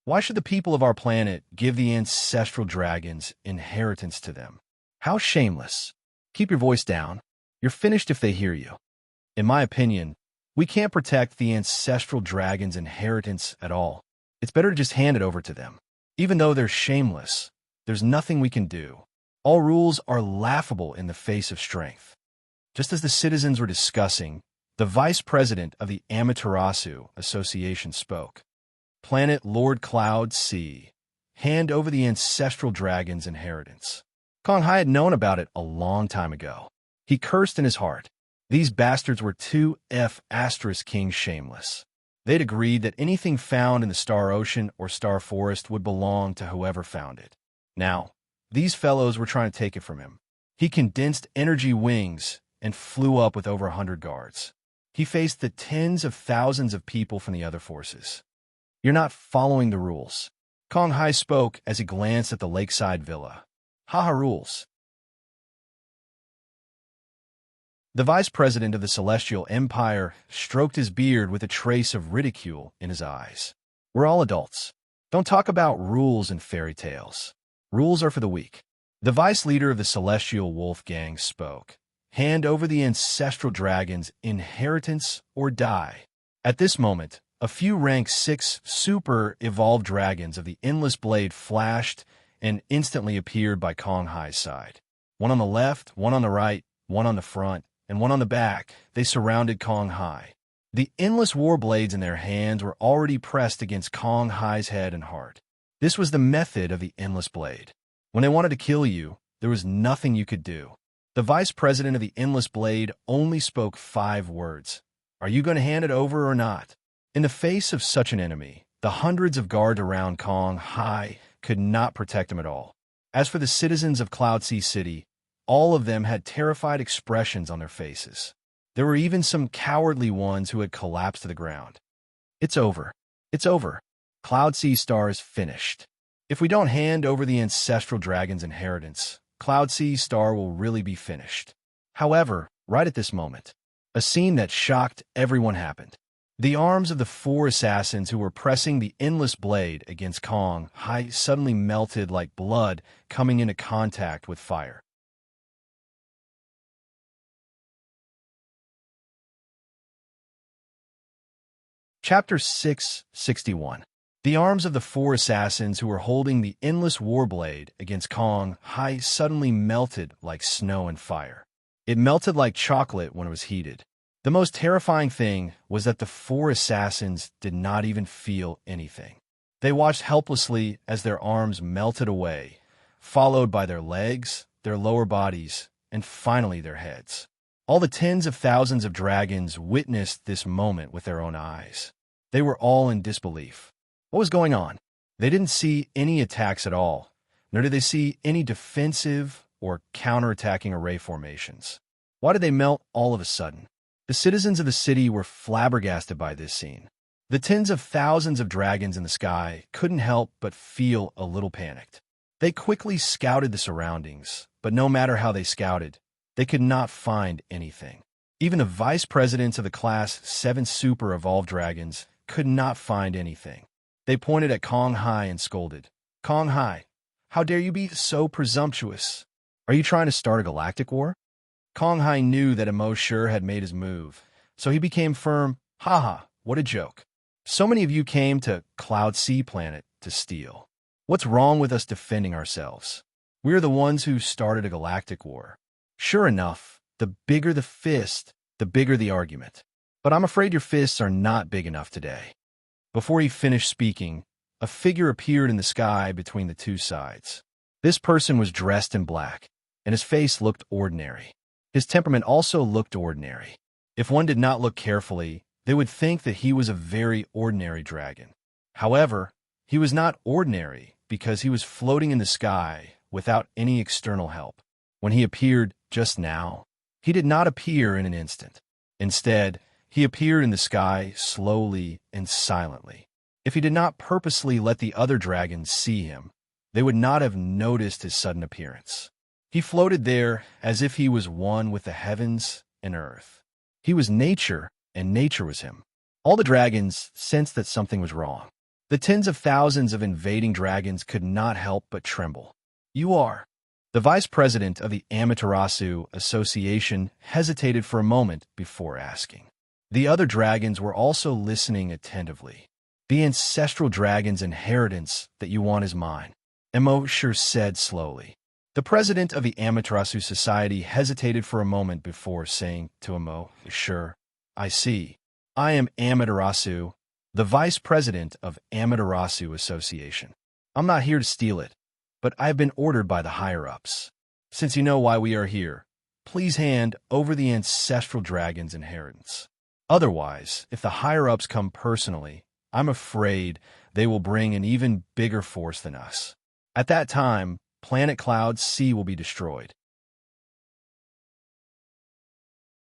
Why should the people of our planet give the Ancestral Dragon's inheritance to them? How shameless. Keep your voice down. You're finished if they hear you. In my opinion, we can't protect the Ancestral Dragon's inheritance at all. It's better to just hand it over to them. Even though they're shameless, there's nothing we can do. All rules are laughable in the face of strength. Just as the citizens were discussing, the vice president of the Amaterasu Association spoke. Planet Lord Cloud Sea, hand over the Ancestral Dragon's inheritance. Kong Hai had known about it a long time ago. He cursed in his heart. These bastards were too King shameless. They'd agreed that anything found in the Star Ocean or Star Forest would belong to whoever found it. Now, these fellows were trying to take it from him. He condensed energy wings and flew up with over 100 guards. He faced the tens of thousands of people from the other forces. You're not following the rules. Kong Hai spoke as he glanced at the lakeside villa. Haha rules. The vice president of the Celestial Empire stroked his beard with a trace of ridicule in his eyes. We're all adults. Don't talk about rules and fairy tales. Rules are for the weak. The vice leader of the Celestial Wolf Gang spoke. Hand over the Ancestral Dragon's inheritance or die. At this moment, a few rank 6 super evolved dragons of the Endless Blade flashed and instantly appeared by Kong Hai's side. One on the left, one on the right, one on the front, and one on the back. They surrounded Kong Hai. The endless war blades in their hands were already pressed against Kong Hai's head and heart. This was the method of the Endless Blade. When they wanted to kill you, there was nothing you could do. The vice president of the Endless Blade only spoke 5 words. Are you going to hand it over or not? In the face of such an enemy, the hundreds of guards around Kong Hai could not protect him at all. As for the citizens of Cloud Sea City, all of them had terrified expressions on their faces. There were even some cowardly ones who had collapsed to the ground. It's over. It's over. Cloud Sea Star is finished. If we don't hand over the Ancestral Dragon's inheritance, Cloud Sea Star will really be finished. However, right at this moment, a scene that shocked everyone happened. The arms of the 4 assassins who were pressing the Endless Blade against Kong Hai suddenly melted like blood coming into contact with fire. Chapter 661. The arms of the 4 assassins who were holding the Endless Warblade against Kong Hai suddenly melted like snow and fire. It melted like chocolate when it was heated. The most terrifying thing was that the 4 assassins did not even feel anything. They watched helplessly as their arms melted away, followed by their legs, their lower bodies, and finally their heads. All the tens of thousands of dragons witnessed this moment with their own eyes. They were all in disbelief. What was going on? They didn't see any attacks at all, nor did they see any defensive or counterattacking array formations. Why did they melt all of a sudden? The citizens of the city were flabbergasted by this scene. The tens of thousands of dragons in the sky couldn't help but feel a little panicked. They quickly scouted the surroundings, but no matter how they scouted, they could not find anything. Even the vice presidents of the Class 7 Super Evolved Dragons could not find anything. They pointed at Kong Hai and scolded, "Kong Hai, how dare you be so presumptuous? Are you trying to start a galactic war?" Kong Hai knew that Immerse had made his move, so he became firm. "Haha, what a joke. So many of you came to Cloud Sea Planet to steal. What's wrong with us defending ourselves? We're the ones who started a galactic war." Sure enough, the bigger the fist, the bigger the argument. But I'm afraid your fists are not big enough today. Before he finished speaking, a figure appeared in the sky between the two sides. This person was dressed in black, and his face looked ordinary. His temperament also looked ordinary. If one did not look carefully, they would think that he was a very ordinary dragon. However, he was not ordinary because he was floating in the sky without any external help. When he appeared just now, he did not appear in an instant. Instead, he appeared in the sky slowly and silently. If he did not purposely let the other dragons see him, they would not have noticed his sudden appearance. He floated there as if he was one with the heavens and earth. He was nature, and nature was him. All the dragons sensed that something was wrong. The tens of thousands of invading dragons could not help but tremble. "You are..." The vice president of the Amaterasu Association hesitated for a moment before asking. The other dragons were also listening attentively. "The ancestral dragon's inheritance that you want is mine," Immerse said slowly. The president of the Amaterasu Society hesitated for a moment before saying to Immerse, "I see. I am Amaterasu, the vice president of Amaterasu Association. I'm not here to steal it, but I have been ordered by the higher-ups. Since you know why we are here, please hand over the ancestral dragon's inheritance. Otherwise, if the higher-ups come personally, I'm afraid they will bring an even bigger force than us. At that time, Planet Cloud C will be destroyed."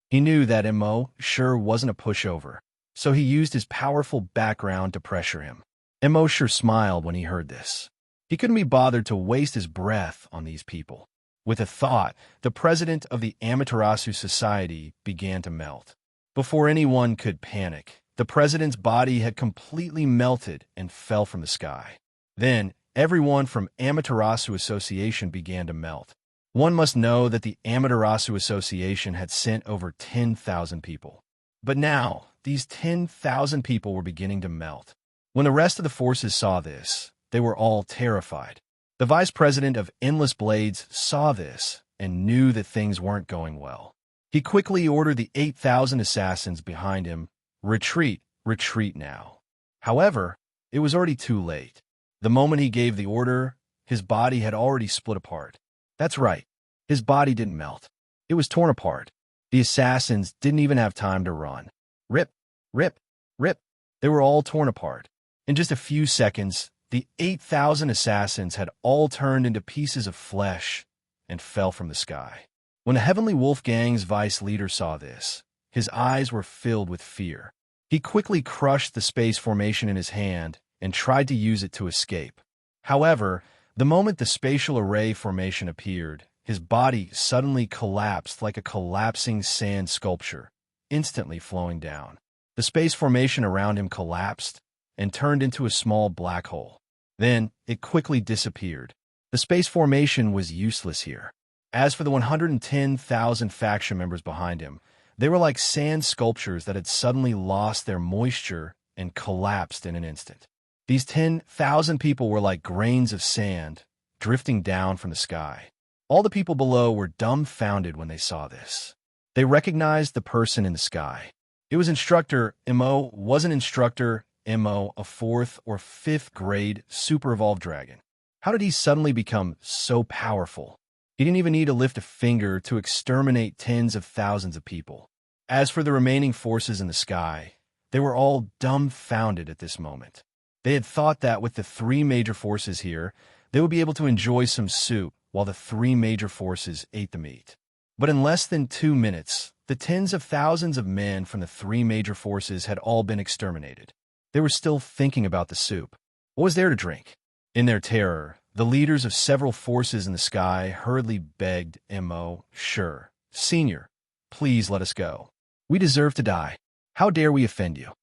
He knew that Immerse wasn't a pushover, so he used his powerful background to pressure him. Immerse smiled when he heard this. He couldn't be bothered to waste his breath on these people. With a thought, the president of the Amaterasu Society began to melt. Before anyone could panic, the president's body had completely melted and fell from the sky. Then, everyone from Amaterasu Association began to melt. One must know that the Amaterasu Association had sent over 10,000 people. But now, these 10,000 people were beginning to melt. When the rest of the forces saw this, they were all terrified. The vice president of Endless Blades saw this and knew that things weren't going well. He quickly ordered the 8,000 assassins behind him, "Retreat, retreat now." However, it was already too late. The moment he gave the order, his body had already split apart. That's right, his body didn't melt. It was torn apart. The assassins didn't even have time to run. Rip, rip, rip. They were all torn apart. In just a few seconds, the 8,000 assassins had all turned into pieces of flesh and fell from the sky. When the Heavenly Wolf Gang's vice leader saw this, his eyes were filled with fear. He quickly crushed the space formation in his hand and tried to use it to escape. However, the moment the spatial array formation appeared, his body suddenly collapsed like a collapsing sand sculpture, instantly flowing down. The space formation around him collapsed and turned into a small black hole. Then, it quickly disappeared. The space formation was useless here. As for the 110,000 faction members behind him, they were like sand sculptures that had suddenly lost their moisture and collapsed in an instant. These 10,000 people were like grains of sand drifting down from the sky. All the people below were dumbfounded when they saw this. They recognized the person in the sky. It was Instructor Immo. Wasn't Instructor Immo a 4th or 5th grade super evolved dragon? How did he suddenly become so powerful? He didn't even need to lift a finger to exterminate tens of thousands of people. As for the remaining forces in the sky, They were all dumbfounded at this moment. They had thought that with the three major forces here, they would be able to enjoy some soup while the three major forces ate the meat. But in less than 2 minutes, the tens of thousands of men from the three major forces had all been exterminated. They were still thinking about the soup. What was there to drink? In their terror, the leaders of several forces in the sky hurriedly begged Immerse, Senior, please let us go. We deserve to die. How dare we offend you?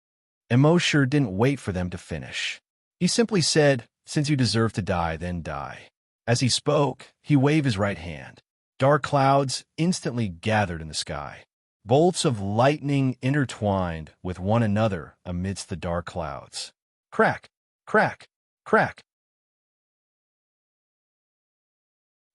Immerse didn't wait for them to finish. He simply said, since you deserve to die, then die. As he spoke, he waved his right hand. Dark clouds instantly gathered in the sky. Bolts of lightning intertwined with one another amidst the dark clouds. Crack, crack, crack.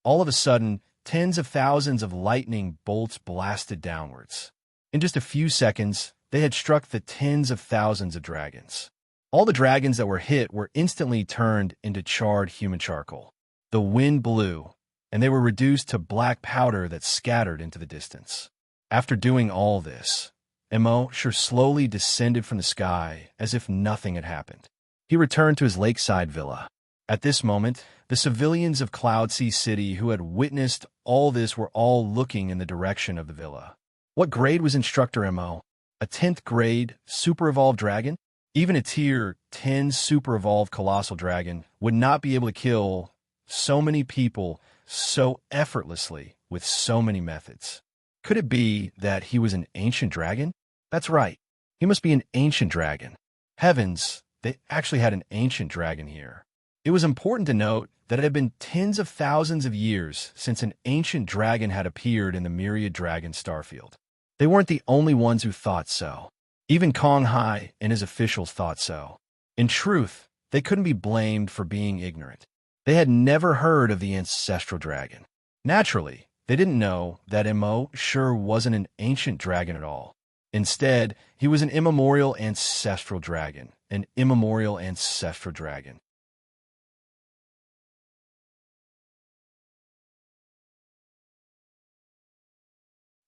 All of a sudden, tens of thousands of lightning bolts blasted downwards. In just a few seconds, they had struck the tens of thousands of dragons. All the dragons that were hit were instantly turned into charred human charcoal. The wind blew, and they were reduced to black powder that scattered into the distance. After doing all this, Immerse slowly descended from the sky as if nothing had happened. He returned to his lakeside villa. At this moment, the civilians of Cloudsea City who had witnessed all this were all looking in the direction of the villa. What grade was Instructor Immerse? A 10th grade super evolved dragon? Even a tier 10 super evolved colossal dragon would not be able to kill so many people so effortlessly with so many methods. Could it be that he was an ancient dragon? That's right. He must be an ancient dragon. Heavens, they actually had an ancient dragon here. It was important to note that it had been tens of thousands of years since an ancient dragon had appeared in the Myriad Dragon starfield. They weren't the only ones who thought so. Even Kong Hai and his officials thought so. In truth, they couldn't be blamed for being ignorant. They had never heard of the ancestral dragon. Naturally, they didn't know that Immerse wasn't an ancient dragon at all. Instead, he was an immemorial ancestral dragon, an immemorial ancestral dragon.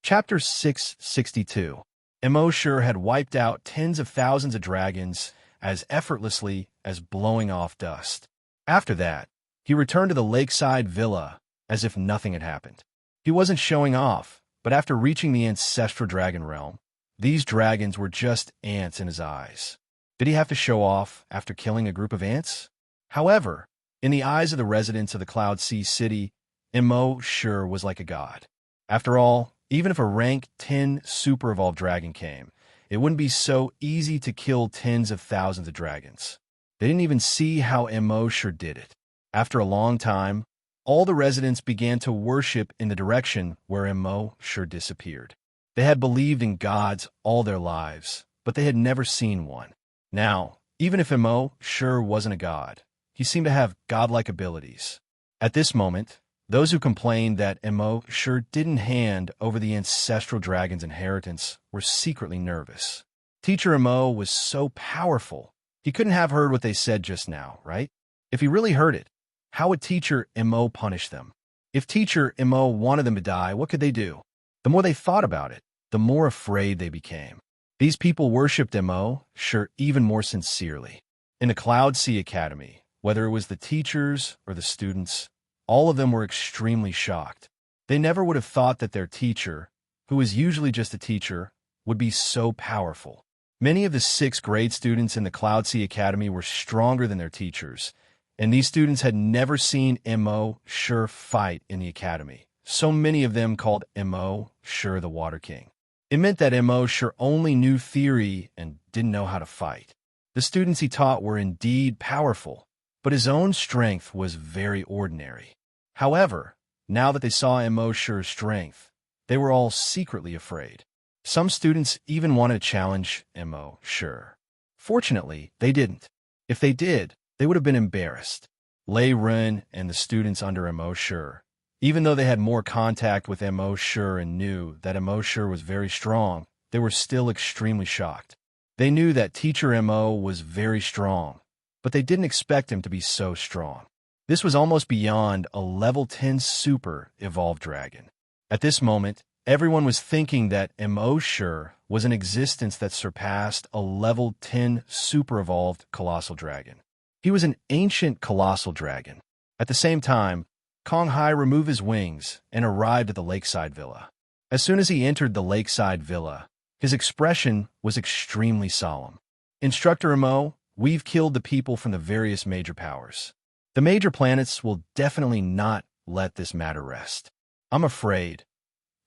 Chapter 662. Immerse had wiped out tens of thousands of dragons as effortlessly as blowing off dust. After that, he returned to the lakeside villa as if nothing had happened. He wasn't showing off, but after reaching the ancestral dragon realm, these dragons were just ants in his eyes. Did he have to show off after killing a group of ants? However, in the eyes of the residents of the Cloudsea City, Immerse was like a god. After all, even if a rank 10 super evolved dragon came, it wouldn't be so easy to kill tens of thousands of dragons. They didn't even see how Immerse did it. After a long time, all the residents began to worship in the direction where Immerse disappeared. They had believed in gods all their lives, but they had never seen one. Now, even if Immerse wasn't a god, he seemed to have godlike abilities. At this moment, those who complained that Immerse didn't hand over the ancestral dragon's inheritance were secretly nervous. Teacher Immerse was so powerful, he couldn't have heard what they said just now, right? If he really heard it, how would Teacher Immerse punish them? If Teacher Immerse wanted them to die, what could they do? The more they thought about it, the more afraid they became. These people worshipped Immerse even more sincerely. In the Cloudsea Academy, whether it was the teachers or the students, all of them were extremely shocked. They never would have thought that their teacher, who was usually just a teacher, would be so powerful. Many of the 6th grade students in the Cloudsea Academy were stronger than their teachers, and these students had never seen Immerse fight in the academy. So many of them called Immerse the Water King. It meant that Immerse only knew theory and didn't know how to fight. The students he taught were indeed powerful, but his own strength was very ordinary. However, now that they saw Immerse's strength, they were all secretly afraid. Some students even wanted to challenge Immerse. Fortunately, they didn't. If they did, they would have been embarrassed. Lei Ren and the students under Immerse, even though they had more contact with Immerse and knew that Immerse was very strong, they were still extremely shocked. They knew that Teacher Immerse was very strong, but they didn't expect him to be so strong. This was almost beyond a level 10 super evolved dragon. At this moment, Everyone was thinking that Immerse was an existence that surpassed a level 10 super-evolved colossal dragon. He was an ancient colossal dragon. At the same time, Kong Hai removed his wings and arrived at the lakeside villa. As soon as he entered the lakeside villa, his expression was extremely solemn. Instructor Immo, we've killed the people from the various major powers. The major planets will definitely not let this matter rest. I'm afraid.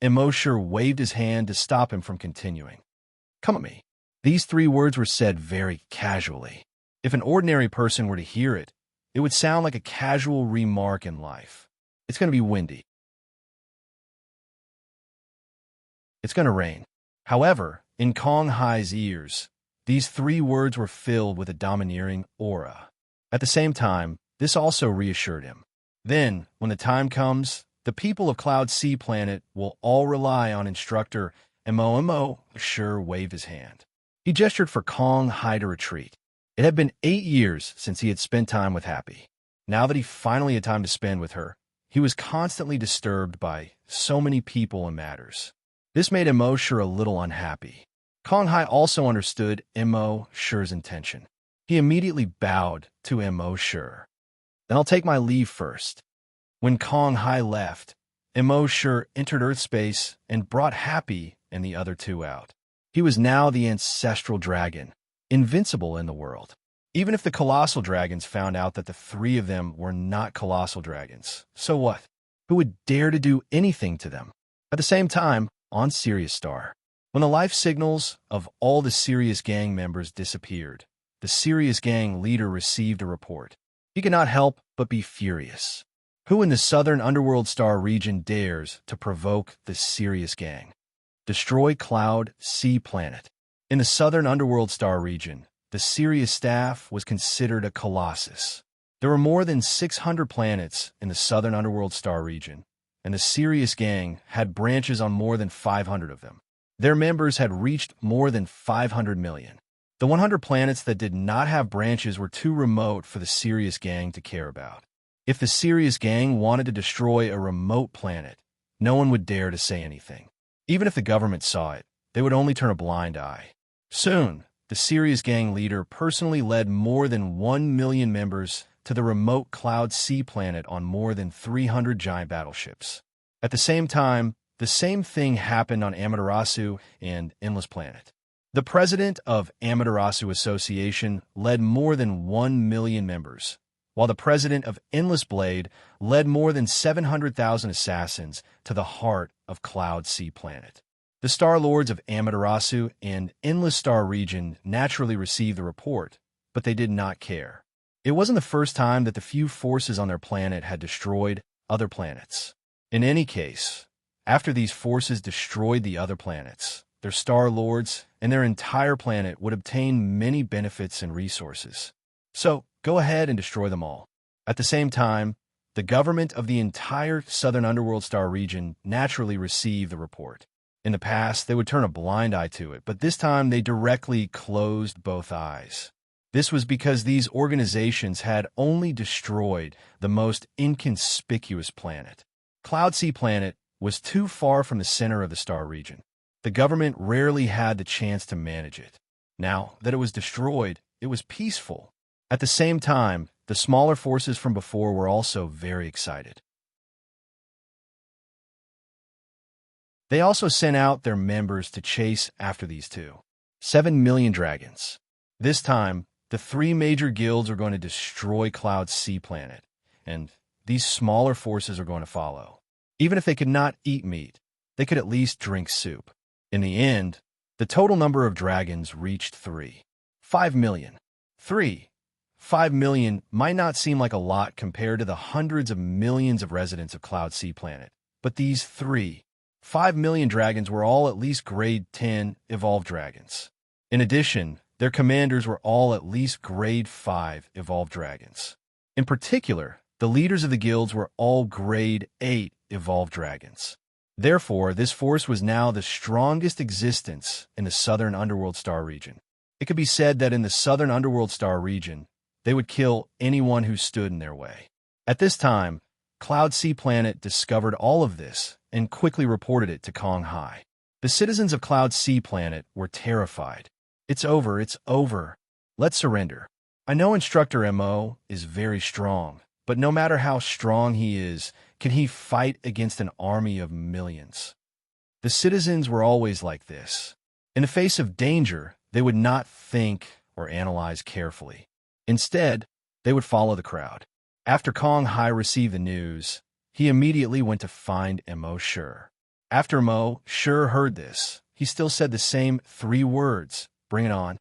Immerse waved his hand to stop him from continuing. Come at me. These 3 words were said very casually. If an ordinary person were to hear it, it would sound like a casual remark in life. It's going to be windy. It's going to rain. However, in Kong Hai's ears, these 3 words were filled with a domineering aura. At the same time, this also reassured him. Then, when the time comes, the people of Cloud Sea Planet will all rely on Instructor Immo. Sure waved his hand. He gestured for Kong Hai to retreat. It had been 8 years since he had spent time with Happy. Now that he finally had time to spend with her, he was constantly disturbed by so many people and matters. This made Immerse a little unhappy. Kong Hai also understood Immerse's intention. He immediately bowed to Immerse. Then I'll take my leave first. When Kong Hai left, Immerse entered Earth space and brought Happy and the other 2 out. He was now the ancestral dragon, invincible in the world. Even if the colossal dragons found out that the 3 of them were not colossal dragons, so what? Who would dare to do anything to them? At the same time, on Sirius Star, when the life signals of all the Sirius Gang members disappeared, the Sirius Gang leader received a report. He could not help but be furious. Who in the southern underworld star region dares to provoke the Sirius Gang? Destroy Cloud Sea Planet. In the southern underworld star region, the Sirius staff was considered a colossus. There were more than 600 planets in the southern underworld star region, and the Sirius Gang had branches on more than 500 of them. Their members had reached more than 500 million. The 100 planets that did not have branches were too remote for the Sirius Gang to care about. If the Sirius Gang wanted to destroy a remote planet, no one would dare to say anything. Even if the government saw it, they would only turn a blind eye. Soon, the Sirius Gang leader personally led more than 1 million members to the remote Cloud Sea Planet on more than 300 giant battleships. At the same time, the same thing happened on Amaterasu and Endless Planet. The president of Amaterasu Association led more than 1 million members, while the president of Endless Blade led more than 700,000 assassins to the heart of Cloud Sea Planet. The Star Lords of Amaterasu and Endless Star region naturally received the report, but they did not care. It wasn't the first time that the few forces on their planet had destroyed other planets. In any case, after these forces destroyed the other planets, their Star Lords and their entire planet would obtain many benefits and resources. So, go ahead and destroy them all. At the same time, the government of the entire southern underworld star region naturally received the report. In the past, they would turn a blind eye to it, but this time they directly closed both eyes. This was because these organizations had only destroyed the most inconspicuous planet. Cloud Sea Planet was too far from the center of the star region. The government rarely had the chance to manage it. Now that it was destroyed, it was peaceful. At the same time, the smaller forces from before were also very excited. They also sent out their members to chase after these 7 million dragons. This time, the 3 major guilds are going to destroy Cloud Sea Planet, and these smaller forces are going to follow. Even if they could not eat meat, they could at least drink soup. In the end, the total number of dragons reached 5 million. 5 million might not seem like a lot compared to the hundreds of millions of residents of Cloud Sea Planet, but these 5 million dragons were all at least grade 10 evolved dragons. In addition, their commanders were all at least grade 5 evolved dragons. In particular, the leaders of the guilds were all grade 8 evolved dragons. Therefore, this force was now the strongest existence in the southern underworld star region. It could be said that in the southern underworld star region, they would kill anyone who stood in their way. At this time, Cloud Sea Planet discovered all of this and quickly reported it to Kong Hai. The citizens of Cloud Sea Planet were terrified. It's over, it's over. Let's surrender. I know Instructor Mo is very strong, but no matter how strong he is, can he fight against an army of millions? The citizens were always like this. In the face of danger, they would not think or analyze carefully. Instead, they would follow the crowd. After Kong Hai received the news, he immediately went to find Mo Sure. After Mo Sure heard this, he still said the same 3 words, "Bring it on."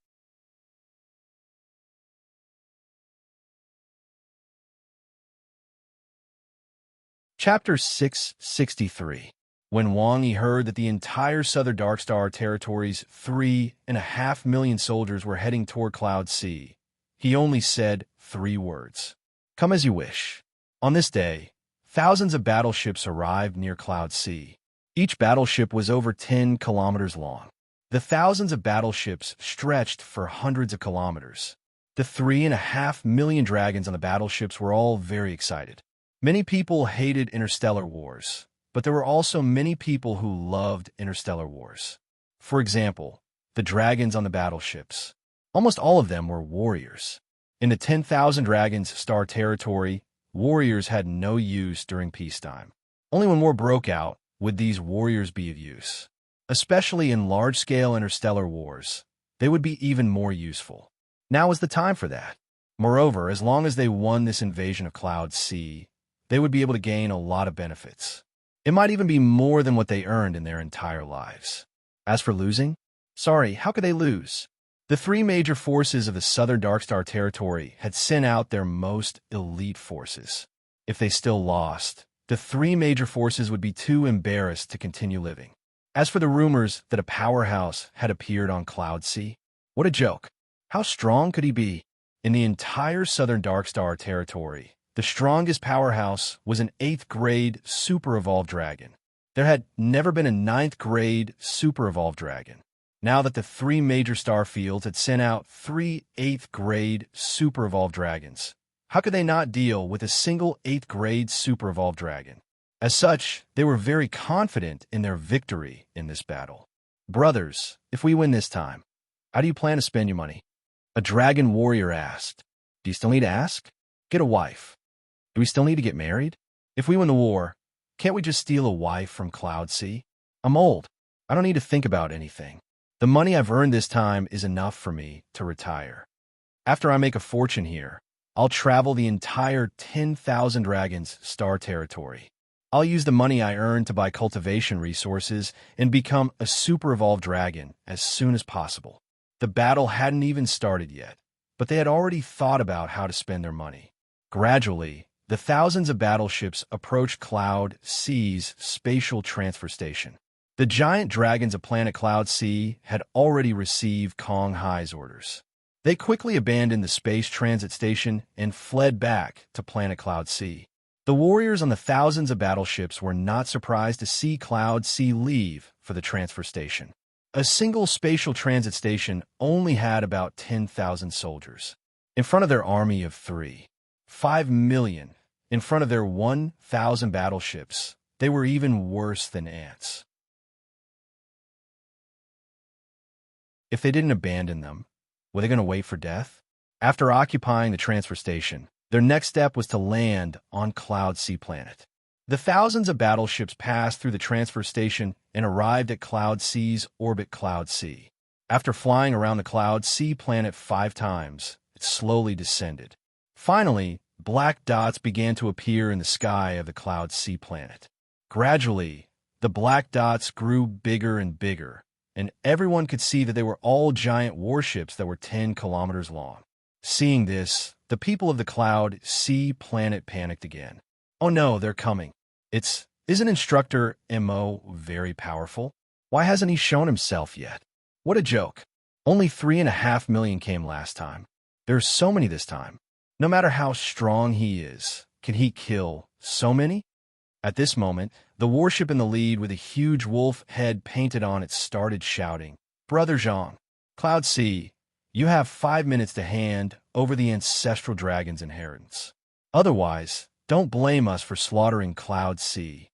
Chapter 663. When Wang Yi heard that the entire southern Darkstar territory's 3.5 million soldiers were heading toward Cloud Sea, he only said 3 words. Come as you wish. On this day, thousands of battleships arrived near Cloud Sea. Each battleship was over 10 kilometers long. The thousands of battleships stretched for hundreds of kilometers. The 3.5 million dragons on the battleships were all very excited. Many people hated interstellar wars, but there were also many people who loved interstellar wars. For example, the dragons on the battleships. Almost all of them were warriors. In the 10,000 dragons star territory, warriors had no use during peacetime. Only when war broke out would these warriors be of use. Especially in large-scale interstellar wars, they would be even more useful. Now was the time for that. Moreover, as long as they won this invasion of Cloud Sea, they would be able to gain a lot of benefits. It might even be more than what they earned in their entire lives. As for losing, sorry, how could they lose? The 3 major forces of the Southern Darkstar territory had sent out their most elite forces. If they still lost, the 3 major forces would be too embarrassed to continue living. As for the rumors that a powerhouse had appeared on Cloud Sea, what a joke. How strong could he be? In the entire Southern Darkstar territory, the strongest powerhouse was an 8th grade super evolved dragon. There had never been a 9th grade super evolved dragon. Now that the 3 major star fields had sent out 3 8th grade super evolved dragons, how could they not deal with a single 8th grade super evolved dragon? As such, they were very confident in their victory in this battle. Brothers, if we win this time, how do you plan to spend your money? A dragon warrior asked. Do you still need to ask? Get a wife. Do we still need to get married? If we win the war, can't we just steal a wife from Cloud Sea? I'm old. I don't need to think about anything. The money I've earned this time is enough for me to retire. After I make a fortune here, I'll travel the entire 10,000 dragons star territory. I'll use the money I earn to buy cultivation resources and become a super evolved dragon as soon as possible. The battle hadn't even started yet, but they had already thought about how to spend their money. Gradually, the thousands of battleships approached Cloud Sea's spatial transfer station. The giant dragons of planet Cloud Sea had already received Kong Hai's orders. They quickly abandoned the space transit station and fled back to planet Cloud Sea. The warriors on the thousands of battleships were not surprised to see Cloud Sea leave for the transfer station. A single spatial transit station only had about 10,000 soldiers. In front of their army of 5 million, in front of their 1,000 battleships, they were even worse than ants. If they didn't abandon them, were they going to wait for death? After occupying the transfer station, their next step was to land on Cloud Sea Planet. The thousands of battleships passed through the transfer station and arrived at Cloud Sea's orbit Cloud Sea. After flying around the Cloud Sea Planet 5 times, it slowly descended. Finally, black dots began to appear in the sky of the Cloud Sea Planet. Gradually, the black dots grew bigger and bigger, and everyone could see that they were all giant warships that were 10 kilometers long. Seeing this, the people of the Cloud Sea Planet panicked again. Oh no, they're coming. Isn't Instructor Mo very powerful? Why hasn't he shown himself yet? What a joke. Only 3.5 million came last time. There's so many this time. No matter how strong he is, can he kill so many? At this moment, the warship in the lead with a huge wolf head painted on it started shouting, Brother Zhang, Cloud Sea, you have 5 minutes to hand over the ancestral dragon's inheritance. Otherwise, don't blame us for slaughtering Cloud Sea.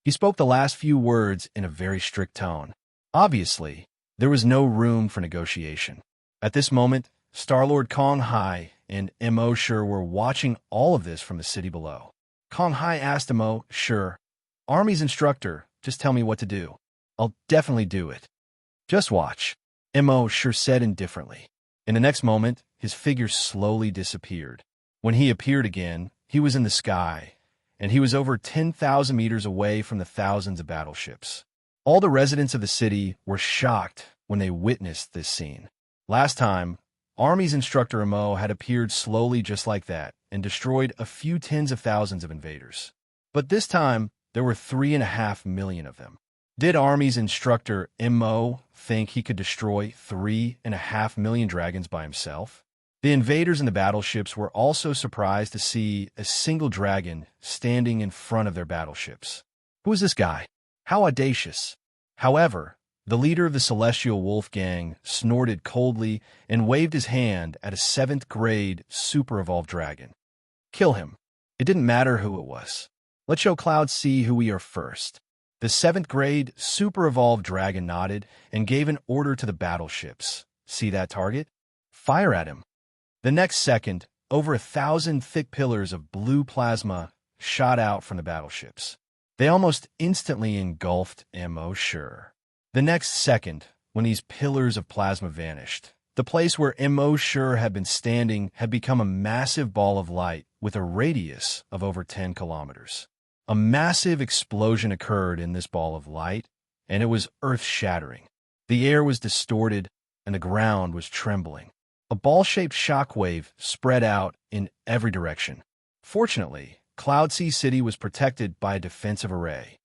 He spoke the last few words in a very strict tone. Obviously, there was no room for negotiation. At this moment, Star-Lord Kong Hai and Immerse were watching all of this from the city below. Kong Hai asked Immerse, "Army's instructor, just tell me what to do. I'll definitely do it." "Just watch," Immerse said indifferently. In the next moment, his figure slowly disappeared. When he appeared again, he was in the sky, and he was over 10,000 meters away from the thousands of battleships. All the residents of the city were shocked when they witnessed this scene. Last time, Army's instructor Immerse had appeared slowly just like that and destroyed a few tens of thousands of invaders. But this time, there were 3.5 million of them. Did Army's instructor Immerse think he could destroy 3.5 million dragons by himself? The invaders in the battleships were also surprised to see a single dragon standing in front of their battleships. Who is this guy? How audacious! However, the leader of the Celestial Wolf Gang snorted coldly and waved his hand at a 7th-grade super-evolved dragon. "Kill him." It didn't matter who it was. "Let's show Cloud see who we are first." The 7th-grade super-evolved dragon nodded and gave an order to the battleships. "See that target? Fire at him." The next second, over 1,000 thick pillars of blue plasma shot out from the battleships. They almost instantly engulfed Immerse. The next second, when these pillars of plasma vanished, the place where Immerse had been standing had become a massive ball of light with a radius of over 10 kilometers. A massive explosion occurred in this ball of light, and it was earth-shattering. The air was distorted, and the ground was trembling. A ball-shaped shockwave spread out in every direction. Fortunately, Cloud Sea City was protected by a defensive array.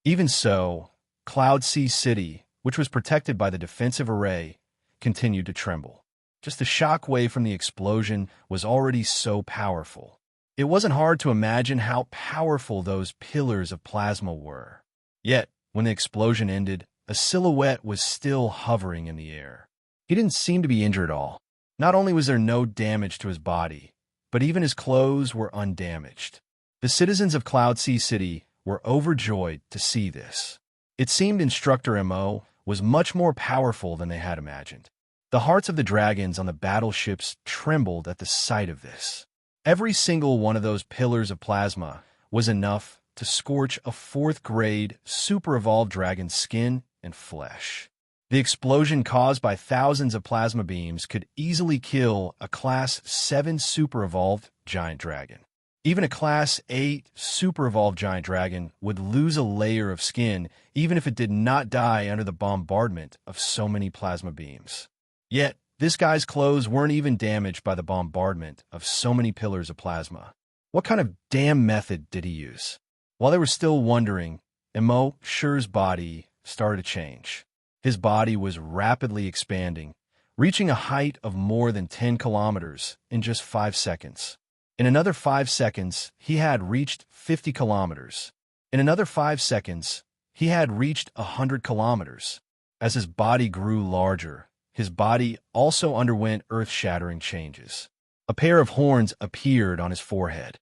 Even so, Cloud Sea City, which was protected by the defensive array, continued to tremble. Just the shockwave from the explosion was already so powerful. It wasn't hard to imagine how powerful those pillars of plasma were. Yet, when the explosion ended, a silhouette was still hovering in the air. He didn't seem to be injured at all. Not only was there no damage to his body, but even his clothes were undamaged. The citizens of Cloud Sea City were overjoyed to see this. It seemed Instructor Immerse was much more powerful than they had imagined. The hearts of the dragons on the battleships trembled at the sight of this. Every single one of those pillars of plasma was enough to scorch a 4th-grade super-evolved dragon's skin and flesh. The explosion caused by thousands of plasma beams could easily kill a Class 7 super-evolved giant dragon. Even a Class 8 super-evolved giant dragon would lose a layer of skin even if it did not die under the bombardment of so many plasma beams. Yet, this guy's clothes weren't even damaged by the bombardment of so many pillars of plasma. What kind of damn method did he use? While they were still wondering, Immerse's body started to change. His body was rapidly expanding, reaching a height of more than 10 kilometers in just 5 seconds. In another 5 seconds, he had reached 50 kilometers. In another 5 seconds, he had reached 100 kilometers. As his body grew larger, his body also underwent earth-shattering changes. A pair of horns appeared on his forehead.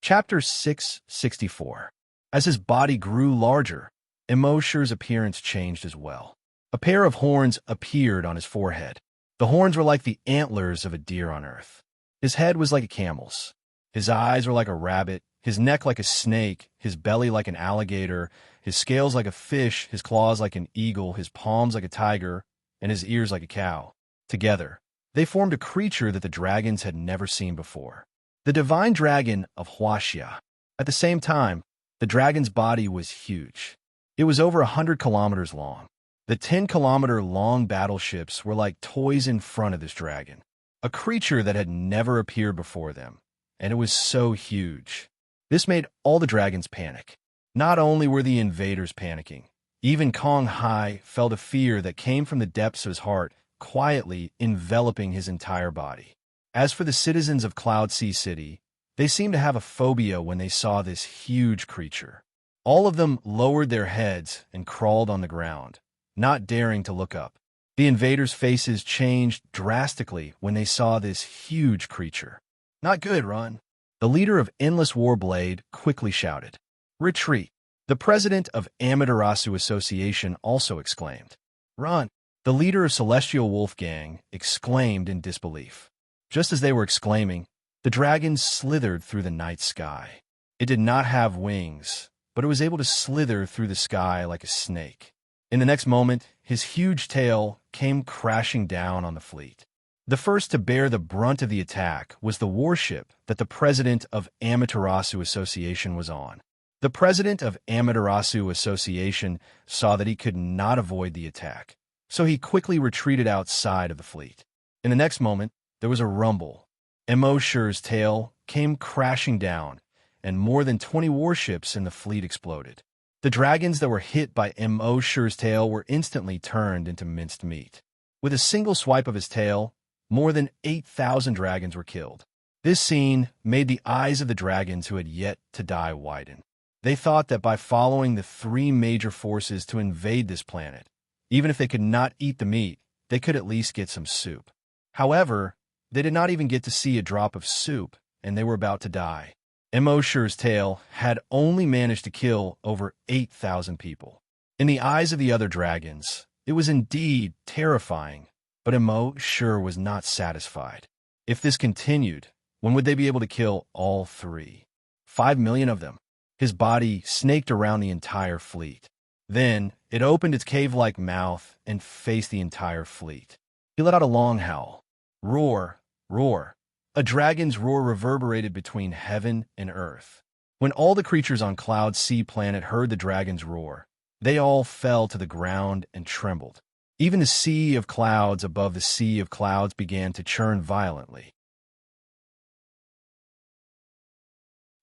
Chapter 664. As his body grew larger, Immerse's appearance changed as well. A pair of horns appeared on his forehead. The horns were like the antlers of a deer on earth. His head was like a camel's. His eyes were like a rabbit, his neck like a snake, his belly like an alligator, his scales like a fish, his claws like an eagle, his palms like a tiger, and his ears like a cow. Together, they formed a creature that the dragons had never seen before. The divine dragon of Huaxia. At the same time, the dragon's body was huge. It was over 100 kilometers long. The 10-kilometer-long battleships were like toys in front of this dragon, a creature that had never appeared before them, and it was so huge. This made all the dragons panic. Not only were the invaders panicking, even Kong Hai felt a fear that came from the depths of his heart, quietly enveloping his entire body. As for the citizens of Cloud Sea City, they seemed to have a phobia when they saw this huge creature. All of them lowered their heads and crawled on the ground, not daring to look up. The invaders' faces changed drastically when they saw this huge creature. "Not good, run." The leader of Endless Warblade quickly shouted. "Retreat." The president of Amaterasu Association also exclaimed. "Run." The leader of Celestial Wolfgang exclaimed in disbelief. Just as they were exclaiming, the dragon slithered through the night sky. It did not have wings, but it was able to slither through the sky like a snake. In the next moment, his huge tail came crashing down on the fleet. The first to bear the brunt of the attack was the warship that the president of Amaterasu Association was on. The president of Amaterasu Association saw that he could not avoid the attack, so he quickly retreated outside of the fleet. In the next moment, there was a rumble. Immerse's tail came crashing down, and more than 20 warships in the fleet exploded. The dragons that were hit by Immerse's tail were instantly turned into minced meat. With a single swipe of his tail, more than 8,000 dragons were killed. This scene made the eyes of the dragons who had yet to die widen. They thought that by following the three major forces to invade this planet, even if they could not eat the meat, they could at least get some soup. However, they did not even get to see a drop of soup, and they were about to die. Immerse's tail had only managed to kill over 8,000 people. In the eyes of the other dragons, it was indeed terrifying, but Immerse was not satisfied. If this continued, when would they be able to kill all three? 5 million of them. His body snaked around the entire fleet. Then, it opened its cave-like mouth and faced the entire fleet. He let out a long howl. Roar, roar. A dragon's roar reverberated between heaven and earth. When all the creatures on Cloud Sea Planet heard the dragon's roar, they all fell to the ground and trembled. Even the sea of clouds above the sea of clouds began to churn violently.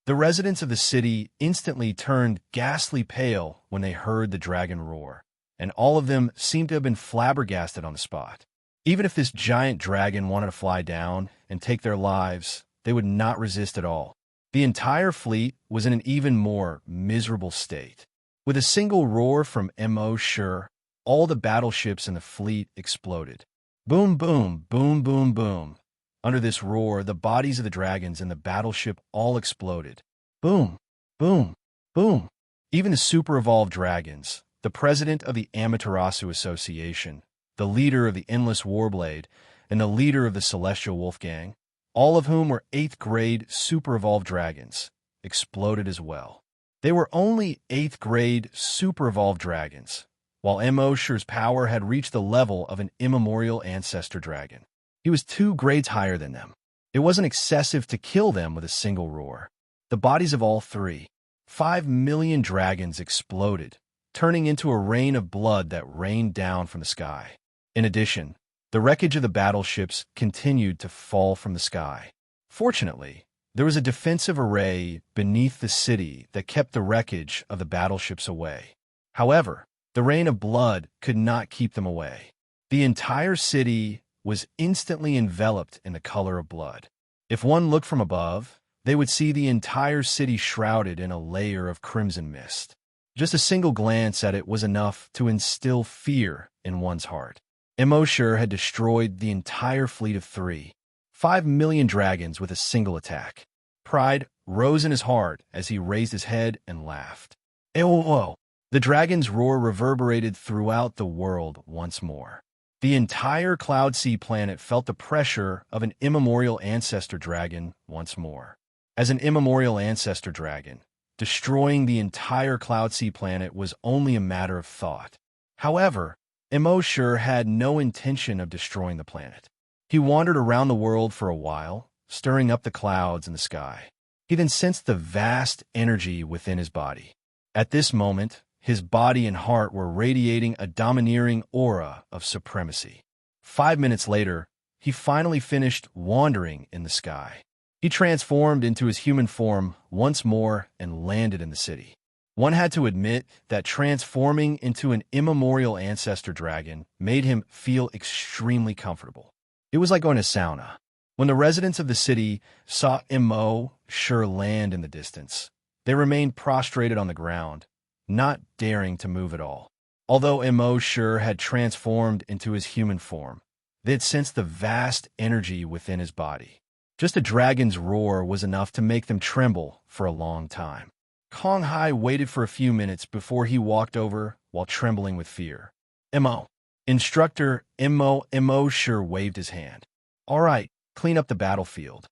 The residents of the city instantly turned ghastly pale when they heard the dragon roar, and all of them seemed to have been flabbergasted on the spot. Even if this giant dragon wanted to fly down and take their lives, they would not resist at all. The entire fleet was in an even more miserable state. With a single roar from Immerse, all the battleships in the fleet exploded. Boom, boom, boom, boom, boom. Under this roar, the bodies of the dragons and the battleship all exploded. Boom, boom, boom. Even the super-evolved dragons, the president of the Amaterasu Association, the leader of the Endless Warblade, and the leader of the Celestial Wolfgang, all of whom were 8th-grade super-evolved dragons, exploded as well. They were only 8th-grade super-evolved dragons, while Immerse's power had reached the level of an immemorial ancestor dragon. He was 2 grades higher than them. It wasn't excessive to kill them with a single roar. The bodies of all three, 5 million dragons exploded, turning into a rain of blood that rained down from the sky. In addition, the wreckage of the battleships continued to fall from the sky. Fortunately, there was a defensive array beneath the city that kept the wreckage of the battleships away. However, the rain of blood could not keep them away. The entire city was instantly enveloped in the color of blood. If one looked from above, they would see the entire city shrouded in a layer of crimson mist. Just a single glance at it was enough to instill fear in one's heart. Immerse had destroyed the entire fleet of 5 million dragons with a single attack. Pride rose in his heart as he raised his head and laughed. Ew! The dragon's roar reverberated throughout the world once more. The entire Cloud Sea Planet felt the pressure of an immemorial ancestor dragon once more. As an immemorial ancestor dragon, destroying the entire Cloud Sea Planet was only a matter of thought. However, Immerse had no intention of destroying the planet. He wandered around the world for a while, stirring up the clouds in the sky. He then sensed the vast energy within his body. At this moment, his body and heart were radiating a domineering aura of supremacy. 5 minutes later, he finally finished wandering in the sky. He transformed into his human form once more and landed in the city. One had to admit that transforming into an immemorial ancestor dragon made him feel extremely comfortable. It was like going to sauna. When the residents of the city saw Immerse land in the distance, they remained prostrated on the ground, not daring to move at all. Although Immerse had transformed into his human form, they had sensed the vast energy within his body. Just a dragon's roar was enough to make them tremble for a long time. Kong Hai waited for a few minutes before he walked over while trembling with fear. Immo. Instructor Immerse waved his hand. All right, clean up the battlefield.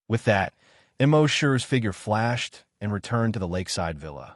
With that, Immerse's figure flashed and returned to the lakeside villa.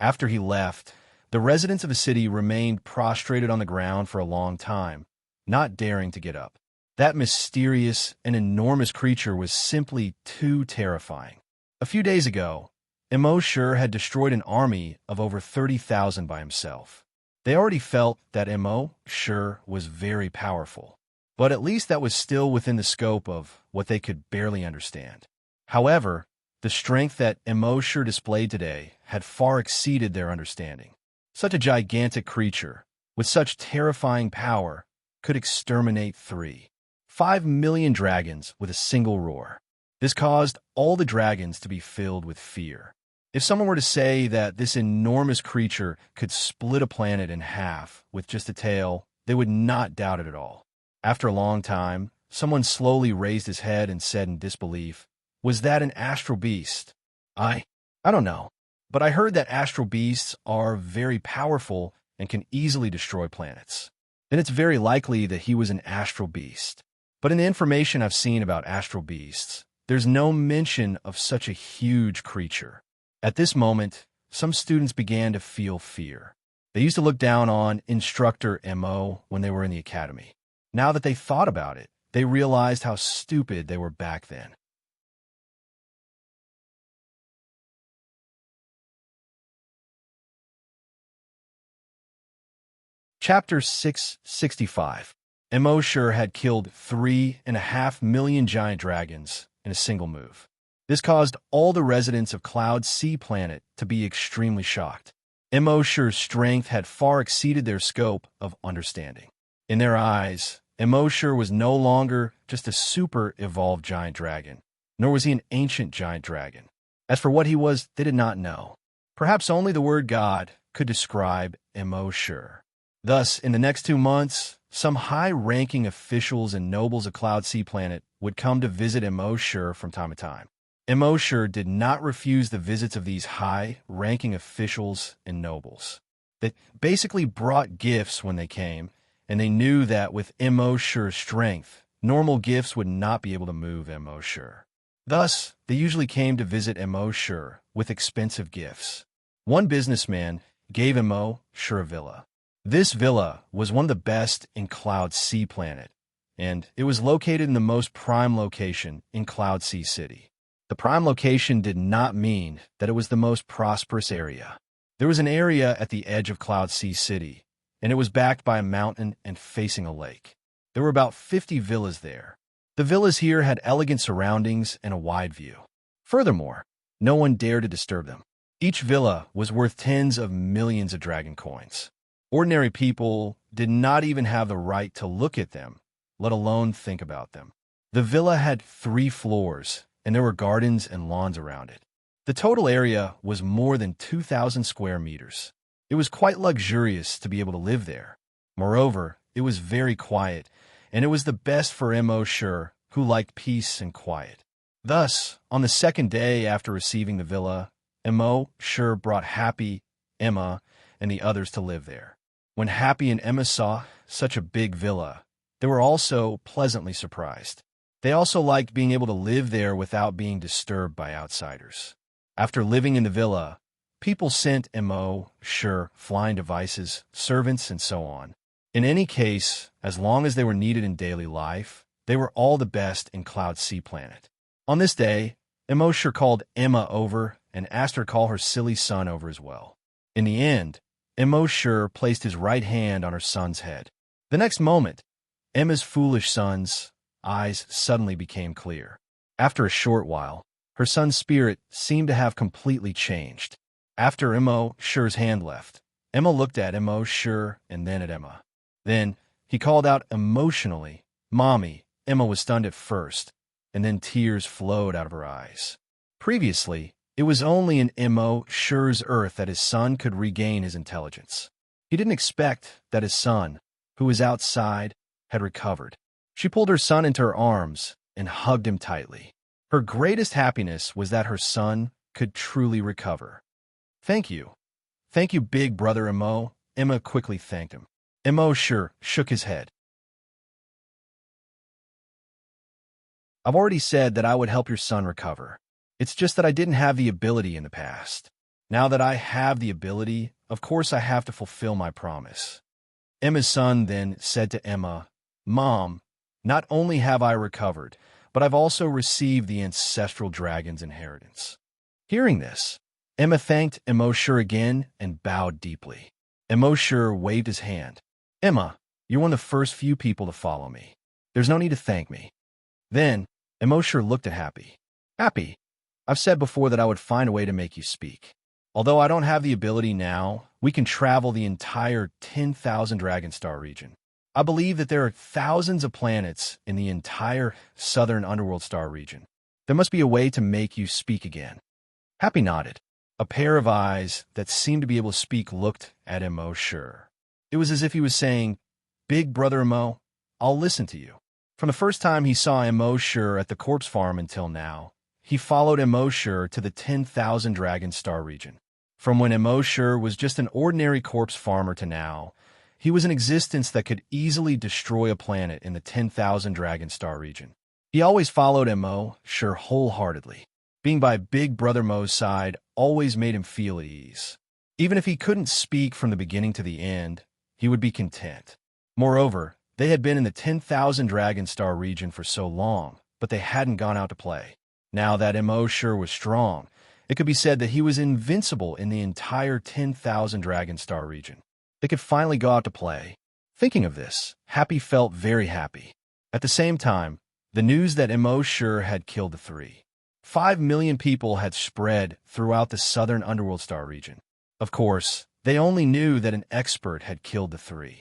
After he left, the residents of the city remained prostrated on the ground for a long time, not daring to get up. That mysterious and enormous creature was simply too terrifying. A few days ago, Immerse had destroyed an army of over 30,000 by himself. They already felt that Immerse was very powerful, but at least that was still within the scope of what they could barely understand. However, the strength that Immerse displayed today had far exceeded their understanding. Such a gigantic creature, with such terrifying power, could exterminate 5 million dragons with a single roar. This caused all the dragons to be filled with fear. If someone were to say that this enormous creature could split a planet in half with just a tail, they would not doubt it at all. After a long time, someone slowly raised his head and said in disbelief, "Was that an astral beast?" I don't know, but I heard that astral beasts are very powerful and can easily destroy planets. Then it's very likely that he was an astral beast. But in the information I've seen about astral beasts, there's no mention of such a huge creature. At this moment, some students began to feel fear. They used to look down on Instructor Mo when they were in the academy. Now that they thought about it, they realized how stupid they were back then. Chapter 665. Immerse had killed 3.5 million giant dragons in a single move. This caused all the residents of Cloud Sea Planet to be extremely shocked. Immerse's strength had far exceeded their scope of understanding. In their eyes, Immerse was no longer just a super-evolved giant dragon, nor was he an ancient giant dragon. As for what he was, they did not know. Perhaps only the word God could describe Immerse. Thus, in the next 2 months, some high-ranking officials and nobles of Cloud Sea Planet would come to visit Immerse from time to time. Immerse did not refuse the visits of these high-ranking officials and nobles. They basically brought gifts when they came, and they knew that with Immerse's strength, normal gifts would not be able to move Immerse. Thus, they usually came to visit Immerse with expensive gifts. One businessman gave Immerse a villa. This villa was one of the best in Cloud Sea Planet, and it was located in the most prime location in Cloud Sea City. The prime location did not mean that it was the most prosperous area. There was an area at the edge of Cloud Sea City, and it was backed by a mountain and facing a lake. There were about 50 villas there. The villas here had elegant surroundings and a wide view. Furthermore, no one dared to disturb them. Each villa was worth tens of millions of dragon coins. Ordinary people did not even have the right to look at them, let alone think about them. The villa had 3 floors, and there were gardens and lawns around it. The total area was more than 2,000 square meters. It was quite luxurious to be able to live there. Moreover, it was very quiet, and it was the best for Immerse, who liked peace and quiet. Thus, on the second day after receiving the villa, Immerse brought Happy, Emma, and the others to live there. When Happy and Emma saw such a big villa, they were also pleasantly surprised. They also liked being able to live there without being disturbed by outsiders. After living in the villa, people sent Immerse flying devices, servants, and so on. In any case, as long as they were needed in daily life, they were all the best in Cloud Sea Planet. On this day, Immerse called Emma over and asked her to call her silly son over as well. In the end, Immerse placed his right hand on her son's head. The next moment, Emma's foolish son's eyes suddenly became clear. After a short while, her son's spirit seemed to have completely changed. After Immerse's hand left, Emma looked at Immerse and then at Emma. Then he called out emotionally, "Mommy." Emma was stunned at first, and then tears flowed out of her eyes. Previously, It was only in Immerse's Earth that his son could regain his intelligence. He didn't expect that his son, who was outside, had recovered. She pulled her son into her arms and hugged him tightly. Her greatest happiness was that her son could truly recover. "Thank you. Thank you, big brother Immo," Emma quickly thanked him. Immerse shook his head. "I've already said that I would help your son recover. It's just that I didn't have the ability in the past. Now that I have the ability, of course I have to fulfill my promise." Emma's son then said to Emma, "Mom, not only have I recovered, but I've also received the ancestral dragon's inheritance." Hearing this, Emma thanked Immerse again and bowed deeply. Immerse waved his hand. "Emma, you're one of the first few people to follow me. There's no need to thank me." Then, Immerse looked at Happy. "Happy, I've said before that I would find a way to make you speak. Although I don't have the ability now, we can travel the entire 10,000 Dragon Star region. I believe that there are thousands of planets in the entire southern Underworld Star region. There must be a way to make you speak again." Happy nodded. A pair of eyes that seemed to be able to speak looked at Immerse. It was as if he was saying, "Big brother Immo, I'll listen to you." From the first time he saw Immerse at the corpse farm until now, he followed Immerse to the 10,000 Dragon Star region. From when Immerse was just an ordinary corpse farmer to now, he was an existence that could easily destroy a planet in the 10,000 Dragon Star region. He always followed Immerse wholeheartedly. Being by Big Brother Mo's side always made him feel at ease. Even if he couldn't speak from the beginning to the end, he would be content. Moreover, they had been in the 10,000 Dragon Star region for so long, but they hadn't gone out to play. Now that Immerse was strong, it could be said that he was invincible in the entire 10,000 Dragon Star region. They could finally go out to play. Thinking of this, Happy felt very happy. At the same time, the news that Immerse had killed the 5 million people had spread throughout the southern Underworld Star region. Of course, they only knew that an expert had killed the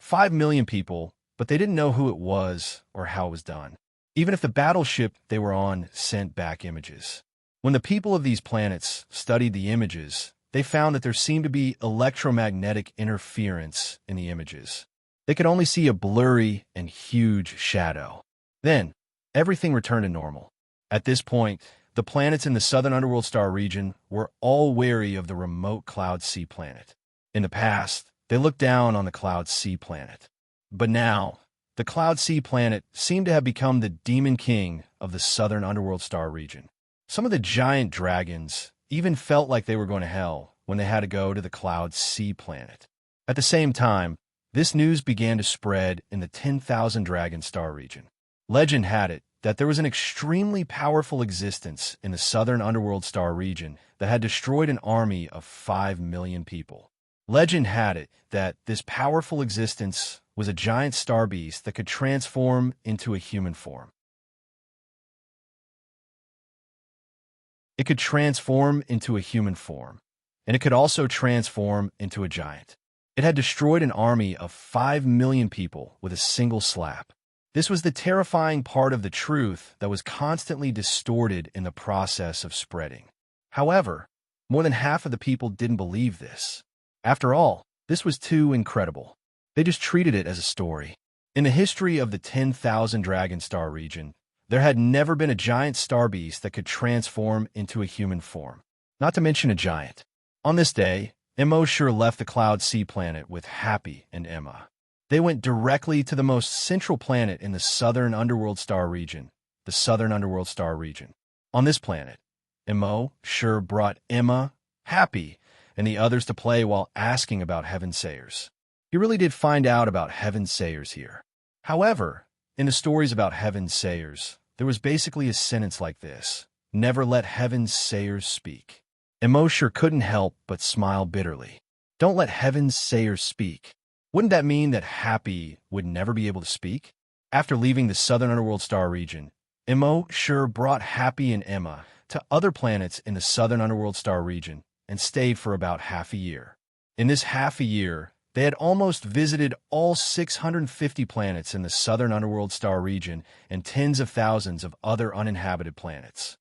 5 million people, but they didn't know who it was or how it was done. Even if the battleship they were on sent back images. When the people of these planets studied the images, they found that there seemed to be electromagnetic interference in the images. They could only see a blurry and huge shadow. Then, everything returned to normal. At this point, the planets in the southern Underworld Star region were all wary of the remote Cloud Sea planet. In the past, they looked down on the Cloud Sea planet. But now, the Cloud Sea planet seemed to have become the demon king of the southern Underworld Star region. Some of the giant dragons even felt like they were going to hell when they had to go to the Cloud Sea planet. At the same time, this news began to spread in the 10,000 Dragon Star region. Legend had it that there was an extremely powerful existence in the southern Underworld Star region that had destroyed an army of 5 million people. Legend had it that this powerful existence was a giant star beast that could transform into a human form. It could transform into a human form, and it could also transform into a giant. It had destroyed an army of 5 million people with a single slap. This was the terrifying part of the truth that was constantly distorted in the process of spreading. However, more than half of the people didn't believe this. After all, this was too incredible. They just treated it as a story. In the history of the 10,000 Dragon Star region, there had never been a giant star beast that could transform into a human form, not to mention a giant. On this day, Immerse left the Cloud Sea planet with Happy and Emma. They went directly to the most central planet in the southern Underworld Star region, the southern Underworld Star region. On this planet, Immerse brought Emma, Happy, and the others to play while asking about Heaven Sayers. He really did find out about Heaven Sayers here. However, in the stories about Heaven Sayers, there was basically a sentence like this: "Never let Heaven Sayers speak." Immerse couldn't help but smile bitterly. Don't let Heaven Sayers speak. Wouldn't that mean that Happy would never be able to speak? After leaving the southern Underworld Star region, Immerse brought Happy and Emma to other planets in the southern Underworld Star region and stayed for about half a year. In this half a year, they had almost visited all 650 planets in the southern Underworld Star region and tens of thousands of other uninhabited planets.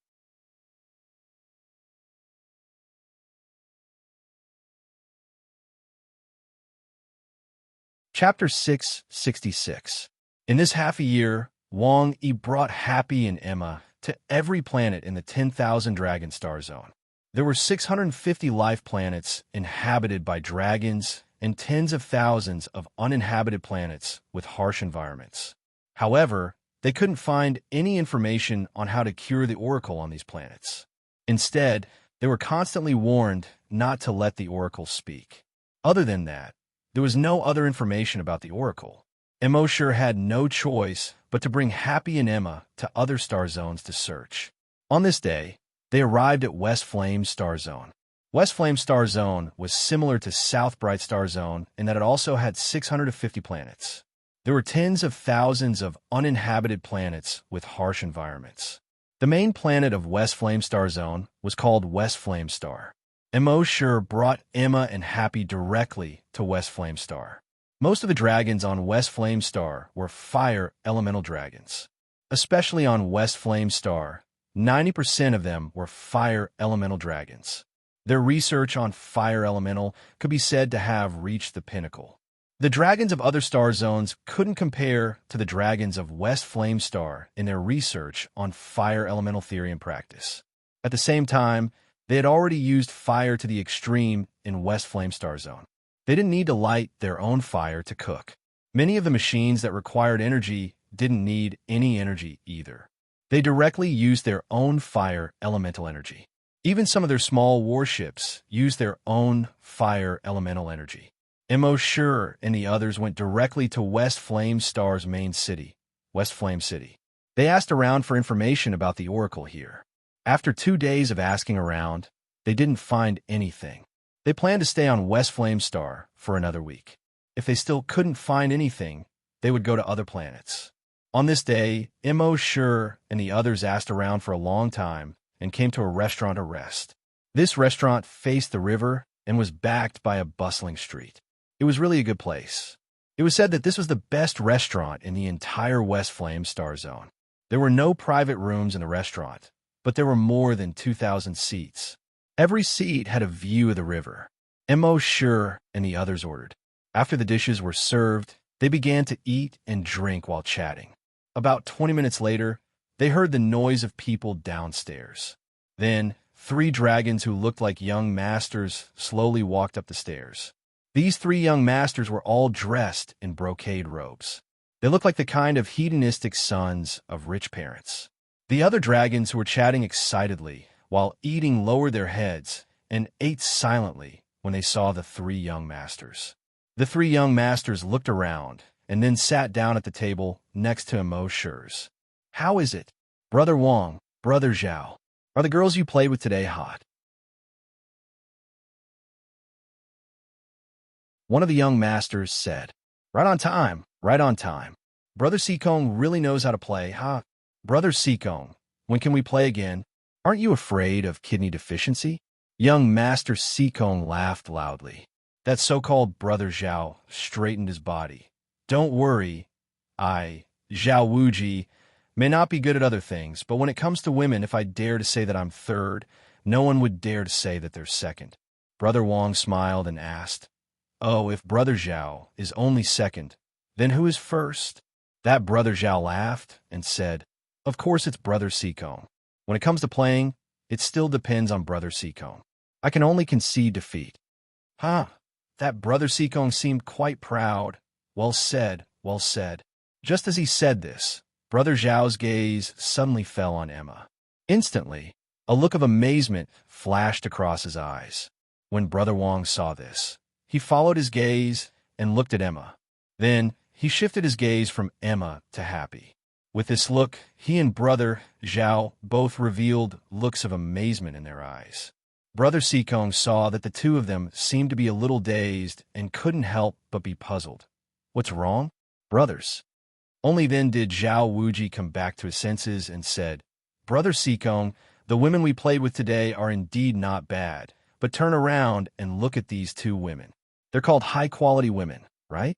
Chapter 666. In this half a year, Wang Yi brought Happy and Emma to every planet in the 10,000 dragon star zone. There were 650 life planets inhabited by dragons and tens of thousands of uninhabited planets with harsh environments. However, they couldn't find any information on how to cure the oracle on these planets. Instead, they were constantly warned not to let the oracle speak. Other than that, there was no other information about the oracle. Immerse had no choice but to bring Happy and Emma to other star zones to search. On this day, they arrived at West Flame Star Zone. West Flame Star Zone was similar to South Bright Star Zone in that it also had 650 planets. There were tens of thousands of uninhabited planets with harsh environments. The main planet of West Flame Star Zone was called West Flame Star. Immerse brought Emma and Happy directly to West Flame Star. Most of the dragons on West Flame Star were fire elemental dragons. Especially on West Flame Star, 90% of them were fire elemental dragons. Their research on fire elemental could be said to have reached the pinnacle. The dragons of other star zones couldn't compare to the dragons of West Flame Star in their research on fire elemental theory and practice. At the same time, they had already used fire to the extreme in West Flame Star Zone. They didn't need to light their own fire to cook. Many of the machines that required energy didn't need any energy either. They directly used their own fire elemental energy. Even some of their small warships used their own fire elemental energy. Immerse and the others went directly to West Flame Star's main city, West Flame City. They asked around for information about the oracle here. After 2 days of asking around, they didn't find anything. They planned to stay on West Flame Star for another week. If they still couldn't find anything, they would go to other planets. On this day, Immerse and the others asked around for a long time and came to a restaurant to rest. This restaurant faced the river and was backed by a bustling street. It was really a good place. It was said that this was the best restaurant in the entire West Flame Star Zone. There were no private rooms in the restaurant, but there were more than 2,000 seats. Every seat had a view of the river. Immerse and the others ordered. After the dishes were served, they began to eat and drink while chatting. About 20 minutes later, they heard the noise of people downstairs. Then, 3 dragons who looked like young masters slowly walked up the stairs. These 3 young masters were all dressed in brocade robes. They looked like the kind of hedonistic sons of rich parents. The other dragons who were chatting excitedly while eating lowered their heads and ate silently when they saw the 3 young masters. The 3 young masters looked around and then sat down at the table next to Immerse. "How is it? Brother Wang, Brother Zhao, are the girls you played with today hot?" One of the young masters said, "Right on time, right on time. Brother Sikong really knows how to play, huh? Brother Sikong, when can we play again? Aren't you afraid of kidney deficiency?" Young Master Sikong laughed loudly. That so-called Brother Zhao straightened his body. "Don't worry. I, Zhao Wuji, may not be good at other things, but when it comes to women, if I dare to say that I'm third, no one would dare to say that they're second." Brother Wang smiled and asked, "Oh, if Brother Zhao is only second, then who is first?" That Brother Zhao laughed and said, "Of course it's Brother Sikong. When it comes to playing, it still depends on Brother Sikong. I can only concede defeat." "Huh." That Brother Sikong seemed quite proud. Well said, well said. Just as he said this, Brother Zhao's gaze suddenly fell on Emma. Instantly, a look of amazement flashed across his eyes. When Brother Wang saw this, he followed his gaze and looked at Emma. Then, he shifted his gaze from Emma to Happy. With this look, he and Brother Zhao both revealed looks of amazement in their eyes. Brother Sikong saw that the 2 of them seemed to be a little dazed and couldn't help but be puzzled. "What's wrong? Brothers?" Only then did Zhao Wuji come back to his senses and said, "Brother Sikong, the women we played with today are indeed not bad, but turn around and look at these 2 women. They're called high-quality women, right?"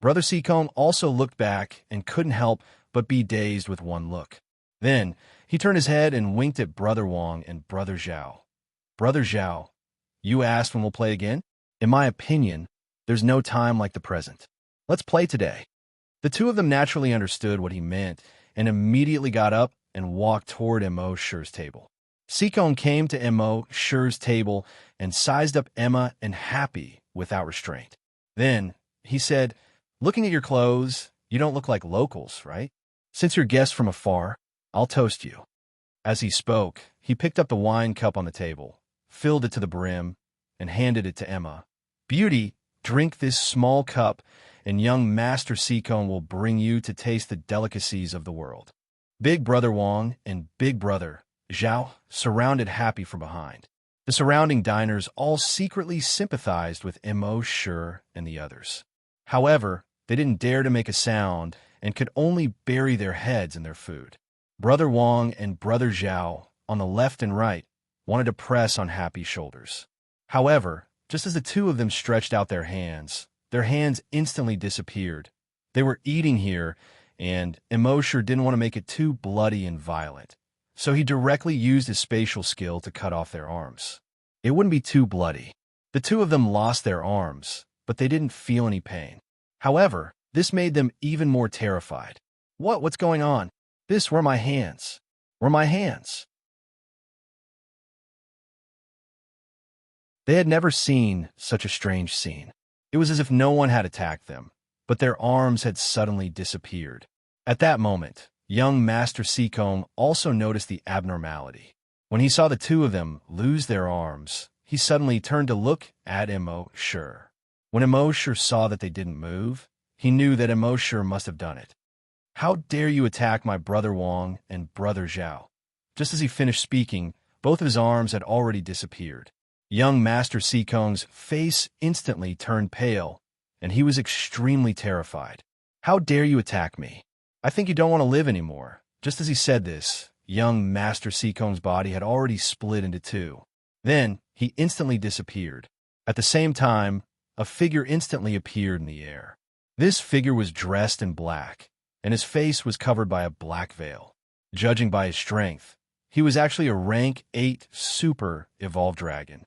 Brother Sikong also looked back and couldn't help but be dazed with one look. Then, he turned his head and winked at Brother Wang and Brother Zhao. "Brother Zhao, you asked when we'll play again? In my opinion, there's no time like the present. Let's play today." The two of them naturally understood what he meant and immediately got up and walked toward Immerse's table. Seacombe came to Immerse's table and sized up Emma and Happy without restraint. Then he said, "Looking at your clothes, you don't look like locals, right? Since you're guests from afar, I'll toast you." As he spoke, he picked up the wine cup on the table, filled it to the brim, and handed it to Emma. "Beauty, drink this small cup, and young Master Seacombe will bring you to taste the delicacies of the world." Big Brother Wong and Big Brother Zhao surrounded Happy from behind. The surrounding diners all secretly sympathized with Immerse and the others. However, they didn't dare to make a sound and could only bury their heads in their food. Brother Wong and Brother Zhao, on the left and right, wanted to press on Happy's shoulders. However, just as the two of them stretched out their hands instantly disappeared. They were eating here, and Immerse didn't want to make it too bloody and violent, so he directly used his spatial skill to cut off their arms. It wouldn't be too bloody. The two of them lost their arms, but they didn't feel any pain. However, this made them even more terrified. What's going on? This were my hands. Were my hands. They had never seen such a strange scene. It was as if no one had attacked them, but their arms had suddenly disappeared. At that moment, young Master Seacombe also noticed the abnormality. When he saw the two of them lose their arms, he suddenly turned to look at Immerse. When Immerse saw that they didn't move, he knew that Immerse must have done it. "How dare you attack my Brother Wong and Brother Zhao?" Just as he finished speaking, both of his arms had already disappeared. Young Master Seacombe's face instantly turned pale, and he was extremely terrified. "How dare you attack me? I think you don't want to live anymore." Just as he said this, young Master Seacombe's body had already split into two. Then, he instantly disappeared. At the same time, a figure instantly appeared in the air. This figure was dressed in black, and his face was covered by a black veil. Judging by his strength, he was actually a rank 8 super evolved dragon.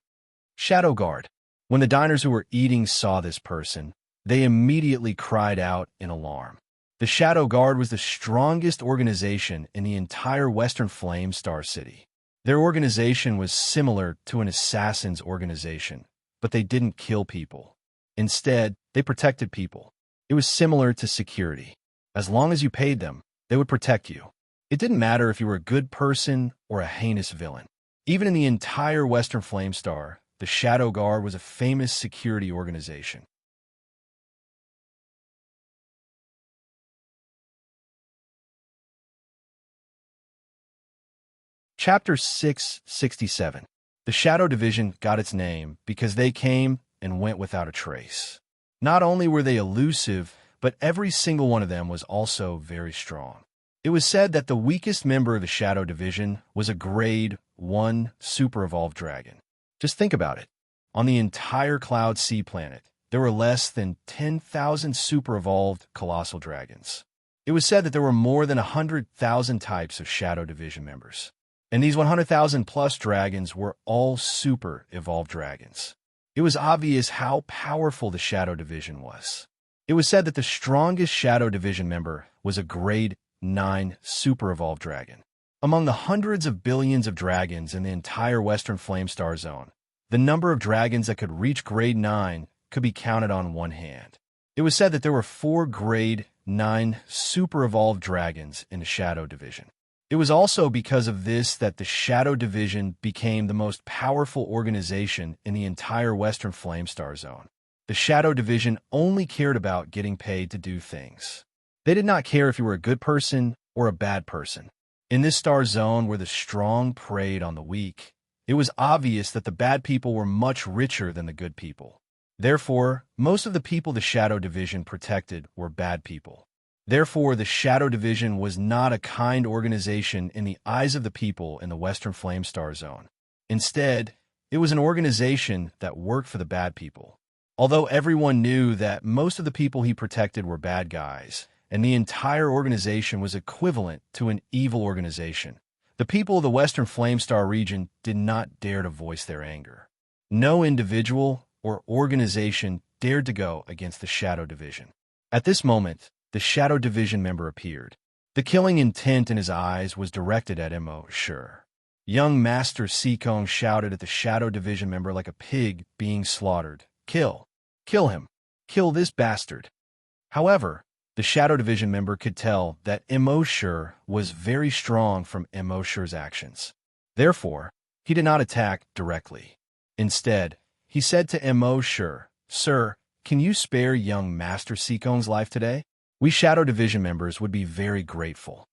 Shadow Guard. When the diners who were eating saw this person, they immediately cried out in alarm. The Shadow Guard was the strongest organization in the entire Western Flame Star City. Their organization was similar to an assassin's organization, but they didn't kill people. Instead, they protected people. It was similar to security. As long as you paid them, they would protect you. It didn't matter if you were a good person or a heinous villain. Even in the entire Western Flame Star, the Shadow Guard was a famous security organization. Chapter 667. The Shadow Division got its name because they came and went without a trace. Not only were they elusive, but every single one of them was also very strong. It was said that the weakest member of the Shadow Division was a grade 1 super evolved dragon. Just think about it. On the entire Cloud Sea planet, there were less than 10,000 super evolved colossal dragons. It was said that there were more than 100,000 types of Shadow Division members. And these 100,000 plus dragons were all super evolved dragons. It was obvious how powerful the Shadow Division was. It was said that the strongest Shadow Division member was a grade 9 super evolved dragon. Among the hundreds of billions of dragons in the entire Western Flame Star Zone, the number of dragons that could reach grade 9 could be counted on one hand. It was said that there were 4 grade 9 super evolved dragons in the Shadow Division. It was also because of this that the Shadow Division became the most powerful organization in the entire Western Flame Star Zone. The Shadow Division only cared about getting paid to do things. They did not care if you were a good person or a bad person. In this star zone where the strong preyed on the weak, it was obvious that the bad people were much richer than the good people. Therefore, most of the people the Shadow Division protected were bad people. Therefore, the Shadow Division was not a kind organization in the eyes of the people in the Western Flame Star Zone. Instead, it was an organization that worked for the bad people. Although everyone knew that most of the people he protected were bad guys, and the entire organization was equivalent to an evil organization, the people of the Western Flame Star region did not dare to voice their anger. No individual or organization dared to go against the Shadow Division. At this moment, the Shadow Division member appeared. The killing intent in his eyes was directed at Immerse. Young Master Seekong shouted at the Shadow Division member like a pig being slaughtered. Kill! Kill him! Kill this bastard! However, the Shadow Division member could tell that Immerse was very strong from Immerse's actions. Therefore, he did not attack directly. Instead, he said to Immerse, "Sir, can you spare young Master Seekong's life today? We Shadow Division members would be very grateful."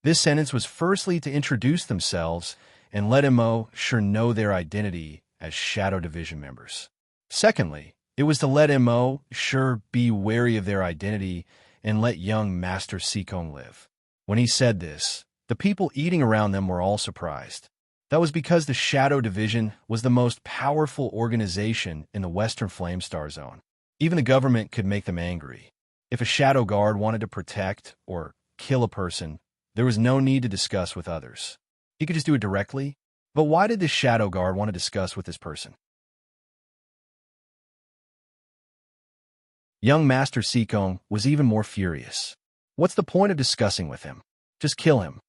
This sentence was firstly to introduce themselves and let Immerse know their identity as Shadow Division members. Secondly, it was to let Immerse be wary of their identity and let young Master Seekong live. When he said this, the people eating around them were all surprised. That was because the Shadow Division was the most powerful organization in the Western Flamestar Zone. Even the government could make them angry. If a Shadow Guard wanted to protect or kill a person, there was no need to discuss with others. He could just do it directly. But why did the Shadow Guard want to discuss with this person? Young Master Seekong was even more furious. What's the point of discussing with him? Just kill him.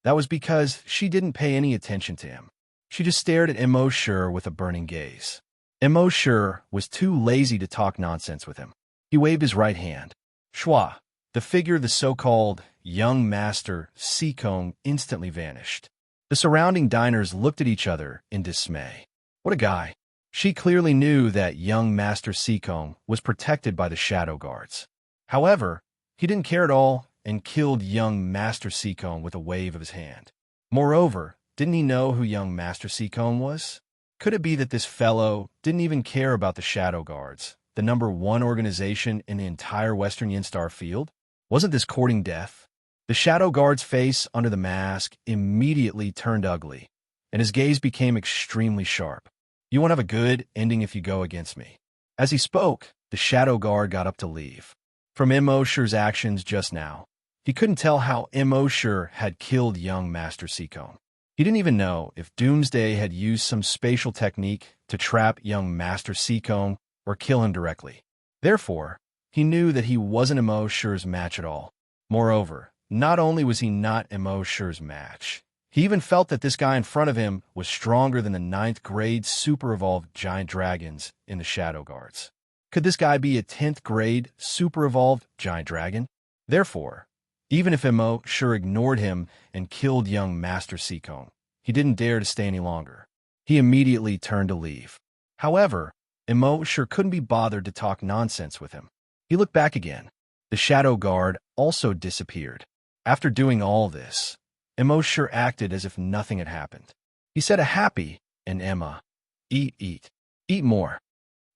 That was because she didn't pay any attention to him. She just stared at Immerse with a burning gaze. Immerse was too lazy to talk nonsense with him. He waved his right hand. Shwa, the figure of the so-called young Master Seekong instantly vanished. The surrounding diners looked at each other in dismay. What a guy. She clearly knew that young Master Seekong was protected by the Shadow Guards. However, he didn't care at all and killed young Master Seekong with a wave of his hand. Moreover, didn't he know who young Master Seekong was? Could it be that this fellow didn't even care about the Shadow Guards, the #1 organization in the entire Western Yinstar field? Wasn't this courting death? The Shadow Guard's face under the mask immediately turned ugly, and his gaze became extremely sharp. You won't have a good ending if you go against me. As he spoke, the Shadow Guard got up to leave. From Immerse's actions just now, he couldn't tell how Immerse had killed young Master Seekong. He didn't even know if Doomsday had used some spatial technique to trap young Master Seekong or kill him directly. Therefore, he knew that he wasn't Immerse's match at all. Moreover, not only was he not Immerse's match, he even felt that this guy in front of him was stronger than the 9th grade super evolved giant dragons in the Shadow Guards. Could this guy be a 10th grade super evolved giant dragon? Therefore, even if Immerse ignored him and killed young Master Seekong, he didn't dare to stay any longer. He immediately turned to leave. However, Immerse couldn't be bothered to talk nonsense with him. He looked back again. The Shadow Guard also disappeared. After doing all this, Immerse acted as if nothing had happened. He said a happy, and Emma, eat more.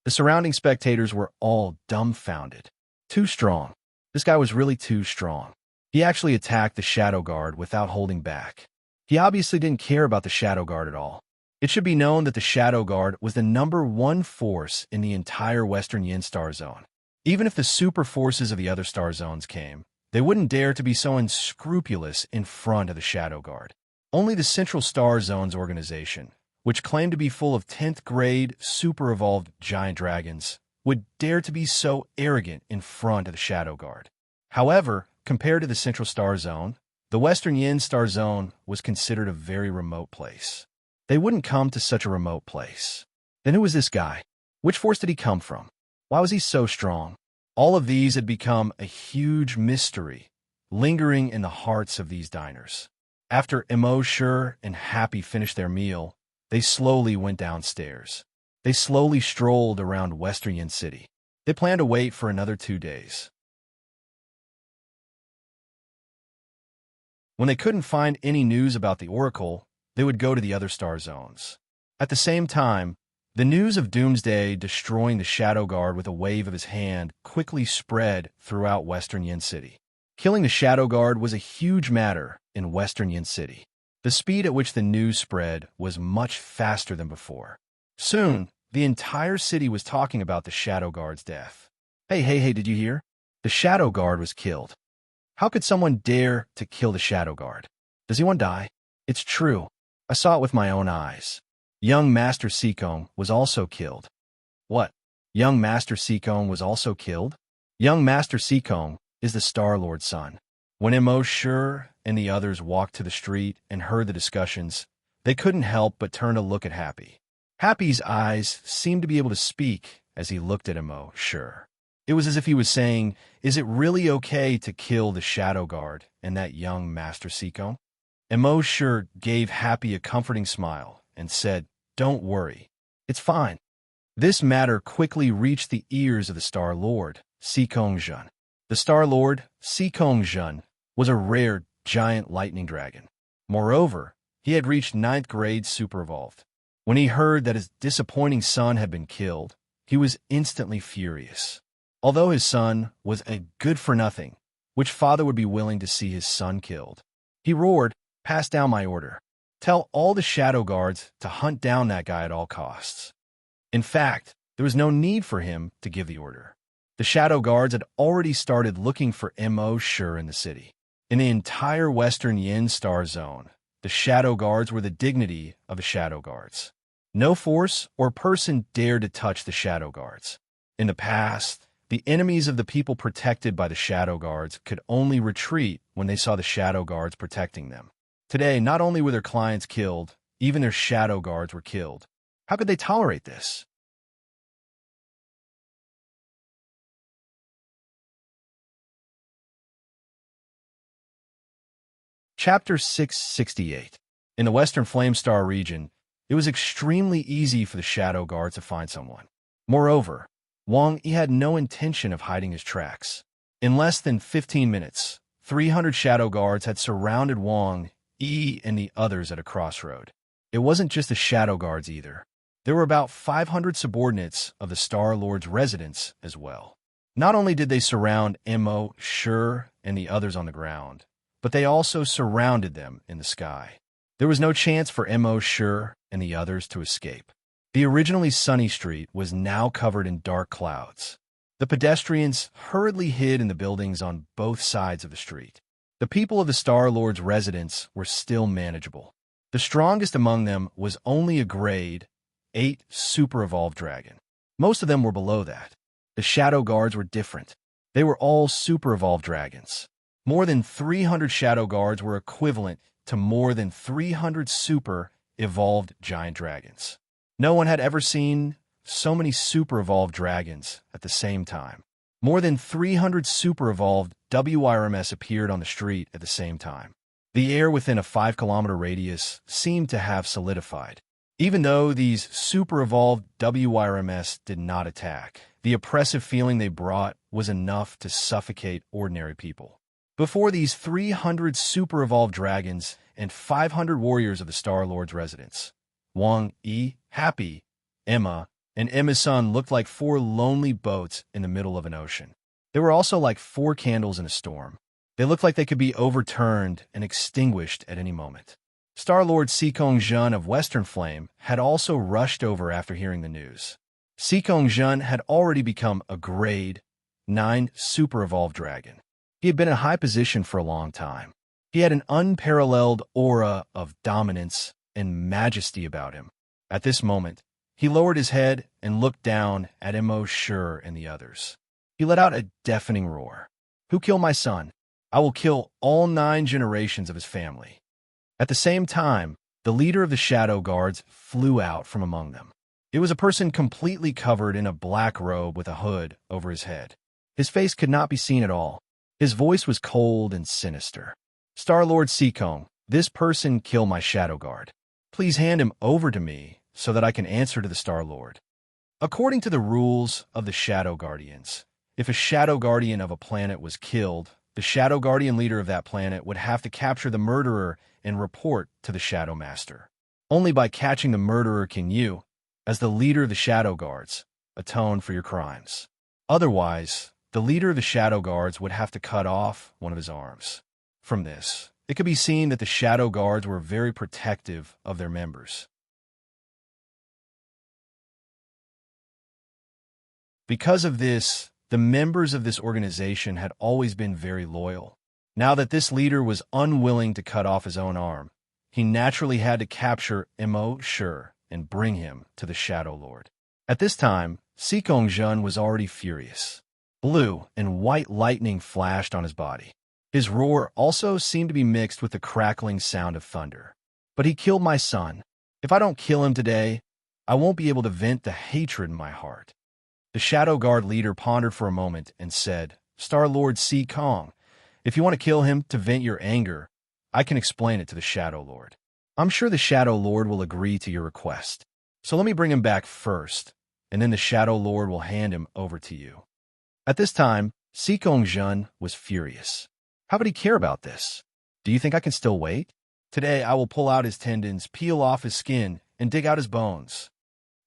The surrounding spectators were all dumbfounded. Too strong. This guy was really too strong. He actually attacked the Shadow Guard without holding back. He obviously didn't care about the Shadow Guard at all. It should be known that the Shadow Guard was the #1 force in the entire Western Yinstar Zone. Even if the super forces of the other star zones came, they wouldn't dare to be so unscrupulous in front of the Shadow Guard. Only the Central Star Zones organization, which claimed to be full of 10th grade super evolved giant dragons, would dare to be so arrogant in front of the Shadow Guard. However, compared to the Central Star Zone, the Western Yin Star Zone was considered a very remote place. They wouldn't come to such a remote place. Then who was this guy? Which force did he come from? Why was he so strong? All of these had become a huge mystery, lingering in the hearts of these diners. After Immerse and Happy finished their meal, they slowly went downstairs. They slowly strolled around Western Yin City. They planned to wait for another 2 days. When they couldn't find any news about the Oracle, they would go to the other star zones. At the same time, the news of Doomsday destroying the Shadow Guard with a wave of his hand quickly spread throughout Western Yin City. Killing the Shadow Guard was a huge matter in Western Yin City. The speed at which the news spread was much faster than before. Soon, the entire city was talking about the Shadow Guard's death. Hey, did you hear? The Shadow Guard was killed. How could someone dare to kill the Shadow Guard? Does he want to die? It's true. I saw it with my own eyes. Young Master Seekong was also killed. What? Young Master Seekong was also killed? Young Master Seekong is the Star-Lord's son. When Immerse and the others walked to the street and heard the discussions, they couldn't help but turn to look at Happy. Happy's eyes seemed to be able to speak as he looked at Immerse. It was as if he was saying, "Is it really okay to kill the Shadow Guard and that young Master Seekong?" Immerse gave Happy a comforting smile and said, "Don't worry. It's fine." This matter quickly reached the ears of the Star-Lord, Seekong. The Star-Lord, Seekong, was a rare giant lightning dragon. Moreover, he had reached 9th grade super evolved. When he heard that his disappointing son had been killed, he was instantly furious. Although his son was a good-for-nothing, which father would be willing to see his son killed? He roared, "Pass down my order. Tell all the Shadow Guards to hunt down that guy at all costs." In fact, there was no need for him to give the order. The Shadow Guards had already started looking for Immerse in the city. In the entire Western Yin Star Zone, the Shadow Guards were the dignity of the Shadow Guards. No force or person dared to touch the Shadow Guards. In the past, the enemies of the people protected by the Shadow Guards could only retreat when they saw the Shadow Guards protecting them. Today, not only were their clients killed, even their Shadow Guards were killed. How could they tolerate this? Chapter 668. In the Western Flamestar region, it was extremely easy for the Shadow Guards to find someone. Moreover, Wang Yi had no intention of hiding his tracks. In less than 15 minutes, 300 Shadow Guards had surrounded Wang Yi and the others at a crossroad. It wasn't just the Shadow Guards either. There were about 500 subordinates of the Star-Lord's residence as well. Not only did they surround Immerse and the others on the ground, but they also surrounded them in the sky. There was no chance for Immerse and the others to escape. The originally sunny street was now covered in dark clouds. The pedestrians hurriedly hid in the buildings on both sides of the street. The people of the Star-Lord's residence were still manageable. The strongest among them was only a grade 8 super evolved dragon. Most of them were below that. The Shadow Guards were different. They were all super evolved dragons. More than 300 Shadow Guards were equivalent to more than 300 super evolved giant dragons. No one had ever seen so many super evolved dragons at the same time. More than 300 super evolved WIRMS appeared on the street at the same time. The air within a 5-kilometer radius seemed to have solidified. Even though these super evolved WIRMS did not attack, the oppressive feeling they brought was enough to suffocate ordinary people. Before these 300 super evolved dragons and 500 warriors of the Star-Lord's residence, Wang Yi, Happy, Emma, and Emma's son looked like 4 lonely boats in the middle of an ocean. They were also like 4 candles in a storm. They looked like they could be overturned and extinguished at any moment. Star-Lord Seekong of Western Flame had also rushed over after hearing the news. Seekong had already become a grade 9 super evolved dragon. He had been in a high position for a long time. He had an unparalleled aura of dominance and majesty about him. At this moment, he lowered his head and looked down at Immerse and the others. He let out a deafening roar. "Who killed my son? I will kill all 9 generations of his family." At the same time, the leader of the Shadow Guards flew out from among them. It was a person completely covered in a black robe with a hood over his head. His face could not be seen at all. His voice was cold and sinister. "Star-Lord Seekong, this person killed my Shadow Guard. Please hand him over to me so that I can answer to the Star-Lord." According to the rules of the Shadow Guardians, if a Shadow Guardian of a planet was killed, the Shadow Guardian leader of that planet would have to capture the murderer and report to the Shadow Master. Only by catching the murderer can you, as the leader of the Shadow Guards, atone for your crimes. Otherwise, the leader of the Shadow Guards would have to cut off one of his arms. From this, it could be seen that the Shadow Guards were very protective of their members. Because of this, the members of this organization had always been very loyal. Now that this leader was unwilling to cut off his own arm, he naturally had to capture Immerse and bring him to the Shadow Lord. At this time, Seekong was already furious. Blue and white lightning flashed on his body. His roar also seemed to be mixed with the crackling sound of thunder. But he killed my son. If I don't kill him today, I won't be able to vent the hatred in my heart. The Shadow Guard leader pondered for a moment and said, Star-Lord Si Kong, if you want to kill him to vent your anger, I can explain it to the Shadow Lord. I'm sure the Shadow Lord will agree to your request. So let me bring him back first, and then the Shadow Lord will hand him over to you. At this time, Si Kong Jun was furious. How would he care about this? Do you think I can still wait? Today I will pull out his tendons, peel off his skin, and dig out his bones.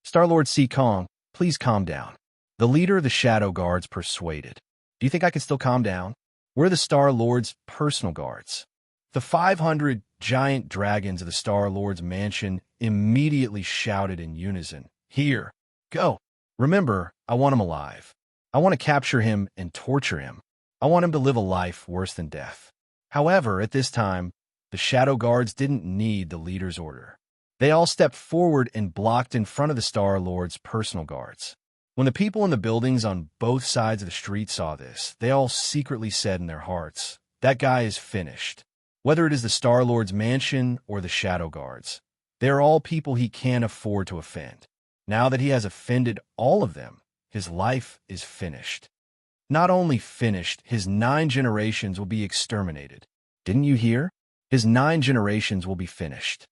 Star-Lord Si Kong, please calm down. The leader of the Shadow Guards persuaded. Do you think I can still calm down? We're the Star-Lord's personal guards. The 500 giant dragons of the Star-Lord's mansion immediately shouted in unison, Here, go. Remember, I want him alive. I want to capture him and torture him. I want him to live a life worse than death. However, at this time, the Shadow Guards didn't need the leader's order. They all stepped forward and blocked in front of the Star-Lord's personal guards. When the people in the buildings on both sides of the street saw this, they all secretly said in their hearts, That guy is finished. Whether it is the Star-Lord's mansion or the Shadow Guards, they are all people he can't afford to offend. Now that he has offended all of them, his life is finished. Not only finished, his 9 generations will be exterminated. Didn't you hear? His 9 generations will be finished.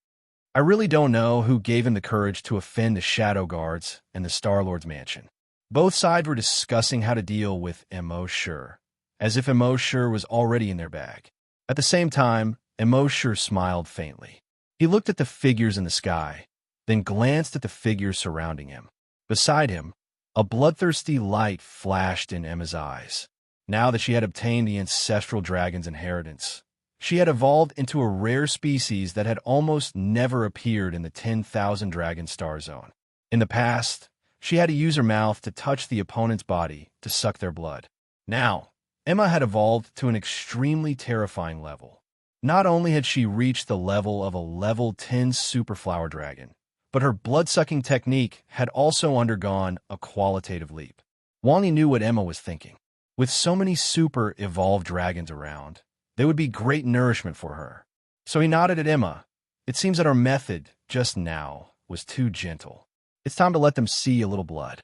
I really don't know who gave him the courage to offend the Shadow Guards and the Star-Lord's mansion. Both sides were discussing how to deal with Immerse, as if Immerse was already in their bag. At the same time, Immerse smiled faintly. He looked at the figures in the sky, then glanced at the figures surrounding him. Beside him, a bloodthirsty light flashed in Emma's eyes. Now that she had obtained the ancestral dragon's inheritance, she had evolved into a rare species that had almost never appeared in the 10,000 Dragon Star Zone. In the past, she had to use her mouth to touch the opponent's body to suck their blood. Now, Emma had evolved to an extremely terrifying level. Not only had she reached the level of a level 10 Superflower Dragon, but her blood-sucking technique had also undergone a qualitative leap. Wani knew what Emma was thinking. With so many super-evolved dragons around, they would be great nourishment for her. So he nodded at Emma. It seems that our method, just now, was too gentle. It's time to let them see a little blood.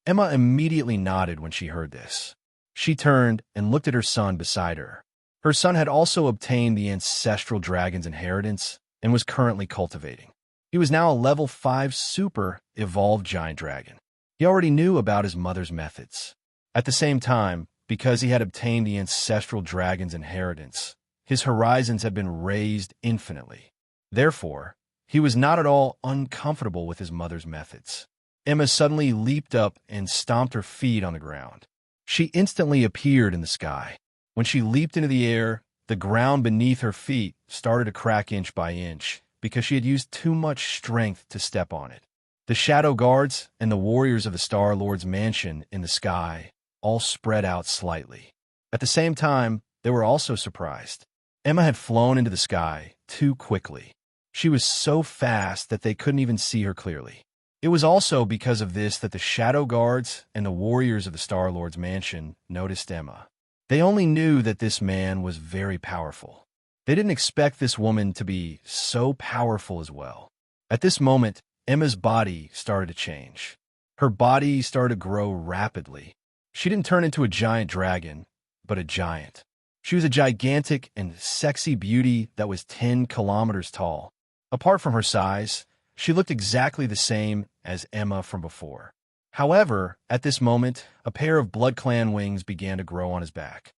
Emma immediately nodded when she heard this. She turned and looked at her son beside her. Her son had also obtained the ancestral dragon's inheritance and was currently cultivating. He was now a level 5 super-evolved giant dragon. He already knew about his mother's methods. At the same time, because he had obtained the ancestral dragon's inheritance, his horizons had been raised infinitely. Therefore, he was not at all uncomfortable with his mother's methods. Emma suddenly leaped up and stomped her feet on the ground. She instantly appeared in the sky. When she leaped into the air, the ground beneath her feet started to crack inch by inch because she had used too much strength to step on it. The Shadow Guards and the warriors of the Star-Lord's mansion in the sky all spread out slightly. At the same time, they were also surprised. Emma had flown into the sky too quickly. She was so fast that they couldn't even see her clearly. It was also because of this that the Shadow Guards and the warriors of the Star-Lord's mansion noticed Emma. They only knew that this man was very powerful. They didn't expect this woman to be so powerful as well. At this moment, Emma's body started to change. Her body started to grow rapidly. She didn't turn into a giant dragon, but a giant. She was a gigantic and sexy beauty that was 10 kilometers tall. Apart from her size, she looked exactly the same as Emma from before. However, at this moment, a pair of Blood Clan wings began to grow on his back.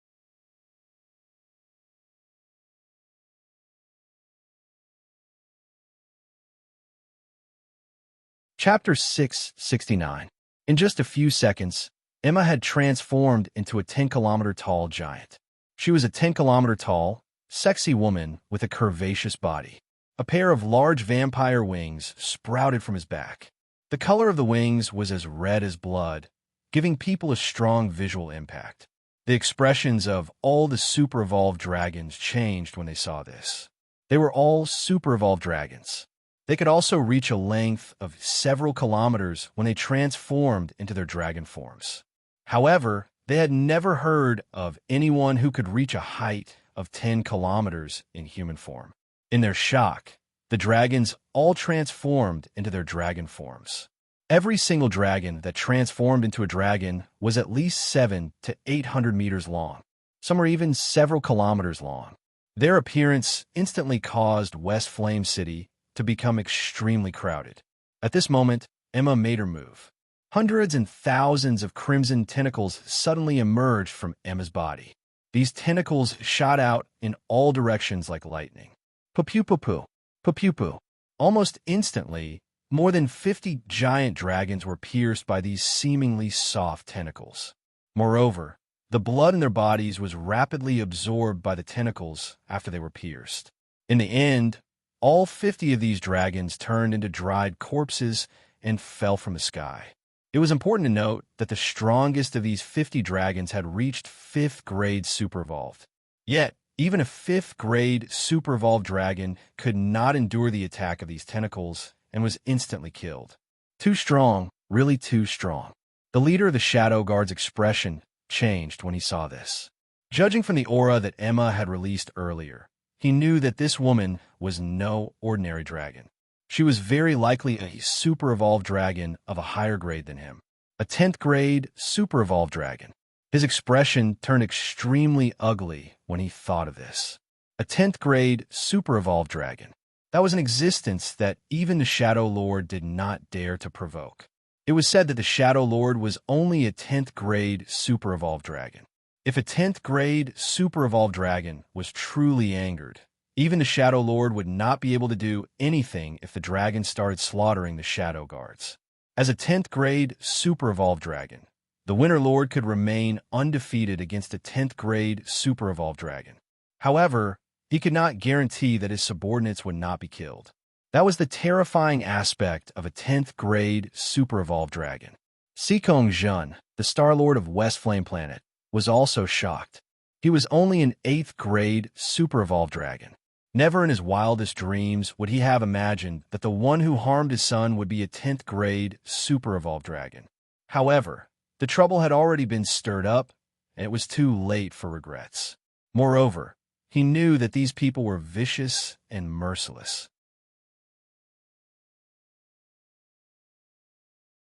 Chapter 669. In just a few seconds, Emma had transformed into a 10-kilometer-tall giant. She was a 10-kilometer-tall, sexy woman with a curvaceous body. A pair of large vampire wings sprouted from his back. The color of the wings was as red as blood, giving people a strong visual impact. The expressions of all the super-evolved dragons changed when they saw this. They were all super-evolved dragons. They could also reach a length of several kilometers when they transformed into their dragon forms. However, they had never heard of anyone who could reach a height of 10 kilometers in human form. In their shock, the dragons all transformed into their dragon forms. Every single dragon that transformed into a dragon was at least 700 to 800 meters long. Some were even several kilometers long. Their appearance instantly caused West Flame City to become extremely crowded. At this moment, Emma made her move. Hundreds and thousands of crimson tentacles suddenly emerged from Emma's body. These tentacles shot out in all directions like lightning. Pu-pu-pu-pu, pu-pu-pu. Almost instantly, more than 50 giant dragons were pierced by these seemingly soft tentacles. Moreover, the blood in their bodies was rapidly absorbed by the tentacles after they were pierced. In the end, all 50 of these dragons turned into dried corpses and fell from the sky. It was important to note that the strongest of these 50 dragons had reached 5th grade super evolved. Yet, even a 5th grade super evolved dragon could not endure the attack of these tentacles and was instantly killed. Too strong, really too strong. The leader of the Shadow Guard's expression changed when he saw this. Judging from the aura that Emma had released earlier, he knew that this woman was no ordinary dragon. She was very likely a super evolved dragon of a higher grade than him. A 10th grade super evolved dragon. His expression turned extremely ugly when he thought of this. A 10th grade super evolved dragon. That was an existence that even the Shadow Lord did not dare to provoke. It was said that the Shadow Lord was only a 10th grade super evolved dragon. If a 10th grade super evolved dragon was truly angered, even the Shadow Lord would not be able to do anything if the dragon started slaughtering the Shadow Guards. As a 10th grade super evolved dragon, the Winter Lord could remain undefeated against a 10th grade super evolved dragon. However, he could not guarantee that his subordinates would not be killed. That was the terrifying aspect of a 10th grade super evolved dragon. Sikong Jun, the Star Lord of West Flame Planet, was also shocked. He was only an 8th grade super evolved dragon. Never in his wildest dreams would he have imagined that the one who harmed his son would be a 10th grade super evolved dragon. However, the trouble had already been stirred up, and it was too late for regrets. Moreover, he knew that these people were vicious and merciless.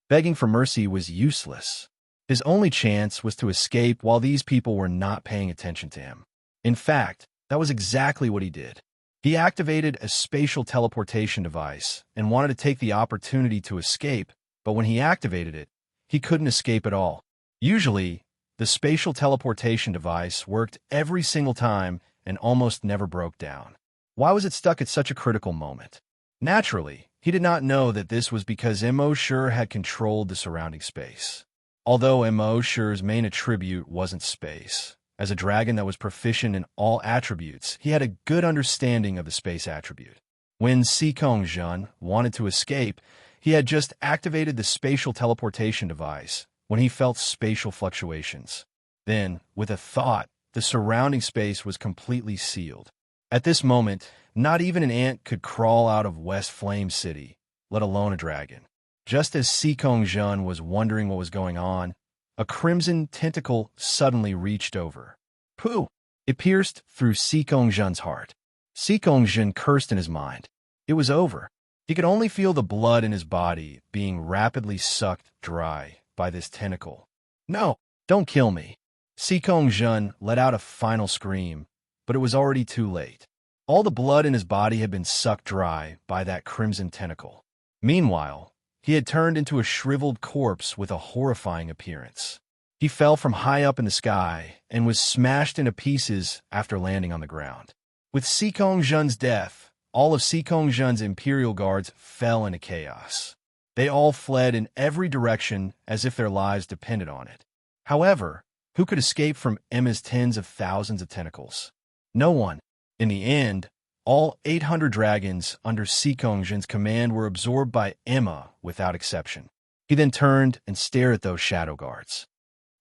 Begging for mercy was useless. His only chance was to escape while these people were not paying attention to him. In fact, that was exactly what he did. He activated a spatial teleportation device and wanted to take the opportunity to escape, but when he activated it, he couldn't escape at all. Usually, the spatial teleportation device worked every single time and almost never broke down. Why was it stuck at such a critical moment? Naturally, he did not know that this was because Immerse had controlled the surrounding space. Although Immerse's main attribute wasn't space, as a dragon that was proficient in all attributes, he had a good understanding of the space attribute. When Sikong Jun wanted to escape, he had just activated the spatial teleportation device when he felt spatial fluctuations. Then, with a thought, the surrounding space was completely sealed. At this moment, not even an ant could crawl out of West Flame City, let alone a dragon. Just as Sikong Jun was wondering what was going on, a crimson tentacle suddenly reached over. Pooh! It pierced through Sikong Jun's heart. Sikong Jun cursed in his mind. It was over. He could only feel the blood in his body being rapidly sucked dry by this tentacle. No, don't kill me. Sikong Jun let out a final scream, but it was already too late. All the blood in his body had been sucked dry by that crimson tentacle. Meanwhile, he had turned into a shriveled corpse with a horrifying appearance. He fell from high up in the sky and was smashed into pieces after landing on the ground. With Sikong Jun's death, all of Sikong Jun's Imperial Guards fell into chaos. They all fled in every direction as if their lives depended on it. However, who could escape from Emma's tens of thousands of tentacles? No one. In the end, all 800 dragons under Sikong Jun's command were absorbed by Emma without exception. He then turned and stared at those shadow guards.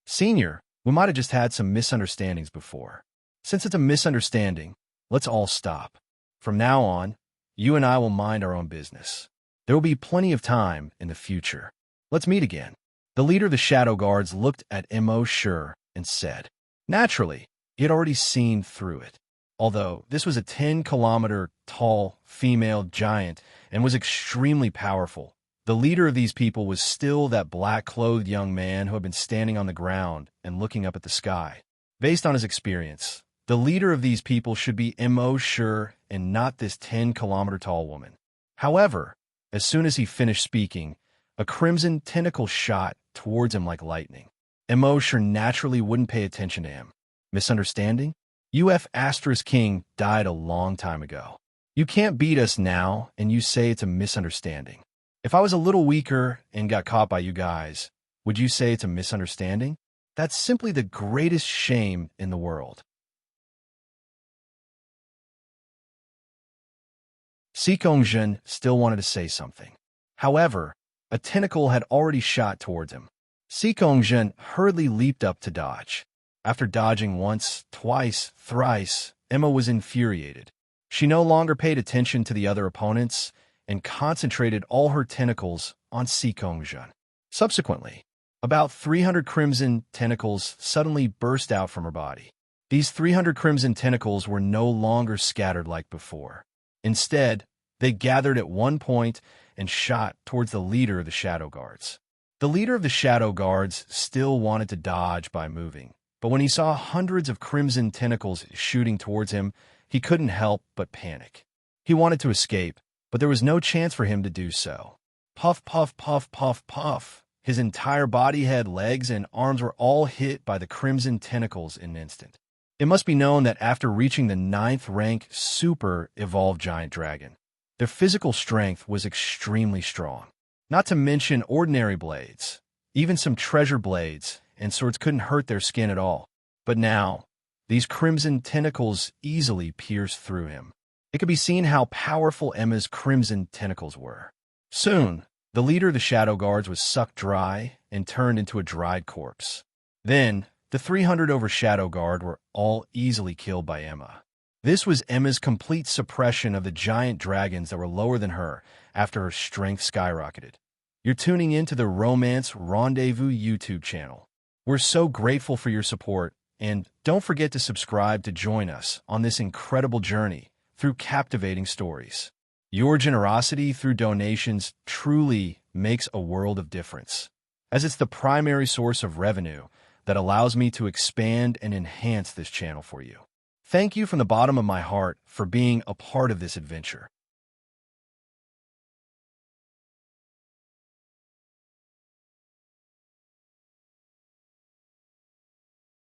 Senior, we might have just had some misunderstandings before. Since it's a misunderstanding, let's all stop. From now on, You and I will mind our own business. There will be plenty of time in the future. Let's meet again." The leader of the Shadow Guards looked at Immerse and said, naturally, he had already seen through it. Although this was a 10-kilometer tall female giant and was extremely powerful, the leader of these people was still that black-clothed young man who had been standing on the ground and looking up at the sky. Based on his experience, the leader of these people should be Immerse and not this 10-kilometer tall woman. However, as soon as he finished speaking, a crimson tentacle shot towards him like lightning. Immerse naturally wouldn't pay attention to him. Misunderstanding? King died a long time ago. You can't beat us now, and you say it's a misunderstanding. If I was a little weaker and got caught by you guys, would you say it's a misunderstanding? That's simply the greatest shame in the world. Sikongzhen still wanted to say something. However, a tentacle had already shot towards him. Sikongzhen hurriedly leaped up to dodge. After dodging once, twice, thrice, Emma was infuriated. She no longer paid attention to the other opponents and concentrated all her tentacles on Sikongzhen. Subsequently, about 300 crimson tentacles suddenly burst out from her body. These 300 crimson tentacles were no longer scattered like before. Instead, they gathered at one point and shot towards the leader of the Shadow Guards. The leader of the Shadow Guards still wanted to dodge by moving, but when he saw hundreds of crimson tentacles shooting towards him, he couldn't help but panic. He wanted to escape, but there was no chance for him to do so. Puff, puff, puff, puff, puff. His entire body, head, legs, and arms were all hit by the crimson tentacles in an instant. It must be known that after reaching the 9th rank Super Evolved Giant Dragon, their physical strength was extremely strong. Not to mention ordinary blades. Even some treasure blades and swords couldn't hurt their skin at all. But now, these crimson tentacles easily pierced through him. It could be seen how powerful Emma's crimson tentacles were. Soon, the leader of the Shadow Guards was sucked dry and turned into a dried corpse. Then, the 300 over Shadow Guard were all easily killed by Emma. This was Emma's complete suppression of the giant dragons that were lower than her after her strength skyrocketed. You're tuning into the Romance Rendezvous YouTube channel. We're so grateful for your support, and don't forget to subscribe to join us on this incredible journey through captivating stories. Your generosity through donations truly makes a world of difference, as it's the primary source of revenue that allows me to expand and enhance this channel for you. Thank you from the bottom of my heart for being a part of this adventure.